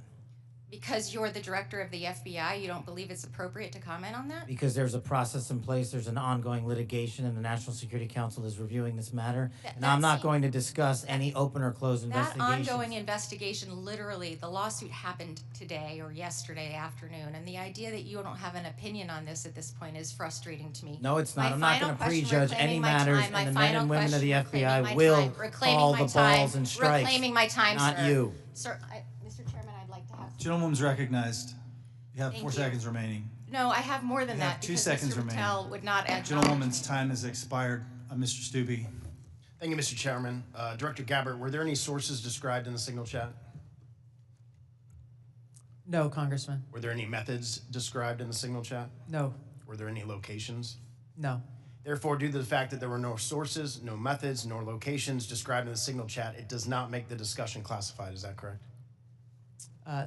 Because you're the director of the FBI, you don't believe it's appropriate to comment on that? Because there's a process in place, there's an ongoing litigation, and the National Security Council is reviewing this matter. And I'm not going to discuss any open or closed That investigations. ongoing investigation, literally, the lawsuit happened today or yesterday afternoon, and the idea that you don't have an opinion on this at this point is frustrating to me. No, it's not. My I'm not final going to question, prejudge any reclaiming my matters, time, my and the men final and women of the question, FBI reclaiming my will time, reclaiming call my the time, balls and strikes. reclaiming my time, not sir. you. Sir, Mr. Chairman, I'd like to have... Gentlewoman's recognized. You have Thank 4 you. seconds remaining. No, I have more than You that. have 2 because seconds Mr. remaining. Patel would not add Gentlewoman's time has expired. Mr. Stubbe. Thank you, Mr. Chairman. Director Gabbard, were there any sources described in the signal chat? No, Congressman. Were there any methods described in the signal chat? No. Were there any locations? No. Therefore, due to the fact that there were no sources, no methods, nor locations described in the signal chat, it does not make the discussion classified. Is that correct?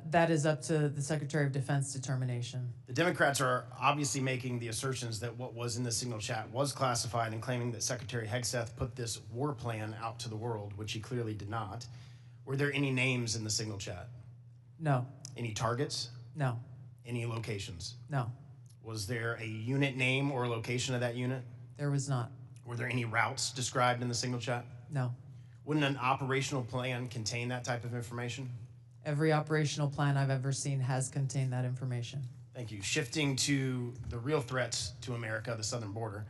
That is up to the Secretary of Defense determination. The Democrats are obviously making the assertions that what was in the signal chat was classified and claiming that Secretary Hegseth put this war plan out to the world, which he clearly did not. Were there any names in the signal chat? No. Any targets? No. Any locations? No. Was there a unit name or location of that unit? There was not. Were there any routes described in the signal chat? No. Wouldn't an operational plan contain that type of information? Every operational plan I've ever seen has contained that information. Thank you. Shifting to the real threats to America, the southern border.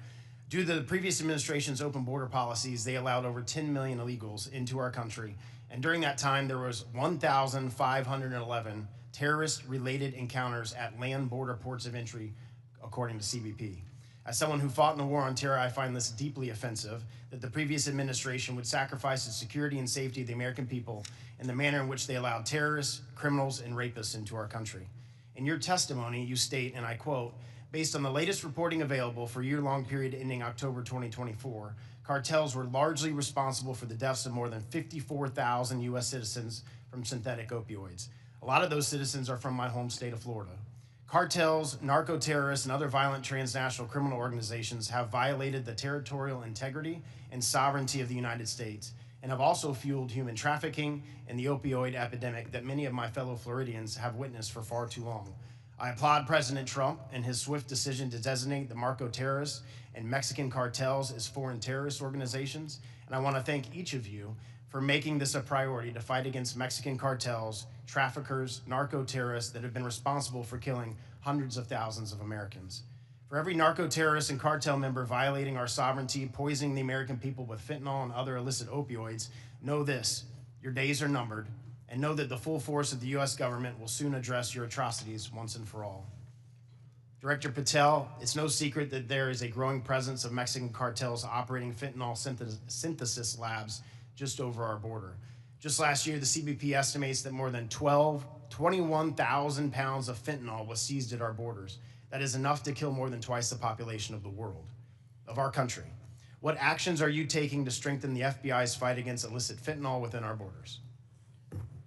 Due to the previous administration's open border policies, they allowed over 10 million illegals into our country And during that time, there was 1,511 terrorist-related encounters at land border ports of entry, according to CBP. As someone who fought in the war on terror, I find this deeply offensive that the previous administration would sacrifice the security and safety of the American people in the manner in which they allowed terrorists, criminals, and rapists into our country. In your testimony, you state, and I quote, "Based on the latest reporting available for a year-long period ending October 2024, cartels were largely responsible for the deaths of more than 54,000 U.S. citizens from synthetic opioids. A lot of those citizens are from my home state of Florida. Cartels, narco-terrorists, and other violent transnational criminal organizations have violated the territorial integrity and sovereignty of the United States and have also fueled human trafficking and the opioid epidemic that many of my fellow Floridians have witnessed for far too long. I applaud President Trump and his swift decision to designate the narco-terrorists and Mexican cartels as foreign terrorist organizations, and I want to thank each of you for making this a priority to fight against Mexican cartels, traffickers, narco-terrorists that have been responsible for killing hundreds of thousands of Americans. For every narco-terrorist and cartel member violating our sovereignty, poisoning the American people with fentanyl and other illicit opioids, know this: your days are numbered, and know that the full force of the U.S. government will soon address your atrocities once and for all. Director Patel, it's no secret that there is a growing presence of Mexican cartels operating fentanyl synthesis labs just over our border. Just last year, the CBP estimates that more than 21,000 pounds of fentanyl was seized at our borders. That is enough to kill more than twice the population of the world, of our country. What actions are you taking to strengthen the FBI's fight against illicit fentanyl within our borders?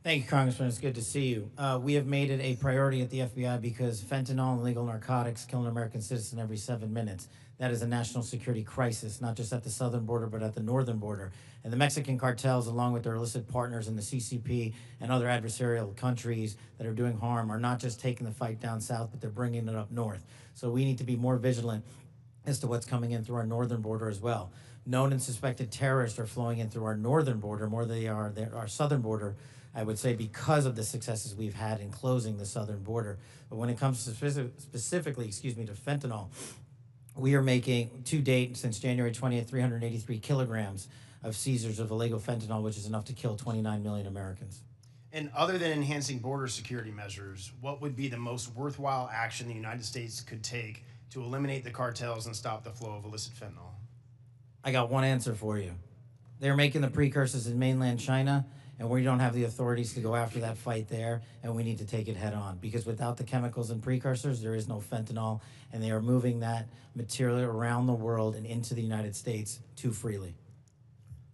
Thank you, Congressman. It's good to see you. We have made it a priority at the FBI because fentanyl and illegal narcotics kill an American citizen every 7 minutes. That is a national security crisis, not just at the southern border, but at the northern border. And the Mexican cartels, along with their illicit partners in the CCP and other adversarial countries that are doing harm, are not just taking the fight down south, but they're bringing it up north. So we need to be more vigilant as to what's coming in through our northern border as well. Known and suspected terrorists are flowing in through our northern border more than they are our southern border, I would say, because of the successes we've had in closing the southern border. But when it comes to specifically to fentanyl, we are making, to date, since January 20th, 383 kilograms of seizures of illegal fentanyl, which is enough to kill 29 million Americans. And other than enhancing border security measures, what would be the most worthwhile action the United States could take to eliminate the cartels and stop the flow of illicit fentanyl? I got one answer for you. They're making the precursors in mainland China, and we don't have the authorities to go after that fight there, and we need to take it head on, because without the chemicals and precursors, there is no fentanyl, and they are moving that material around the world and into the United States too freely.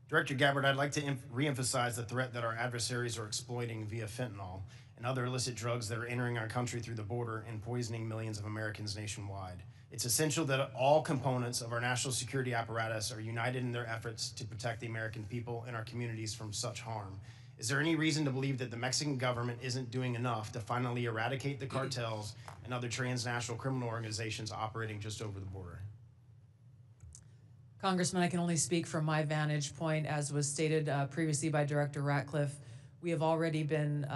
Director Gabbard, I'd like to reemphasize the threat that our adversaries are exploiting via fentanyl and other illicit drugs that are entering our country through the border and poisoning millions of Americans nationwide. It's essential that all components of our national security apparatus are united in their efforts to protect the American people and our communities from such harm. Is there any reason to believe that the Mexican government isn't doing enough to finally eradicate the cartels and other transnational criminal organizations operating just over the border? Congressman, I can only speak from my vantage point. As was stated previously by Director Ratcliffe, we have already been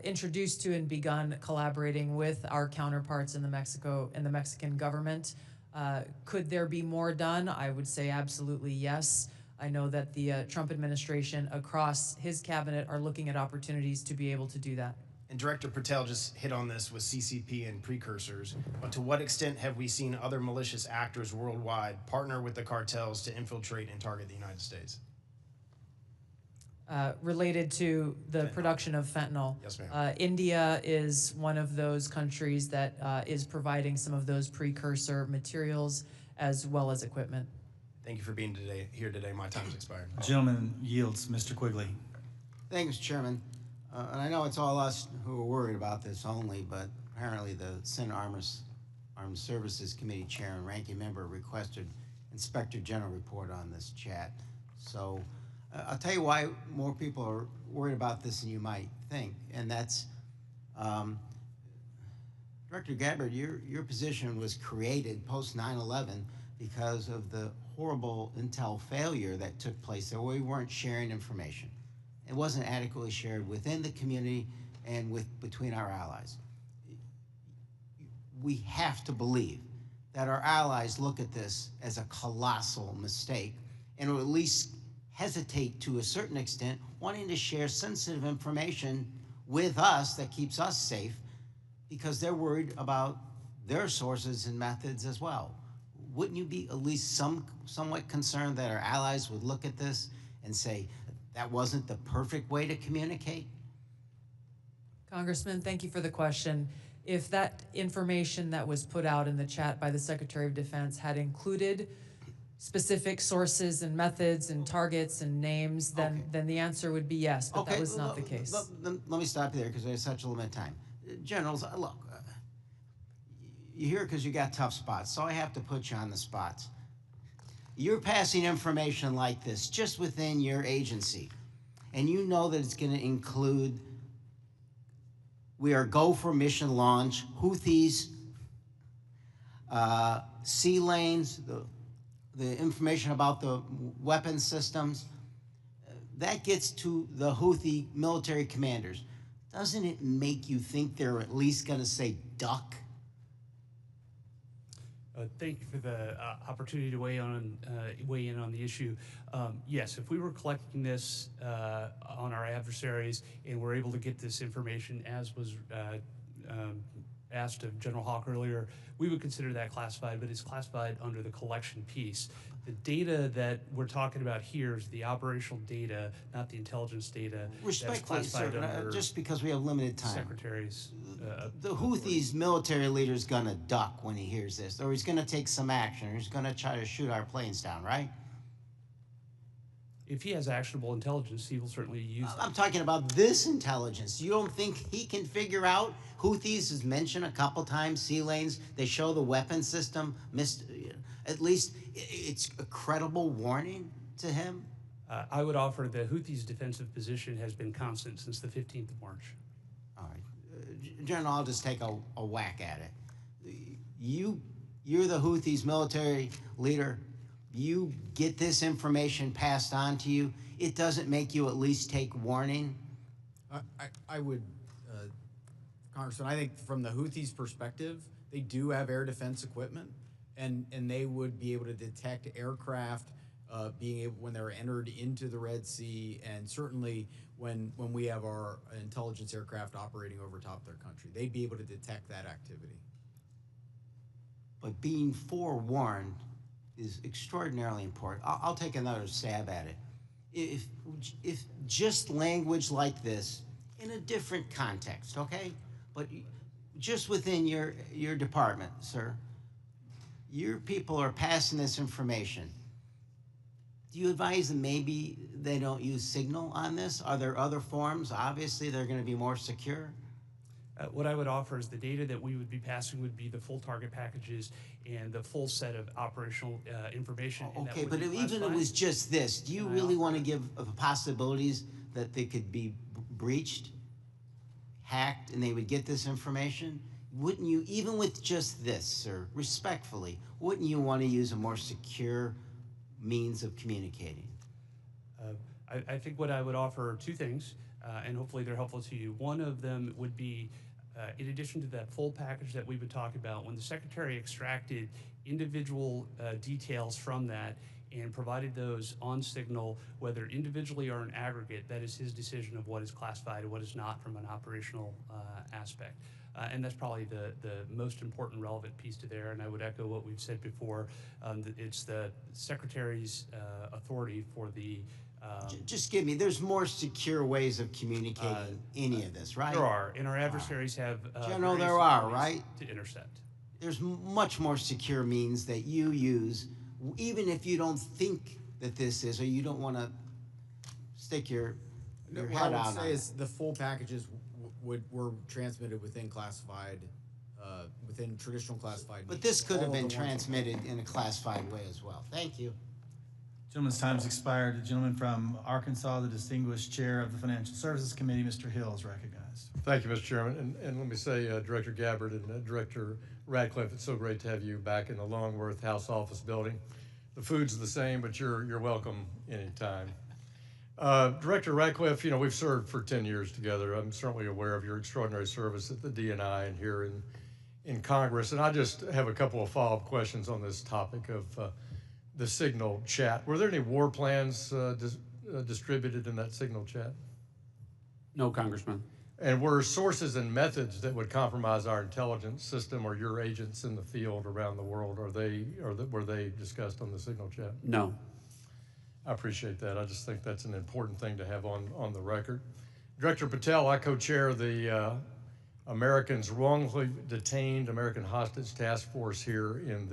introduced to and begun collaborating with our counterparts in the Mexican government. Could there be more done? I would say absolutely yes. I know that the Trump administration across his cabinet are looking at opportunities to be able to do that. And Director Patel just hit on this with CCP and precursors, but to what extent have we seen other malicious actors worldwide partner with the cartels to infiltrate and target the United States? Related to the production of fentanyl. Yes, ma'am. India is one of those countries that is providing some of those precursor materials as well as equipment. Thank you for being here today. My time's expired. Gentleman yields. Mr. Quigley. Thank you, Mr. Chairman. And I know it's all us who are worried about this only, but apparently the Senate Armed Services Committee Chair and Ranking Member requested Inspector General report on this chat. So I'll tell you why more people are worried about this than you might think, and that's Director Gabbard, your position was created post 9/11 because of the horrible intel failure that took place there, where we weren't sharing information. It wasn't adequately shared within the community and between our allies. We have to believe that our allies look at this as a colossal mistake and will at least hesitate to a certain extent, wanting to share sensitive information with us that keeps us safe because they're worried about their sources and methods as well. Wouldn't you be at least somewhat concerned that our allies would look at this and say, that wasn't the perfect way to communicate? Congressman, thank you for the question. If that information that was put out in the chat by the Secretary of Defense had included specific sources and methods and targets and names, then the answer would be yes, but that was not the case. Let me stop you there because there's such a limited time. Generals, look, you're here because you got tough spots, so I have to put you on the spots. You're passing information like this just within your agency, and you know that it's going to include, we are go for mission launch, Houthis, sea lanes, the information about the weapon systems. That gets to the Houthi military commanders. Doesn't it make you think they're at least going to say duck? Thank you for the opportunity to weigh in on the issue. Yes, if we were collecting this on our adversaries and we're able to get this information as was asked of General Hawk earlier, we would consider that classified, but it's classified under the collection piece. The data that we're talking about here is the operational data, not the intelligence data. Respectfully, sir, just because we have limited time. Secretaries. The Houthis military leader's gonna duck when he hears this, or he's gonna take some action, or he's gonna try to shoot our planes down, right? If he has actionable intelligence, he will certainly use it. I'm talking about this intelligence. You don't think he can figure out? Houthis is mentioned a couple times, sea lanes. They show the weapon system. At least it's a credible warning to him. I would offer the Houthis' defensive position has been constant since the 15th of March. All right. General, I'll just take a whack at it. You're the Houthis' military leader. You get this information passed on to you. It doesn't make you at least take warning? I would, Congressman, I think from the Houthis' perspective, they do have air defense equipment, and they would be able to detect aircraft when they're entered into the Red Sea, and certainly when we have our intelligence aircraft operating over top of their country. They'd be able to detect that activity. But being forewarned is extraordinarily important. I'll take another stab at it. If just language like this in a different context, okay? But just within your department, sir, your people are passing this information. Do you advise them maybe they don't use Signal on this? Are there other forms? Obviously, they're going to be more secure. What I would offer is the data that we would be passing would be the full target packages and the full set of operational information. Okay, but even if it was just this, do you really want to give possibilities that they could be breached, hacked, and they would get this information? Wouldn't you, even with just this, sir, respectfully, wouldn't you want to use a more secure means of communicating? I think what I would offer are two things, and hopefully they're helpful to you. One of them would be, in addition to that full package that we would talk about, when the Secretary extracted individual details from that and provided those on Signal, whether individually or in aggregate, that is his decision of what is classified and what is not from an operational aspect. And that's probably the most important relevant piece to there, and I would echo what we've said before. It's the Secretary's authority for the just give me, there's more secure ways of communicating any of this, right? There are, and our adversaries have General, there are, right? To intercept. There's much more secure means that you use, even if you don't think that this is, or you don't want to stick your head out on it. What I would say is the full packages were transmitted within classified, within traditional classified. But this could have been transmitted in a classified way as well. Thank you. Gentleman's time's expired. The gentleman from Arkansas, the distinguished chair of the Financial Services Committee, Mr. Hill, is recognized. Thank you, Mr. Chairman. And let me say, Director Gabbard and Director Ratcliffe, it's so great to have you back in the Longworth House Office building. The food's the same, but you're welcome anytime. Director Ratcliffe, you know, we've served for 10 years together. I'm certainly aware of your extraordinary service at the DNI and here in Congress. And I just have a couple of follow-up questions on this topic of the Signal chat. Were there any war plans distributed in that Signal chat? No, Congressman. And were sources and methods that would compromise our intelligence system or your agents in the field around the world, were they discussed on the Signal chat? No. I appreciate that. I just think that's an important thing to have on the record. Director Patel, I co-chair the Americans Wrongfully Detained American Hostage Task Force here in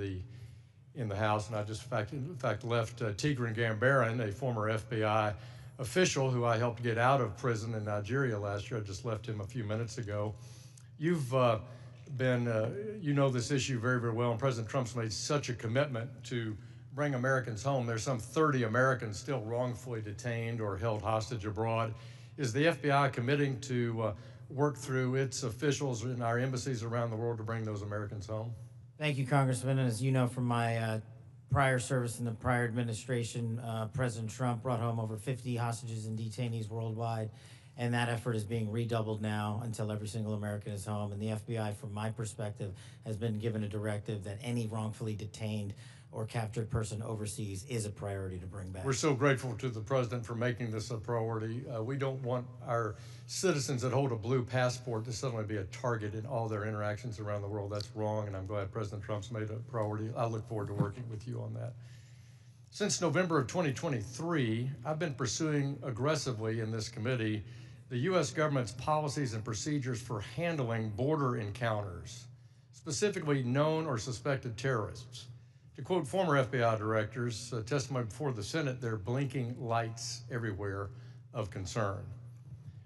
the House, and I just in fact left Tigran Gambaryan, a former FBI official who I helped get out of prison in Nigeria last year. I just left him a few minutes ago. You've you know this issue very, very well, and President Trump's made such a commitment to bring Americans home. There's some 30 Americans still wrongfully detained or held hostage abroad. Is the FBI committing to work through its officials in our embassies around the world to bring those Americans home? Thank you, Congressman. And as you know from my prior service in the prior administration, President Trump brought home over 50 hostages and detainees worldwide, and that effort is being redoubled now until every single American is home. And the FBI, from my perspective, has been given a directive that any wrongfully detained or captured person overseas is a priority to bring back. We're so grateful to the President for making this a priority. We don't want our citizens that hold a blue passport to suddenly be a target in all their interactions around the world. That's wrong, and I'm glad President Trump's made it a priority. I look forward to working with you on that. Since November of 2023, I've been pursuing aggressively in this committee the U.S. government's policies and procedures for handling border encounters, specifically known or suspected terrorists. To quote former FBI directors, testimony before the Senate, there are blinking lights everywhere of concern.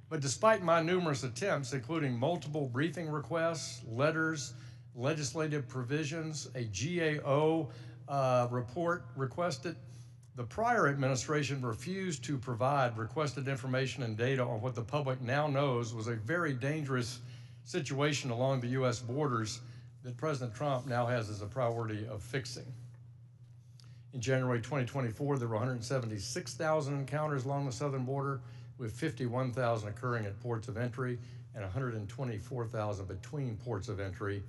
But despite my numerous attempts, including multiple briefing requests, letters, legislative provisions, a GAO report requested, the prior administration refused to provide requested information and data on what the public now knows was a very dangerous situation along the U.S. borders that President Trump now has as a priority of fixing. In January 2024, there were 176,000 encounters along the southern border, with 51,000 occurring at ports of entry and 124,000 between ports of entry.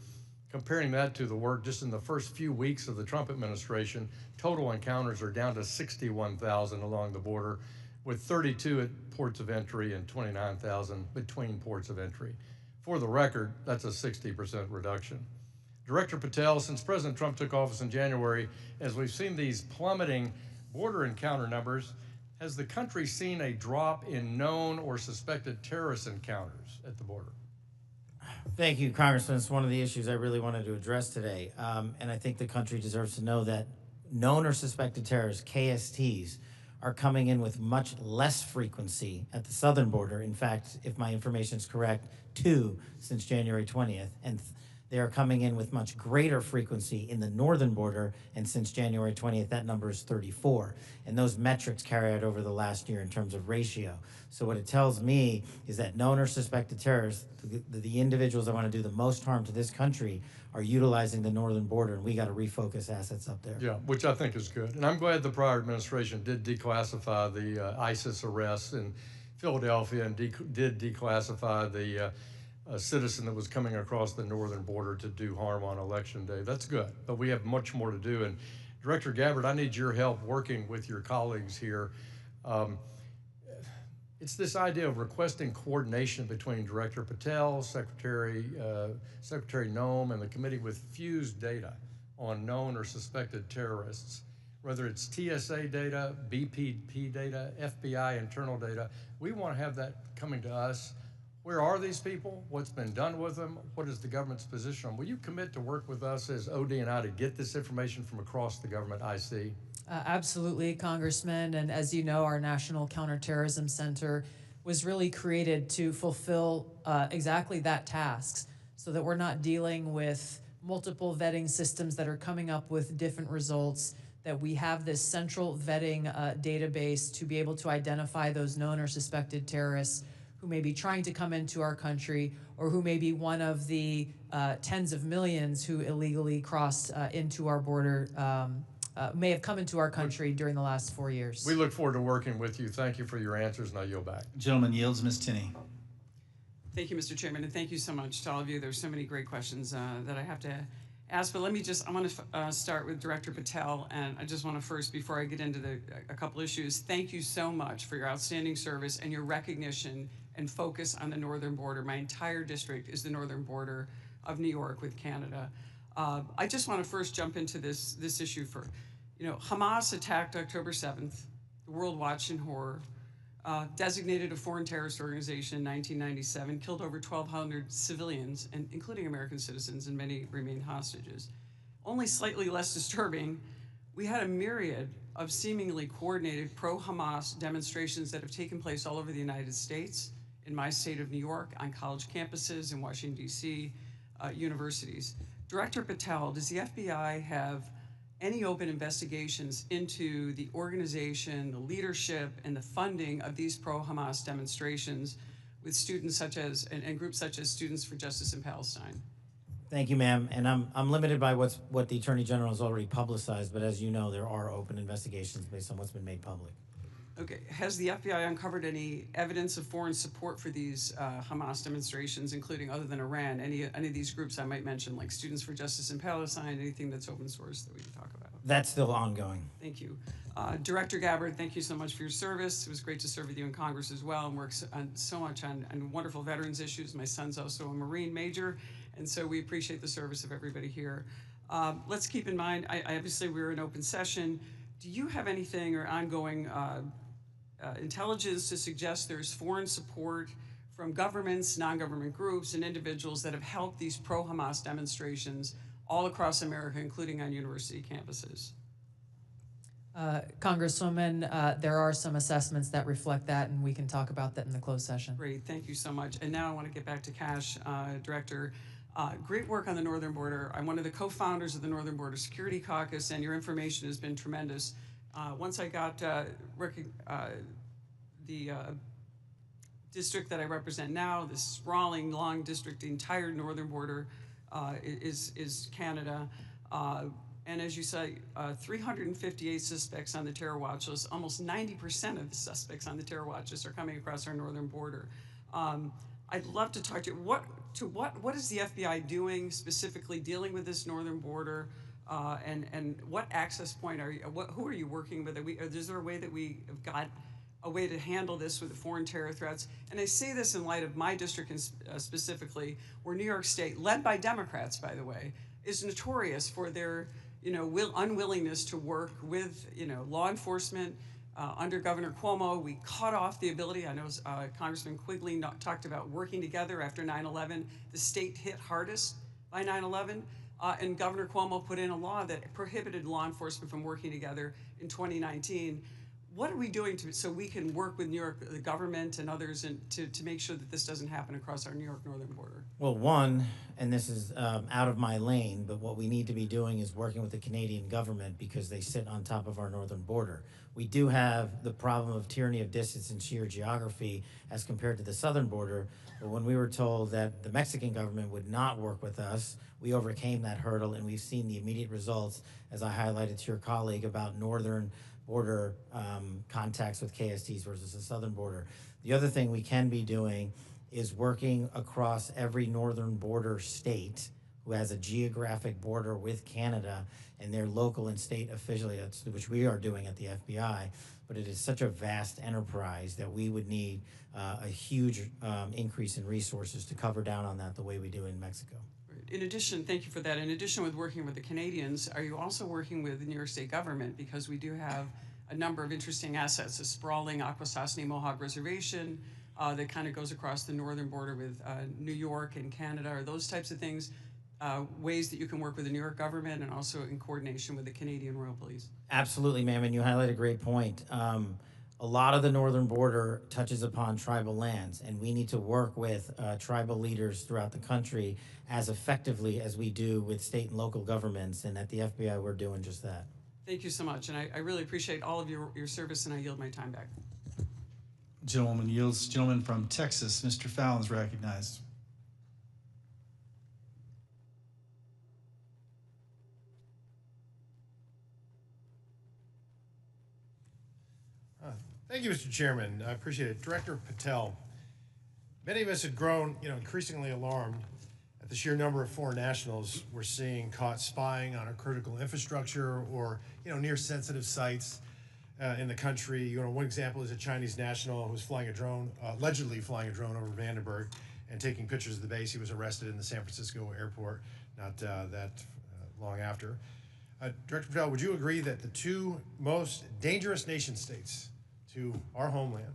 Comparing that to the work just in the first few weeks of the Trump administration, total encounters are down to 61,000 along the border, with 32 at ports of entry and 29,000 between ports of entry. For the record, that's a 60% reduction. Director Patel, since President Trump took office in January, as we've seen these plummeting border encounter numbers, has the country seen a drop in known or suspected terrorist encounters at the border? Thank you, Congressman. It's one of the issues I really wanted to address today. And I think the country deserves to know that known or suspected terrorists, KSTs, are coming in with much less frequency at the southern border. In fact, if my information is correct, 2 since January 20th. And they are coming in with much greater frequency in the northern border, and since January 20th, that number is 34. And those metrics carry out over the last year in terms of ratio. So what it tells me is that known or suspected terrorists, the individuals that want to do the most harm to this country, are utilizing the northern border, and we got to refocus assets up there. Yeah, which I think is good. And I'm glad the prior administration did declassify the ISIS arrests in Philadelphia and did declassify the a citizen that was coming across the northern border to do harm on Election Day. That's good, but we have much more to do. And Director Gabbard, I need your help working with your colleagues here. It's this idea of requesting coordination between Director Patel, Secretary Noem, and the committee with fused data on known or suspected terrorists. Whether it's TSA data, BPP data, FBI internal data, we want to have that coming to us. Where are these people? What's been done with them? What is the government's position on? Will you commit to work with us as OD and I to get this information from across the government IC? Absolutely, Congressman. And as you know, our National Counterterrorism Center was really created to fulfill exactly that task, so that we're not dealing with multiple vetting systems that are coming up with different results, that we have this central vetting database to be able to identify those known or suspected terrorists who may be trying to come into our country, or who may be one of the tens of millions who illegally crossed into our border, may have come into our country during the last 4 years. We look forward to working with you. Thank you for your answers, and I yield back. Gentleman yields. Ms. Tinney. Thank you, Mr. Chairman, and thank you so much to all of you. There's so many great questions that I have to ask, but I want to start with Director Patel, and I just want to first, before I get into a couple issues, thank you so much for your outstanding service and your recognition and focus on the northern border. My entire district is the northern border of New York with Canada. I just want to first jump into this issue for, Hamas attacked October 7th. The world watched in horror. Designated a foreign terrorist organization in 1997, killed over 1,200 civilians, and including American citizens, and many remain hostages. Only slightly less disturbing, we had a myriad of seemingly coordinated pro-Hamas demonstrations that have taken place all over the United States, in my state of New York, on college campuses, in Washington, D.C., universities. Director Patel, does the FBI have any open investigations into the organization, the leadership, and the funding of these pro-Hamas demonstrations with students such as, and groups such as Students for Justice in Palestine? Thank you, ma'am. And I'm limited by what the Attorney General has already publicized, but as you know, there are open investigations based on what's been made public. Okay, has the FBI uncovered any evidence of foreign support for these Hamas demonstrations, including, other than Iran, any of these groups I might mention, like Students for Justice in Palestine, anything that's open source that we can talk about? That's still ongoing. Thank you. Director Gabbard, thank you so much for your service. It was great to serve with you in Congress as well, and work so much on wonderful veterans issues. My son's also a Marine major, and so we appreciate the service of everybody here. Let's keep in mind, obviously we're in open session. Do you have anything or ongoing intelligence to suggest there's foreign support from governments, non-government groups, and individuals that have helped these pro-Hamas demonstrations all across America, including on university campuses? Congresswoman, there are some assessments that reflect that, and we can talk about that in the closed session. Great, thank you so much. And now I want to get back to Kash, Director. Great work on the northern border. I'm one of the co-founders of the Northern Border Security Caucus, and your information has been tremendous. Once I got the district that I represent now, this sprawling, long district, the entire northern border is Canada. And as you say, 358 suspects on the terror watch list. Almost 90% of the suspects on the terror watch list are coming across our northern border. I'd love to talk to you. What is the FBI doing specifically dealing with this northern border? And what access point are you? Who are you working with? Is there a way that we have got a way to handle this with the foreign terror threats? And I say this in light of my district specifically, where New York State, led by Democrats, by the way, is notorious for their unwillingness to work with law enforcement. Under Governor Cuomo, we cut off the ability. I know Congressman Quigley talked about working together after 9/11. The state hit hardest by 9/11. And Governor Cuomo put in a law that prohibited law enforcement from working together in 2019. What are we doing so we can work with New York, the government and others, to make sure that this doesn't happen across our New York northern border? Well, one, and this is out of my lane, but what we need to be doing is working with the Canadian government because they sit on top of our northern border. We do have the problem of tyranny of distance and sheer geography as compared to the southern border, but when we were told that the Mexican government would not work with us, we overcame that hurdle, and we've seen the immediate results, as I highlighted to your colleague, about northern border contacts with KSTs versus the southern border. The other thing we can be doing is working across every northern border state who has a geographic border with Canada and their local and state affiliates, which we are doing at the FBI. But it is such a vast enterprise that we would need a huge increase in resources to cover down on that the way we do in Mexico. In addition, thank you for that. In addition with working with the Canadians, are you also working with the New York State government? Because we do have a number of interesting assets, a sprawling Akwesasne Mohawk Reservation that kind of goes across the northern border with New York and Canada. Are those types of things ways that you can work with the New York government and also in coordination with the Canadian Royal Police? Absolutely, ma'am, and you highlight a great point. A lot of the northern border touches upon tribal lands, and we need to work with tribal leaders throughout the country as effectively as we do with state and local governments, and at the FBI, we're doing just that. Thank you so much, and I really appreciate all of your service, and I yield my time back. Gentleman yields. Gentleman from Texas, Mr. Fallon is recognized. Thank you, Mr. Chairman. I appreciate it. Director Patel, many of us had grown, increasingly alarmed at at the sheer number of foreign nationals we're seeing caught spying on our critical infrastructure or, near sensitive sites in the country. One example is a Chinese national who's flying a drone, allegedly flying a drone over Vandenberg and taking pictures of the base. He was arrested in the San Francisco airport not that long after. Director Patel, would you agree that the two most dangerous nation states to our homeland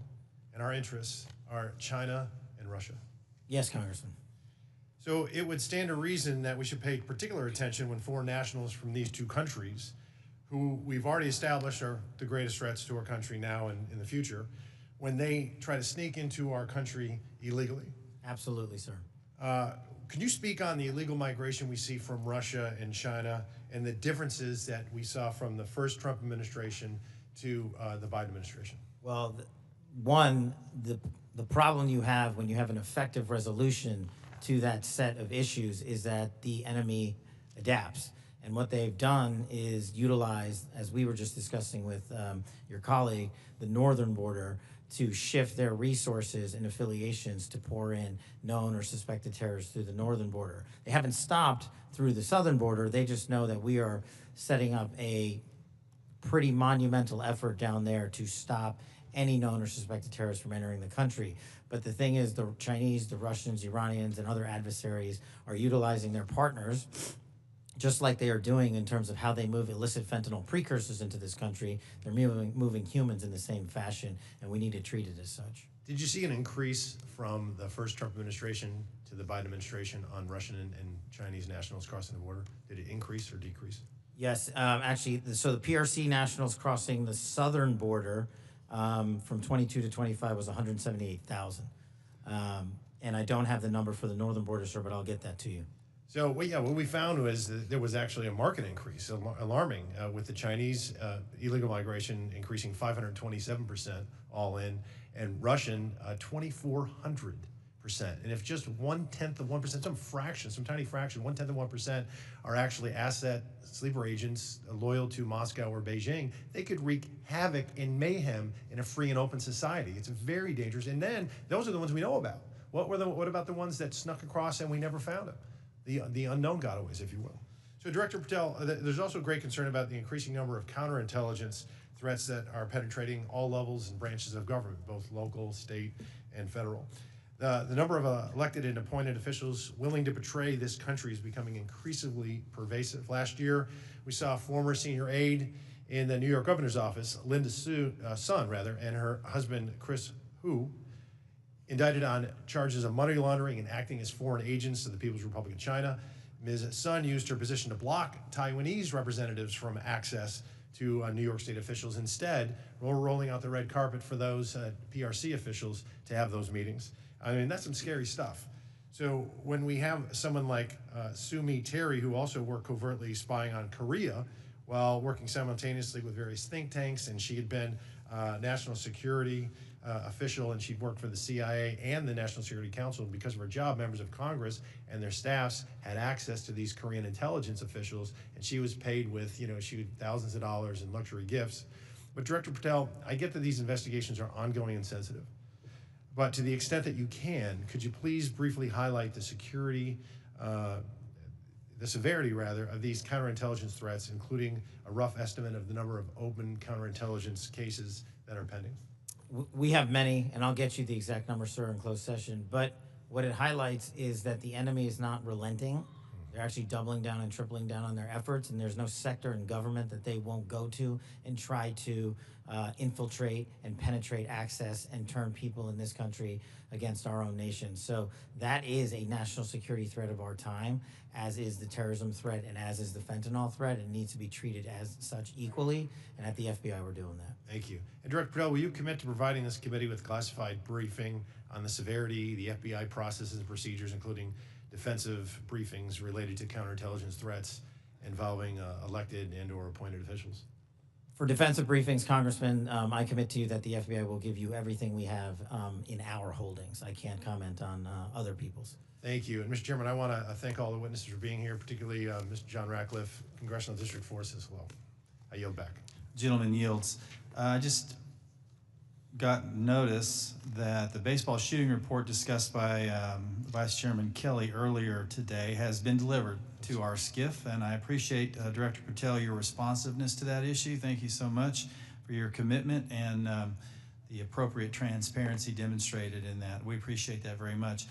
and our interests are China and Russia? Yes, Congressman. So it would stand to reason that we should pay particular attention when foreign nationals from these two countries, who we've already established are the greatest threats to our country now and in the future, when they try to sneak into our country illegally. Absolutely, sir. Can you speak on the illegal migration we see from Russia and China and the differences that we saw from the first Trump administration to the Biden administration? Well, the problem you have when you have an effective resolution to that set of issues is that the enemy adapts. And what they've done is utilize, as we were just discussing with your colleague, the northern border to shift their resources and affiliations to pour in known or suspected terrorists through the northern border. They haven't stopped through the southern border. They just know that we are setting up a pretty monumental effort down there to stop any known or suspected terrorists from entering the country. But the thing is, the Chinese, the Russians, Iranians, and other adversaries are utilizing their partners, just like they are doing in terms of how they move illicit fentanyl precursors into this country. They're moving humans in the same fashion, and we need to treat it as such. Did you see an increase from the first Trump administration to the Biden administration on Russian and Chinese nationals crossing the border? Did it increase or decrease? Yes, actually, so the PRC nationals crossing the southern border from 22 to 25 was 178,000. And I don't have the number for the northern border, sir, but I'll get that to you. So, what we found was that there was actually a market increase, alarming, with the Chinese illegal migration increasing 527% all in, and Russian 2,400%. And if just 1/10 of 1%, some tiny fraction, 1/10 of 1% are actually asset sleeper agents loyal to Moscow or Beijing, they could wreak havoc and mayhem in a free and open society. It's very dangerous. And then those are the ones we know about. What about the ones that snuck across and we never found them? The unknown gotaways, if you will. So, Director Patel, there's also great concern about the increasing number of counterintelligence threats that are penetrating all levels and branches of government, both local, state, and federal. The number of elected and appointed officials willing to betray this country is becoming increasingly pervasive. Last year, we saw a former senior aide in the New York governor's office, Linda Sun, and her husband, Chris Hu, indicted on charges of money laundering and acting as foreign agents to the People's Republic of China. Ms. Sun used her position to block Taiwanese representatives from access to New York State officials. Instead, we're rolling out the red carpet for those PRC officials to have those meetings. I mean, that's some scary stuff. So when we have someone like Sue Terry, who also worked covertly spying on Korea while working simultaneously with various think tanks, and she had been national security official, and she'd worked for the CIA and the National Security Council. And because of her job, members of Congress and their staffs had access to these Korean intelligence officials, and she was paid with, thousands of dollars in luxury gifts. But Director Patel, I get that these investigations are ongoing and sensitive. But to the extent that you can, could you please briefly highlight the severity of these counterintelligence threats, including a rough estimate of the number of open counterintelligence cases that are pending? We have many, and I'll get you the exact number, sir, in closed session. But what it highlights is that the enemy is not relenting. They're actually doubling down and tripling down on their efforts, and there's no sector in government that they won't go to and try to infiltrate and penetrate access and turn people in this country against our own nation. So that is a national security threat of our time, as is the terrorism threat and as is the fentanyl threat. It needs to be treated as such equally, and at the FBI we're doing that. Thank you. And Director Patel, will you commit to providing this committee with classified briefing on the severity, the FBI processes and procedures, including defensive briefings related to counterintelligence threats involving elected and or appointed officials? For defensive briefings, Congressman, I commit to you that the FBI will give you everything we have in our holdings. I can't comment on other people's. Thank you. And Mr. Chairman, I want to thank all the witnesses for being here, particularly Mr. John Ratcliffe, Congressional District 4 as well. I yield back. Gentleman yields. Just got notice that the baseball shooting report discussed by Vice Chairman Kelly earlier today has been delivered to our SCIF, and I appreciate Director Patel, your responsiveness to that issue. Thank you so much for your commitment and the appropriate transparency demonstrated in that. We appreciate that very much.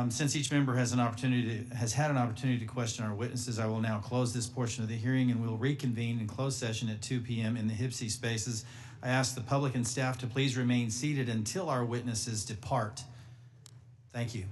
Since each member has had an opportunity to question our witnesses, I will now close this portion of the hearing, and we'll reconvene in closed session at 2 p.m. in the HIPSI spaces. I ask the public and staff to please remain seated until our witnesses depart. Thank you.